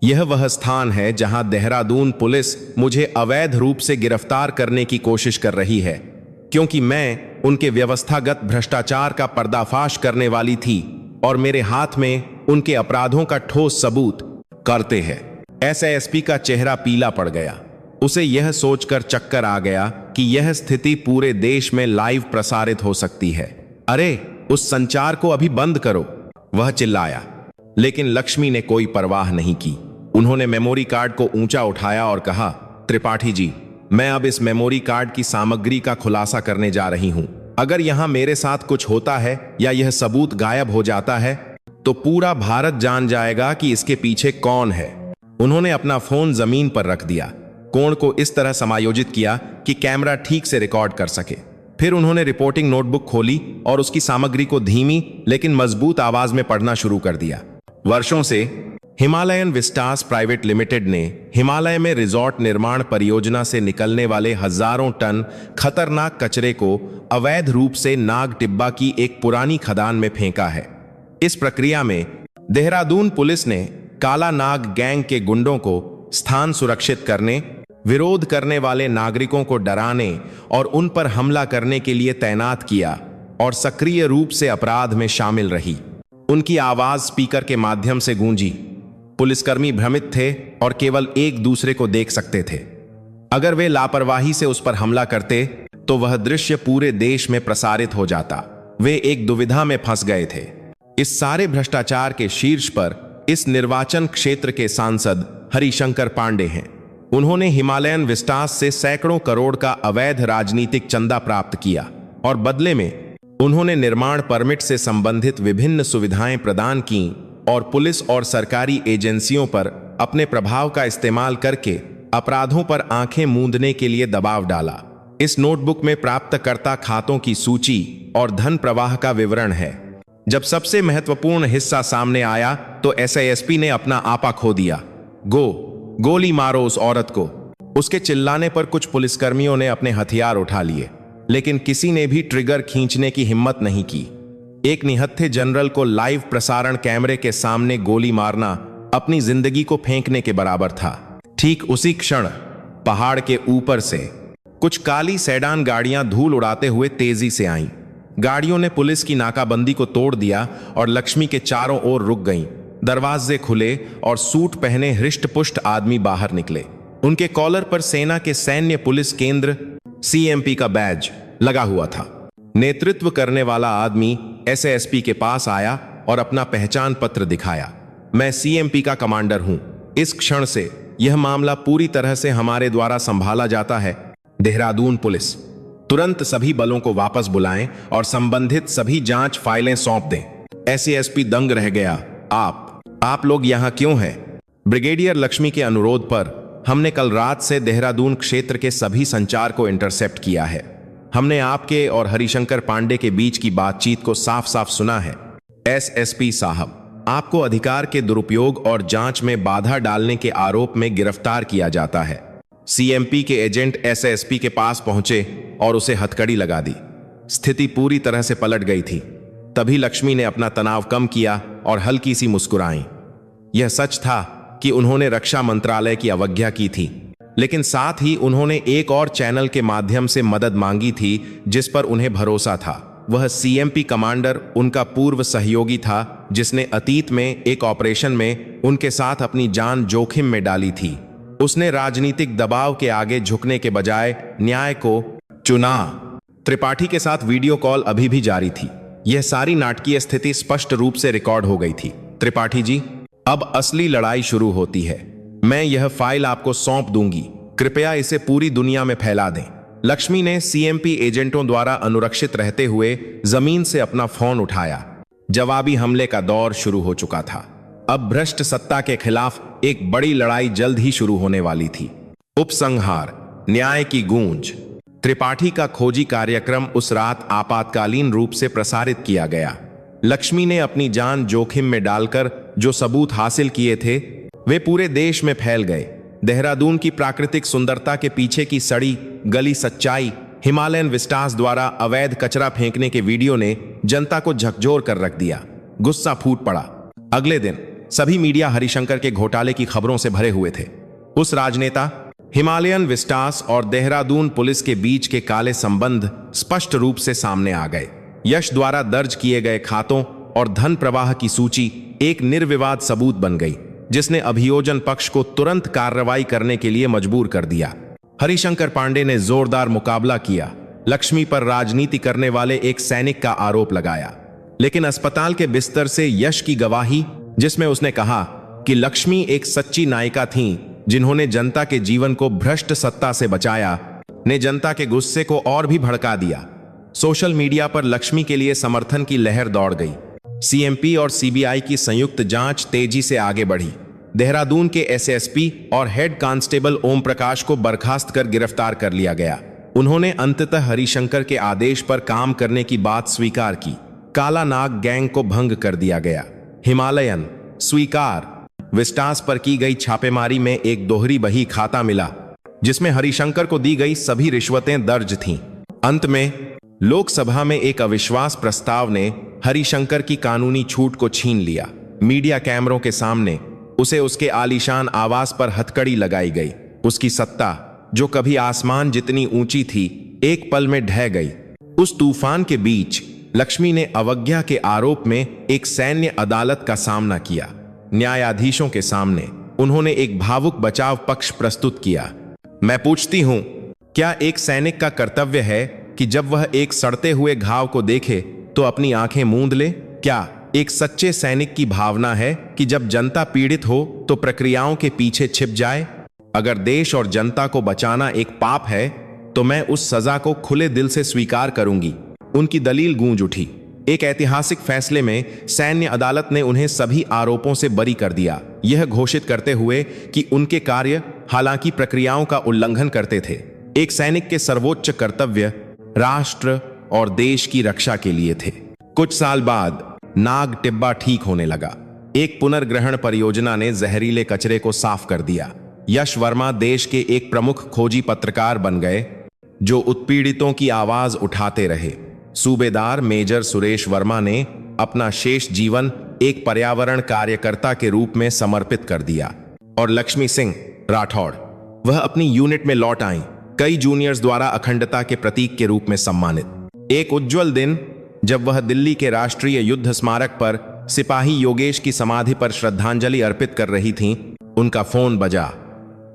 यह वह स्थान है जहां देहरादून पुलिस मुझे अवैध रूप से गिरफ्तार करने की कोशिश कर रही है, क्योंकि मैं उनके व्यवस्थागत भ्रष्टाचार का पर्दाफाश करने वाली थी और मेरे हाथ में उनके अपराधों का ठोस सबूत करते हैं। एसआईएसपी का चेहरा पीला पड़ गया। उसे यह सोचकर चक्कर आ गया कि यह स्थिति पूरे देश में लाइव प्रसारित हो सकती है। अरे, उस संचार को अभी बंद करो, वह चिल्लाया। लेकिन लक्ष्मी ने कोई परवाह नहीं की। उन्होंने मेमोरी कार्ड को ऊंचा उठाया और कहा, त्रिपाठी जी, मैं अब इस मेमोरी कार्ड की सामग्री का खुलासा करने जा रही हूं। अगर यहां मेरे साथ कुछ होता है या यह सबूत गायब हो जाता है तो पूरा भारत जान जाएगा कि इसके पीछे कौन है। उन्होंने अपना फोन जमीन पर रख दिया, कोण को इस तरह समायोजित किया कि कैमरा ठीक से रिकॉर्ड कर सके। फिर उन्होंने रिपोर्टिंग नोटबुक खोली और उसकी सामग्री को धीमी लेकिन मजबूत आवाज में पढ़ना शुरू कर दिया। वर्षों से हिमालयन विस्टास प्राइवेट लिमिटेड ने हिमालय में रिजॉर्ट निर्माण परियोजना से निकलने वाले हजारों टन खतरनाक कचरे को अवैध रूप से नाग टिब्बा की एक पुरानी खदान में फेंका है। इस प्रक्रिया में देहरादून पुलिस ने काला नाग गैंग के गुंडों को स्थान सुरक्षित करने, विरोध करने वाले नागरिकों को डराने और उन पर हमला करने के लिए तैनात किया और सक्रिय रूप से अपराध में शामिल रही। उनकी आवाज स्पीकर के माध्यम से गूंजी। पुलिसकर्मी भ्रमित थे और केवल एक दूसरे को देख सकते थे। अगर वे लापरवाही से उस पर हमला करते तो वह दृश्य पूरे देश में प्रसारित हो जाता। वे एक दुविधा में फंस गए थे। इस सारे भ्रष्टाचार के शीर्ष पर इस निर्वाचन क्षेत्र के सांसद हरिशंकर पांडे हैं। उन्होंने हिमालयन विस्टास से सैकड़ों करोड़ का अवैध राजनीतिक चंदा प्राप्त किया और बदले में उन्होंने निर्माण परमिट से संबंधित विभिन्न सुविधाएं प्रदान की और पुलिस और सरकारी एजेंसियों पर अपने प्रभाव का इस्तेमाल करके अपराधों पर आंखें मूंदने के लिए दबाव डाला। इस नोटबुक में प्राप्तकर्ता खातों की सूची और धन प्रवाह का विवरण है। जब सबसे महत्वपूर्ण हिस्सा सामने आया तो एसआईएसपी ने अपना आपा खो दिया। गोली मारो उस औरत को। उसके चिल्लाने पर कुछ पुलिसकर्मियों ने अपने हथियार उठा लिए, लेकिन किसी ने भी ट्रिगर खींचने की हिम्मत नहीं की। एक निहत्थे जनरल को लाइव प्रसारण कैमरे के सामने गोली मारना अपनी जिंदगी को फेंकने के बराबर था। ठीक उसी क्षण पहाड़ के ऊपर से कुछ काली सेडान गाड़ियां धूल उड़ाते हुए तेजी से आईं। गाड़ियों ने पुलिस की नाकाबंदी को तोड़ दिया और लक्ष्मी के चारों ओर रुक गईं। दरवाजे खुले और सूट पहने हृष्ट-पुष्ट आदमी बाहर निकले। उनके कॉलर पर सेना के सैन्य पुलिस केंद्र सीएमपी का बैज लगा हुआ था। नेतृत्व करने वाला आदमी एसएसपी के पास आया और अपना पहचान पत्र दिखाया। मैं सीएमपी का कमांडर हूं। इस क्षण से यह मामला पूरी तरह से हमारे द्वारा संभाला जाता है। देहरादून पुलिस, तुरंत सभी बलों को वापस बुलाएं और संबंधित सभी जांच फाइलें सौंप दें। एसएसपी दंग रह गया। आप लोग यहां क्यों हैं? ब्रिगेडियर लक्ष्मी के अनुरोध पर हमने कल रात से देहरादून क्षेत्र के सभी संचार को इंटरसेप्ट किया है। हमने आपके और हरिशंकर पांडे के बीच की बातचीत को साफ साफ सुना है। एसएसपी साहब, आपको अधिकार के दुरुपयोग और जांच में बाधा डालने के आरोप में गिरफ्तार किया जाता है। सीएमपी के एजेंट एसएसपी के पास पहुंचे और उसे हथकड़ी लगा दी। स्थिति पूरी तरह से पलट गई थी। तभी लक्ष्मी ने अपना तनाव कम किया और हल्की सी मुस्कुराई। यह सच था कि उन्होंने रक्षा मंत्रालय की अवज्ञा की थी, लेकिन साथ ही उन्होंने एक और चैनल के माध्यम से मदद मांगी थी जिस पर उन्हें भरोसा था। वह सीएमपी कमांडर उनका पूर्व सहयोगी था, जिसने अतीत में एक ऑपरेशन में उनके साथ अपनी जान जोखिम में डाली थी। उसने राजनीतिक दबाव के आगे झुकने के बजाय न्याय को चुना। त्रिपाठी के साथ वीडियो कॉल अभी भी जारी थी। यह सारी नाटकीय स्थिति स्पष्ट रूप से रिकॉर्ड हो गई थी। त्रिपाठी जी, अब असली लड़ाई शुरू होती है। मैं यह फाइल आपको सौंप दूंगी, कृपया इसे पूरी दुनिया में फैला दें। लक्ष्मी ने सीएमपी एजेंटों द्वारा अनुरक्षित रहते हुए जमीन से अपना फोन उठाया। जवाबी हमले का दौर शुरू हो चुका था। अब भ्रष्ट सत्ता के खिलाफ एक बड़ी लड़ाई जल्द ही शुरू होने वाली थी। उपसंहार, न्याय की गूंज। त्रिपाठी का खोजी कार्यक्रम उस रात आपातकालीन रूप से प्रसारित किया गया। लक्ष्मी ने अपनी जान जोखिम में डालकर जो सबूत हासिल किए थे वे पूरे देश में फैल गए। देहरादून की प्राकृतिक सुंदरता के पीछे की सड़ी गली सच्चाई, हिमालयन विस्टास द्वारा अवैध कचरा फेंकने के वीडियो ने जनता को झकझोर कर रख दिया। गुस्सा फूट पड़ा। अगले दिन सभी मीडिया हरिशंकर के घोटाले की खबरों से भरे हुए थे। उस राजनेता, हिमालयन विस्टास और देहरादून पुलिस के बीच के काले संबंध स्पष्ट रूप से सामने आ गए। यश द्वारा दर्ज किए गए खातों और धन प्रवाह की सूची एक निर्विवाद सबूत बन गई, जिसने अभियोजन पक्ष को तुरंत कार्रवाई करने के लिए मजबूर कर दिया। हरिशंकर पांडे ने जोरदार मुकाबला किया। लक्ष्मी पर राजनीति करने वाले एक सैनिक का आरोप लगाया, लेकिन अस्पताल के बिस्तर से यश की गवाही, जिसमें उसने कहा कि लक्ष्मी एक सच्ची नायिका थीं जिन्होंने जनता के जीवन को भ्रष्ट सत्ता से बचाया, ने जनता के गुस्से को और भी भड़का दिया। सोशल मीडिया पर लक्ष्मी के लिए समर्थन की लहर दौड़ गई। सीएमपी और सीबीआई की संयुक्त जांच तेजी से आगे बढ़ी। देहरादून के एसएसपी और हेड कांस्टेबल ओम प्रकाश को बर्खास्त कर गिरफ्तार कर लिया गया। उन्होंने अंततः हरिशंकर के आदेश पर काम करने की बात स्वीकार की। काला नाग गैंग को भंग कर दिया गया। हिमालयन स्वीकार। विस्टास पर की गई छापेमारी में एक दोहरी बही खाता मिला, जिसमें हरिशंकर को दी गई सभी रिश्वतें दर्ज थीं। अंत में लोकसभा में एक अविश्वास प्रस्ताव ने हरिशंकर की कानूनी छूट को छीन लिया। मीडिया कैमरों के सामने उसे उसके आलीशान आवास पर हथकड़ी लगाई गई। उसकी सत्ता, जो कभी आसमान जितनी ऊंची थी, एक पल में ढह गई। उस तूफान के बीच लक्ष्मी ने अवज्ञा के आरोप में एक सैन्य अदालत का सामना किया। न्यायाधीशों के सामने उन्होंने एक भावुक बचाव पक्ष प्रस्तुत किया। मैं पूछती हूं, क्या एक सैनिक का कर्तव्य है कि जब वह एक सड़ते हुए घाव को देखे तो अपनी आंखें मूंद ले? क्या एक सच्चे सैनिक की भावना है कि जब जनता पीड़ित हो तो प्रक्रियाओं के पीछे छिप जाए? अगर देश और जनता को बचाना एक पाप है तो मैं उस सजा को खुले दिल से स्वीकार करूंगी। उनकी दलील गूंज उठी। एक ऐतिहासिक फैसले में सैन्य अदालत ने उन्हें सभी आरोपों से बरी कर दिया, यह घोषित करते हुए कि उनके कार्य हालांकि प्रक्रियाओं का उल्लंघन करते थे, एक सैनिक के सर्वोच्च कर्तव्य राष्ट्र और देश की रक्षा के लिए थे। कुछ साल बाद नाग टिब्बा ठीक होने लगा। एक पुनर्ग्रहण परियोजना ने जहरीले कचरे को साफ कर दिया। यश वर्मा देश के एक प्रमुख खोजी पत्रकार बन गए, जो उत्पीड़ितों की आवाज उठाते रहे। सूबेदार मेजर सुरेश वर्मा ने अपना शेष जीवन एक पर्यावरण कार्यकर्ता के रूप में समर्पित कर दिया। और लक्ष्मी सिंह, राठौड़। वह अपनी यूनिट में लौट आईं, कई जूनियर्स द्वारा अखंडता के प्रतीक के रूप में सम्मानित। एक उज्जवल दिन जब वह दिल्ली के राष्ट्रीय युद्ध स्मारक पर सिपाही योगेश की समाधि पर श्रद्धांजलि अर्पित कर रही थीं, उनका फोन बजा।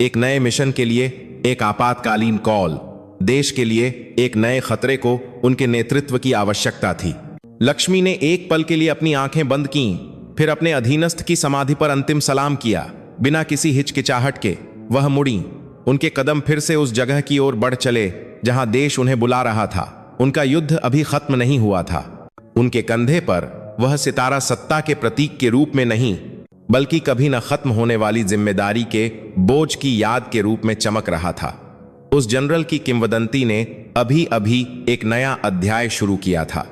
एक नए मिशन के लिए एक आपातकालीन कॉल, देश के लिए एक नए खतरे को उनके नेतृत्व की आवश्यकता थी। लक्ष्मी ने एक पल के लिए अपनी आंखें बंद कीं, फिर अपने अधीनस्थ की समाधि पर अंतिम सलाम किया। बिना किसी हिचकिचाहट के वह मुड़ी। उनके कदम फिर से उस जगह की ओर बढ़ चले जहां देश उन्हें बुला रहा था। उनका युद्ध अभी खत्म नहीं हुआ था। उनके कंधे पर वह सितारा सत्ता के प्रतीक के रूप में नहीं, बल्कि कभी न खत्म होने वाली जिम्मेदारी के बोझ की याद के रूप में चमक रहा था। उस जनरल की किंवदंती ने अभी अभी एक नया अध्याय शुरू किया था।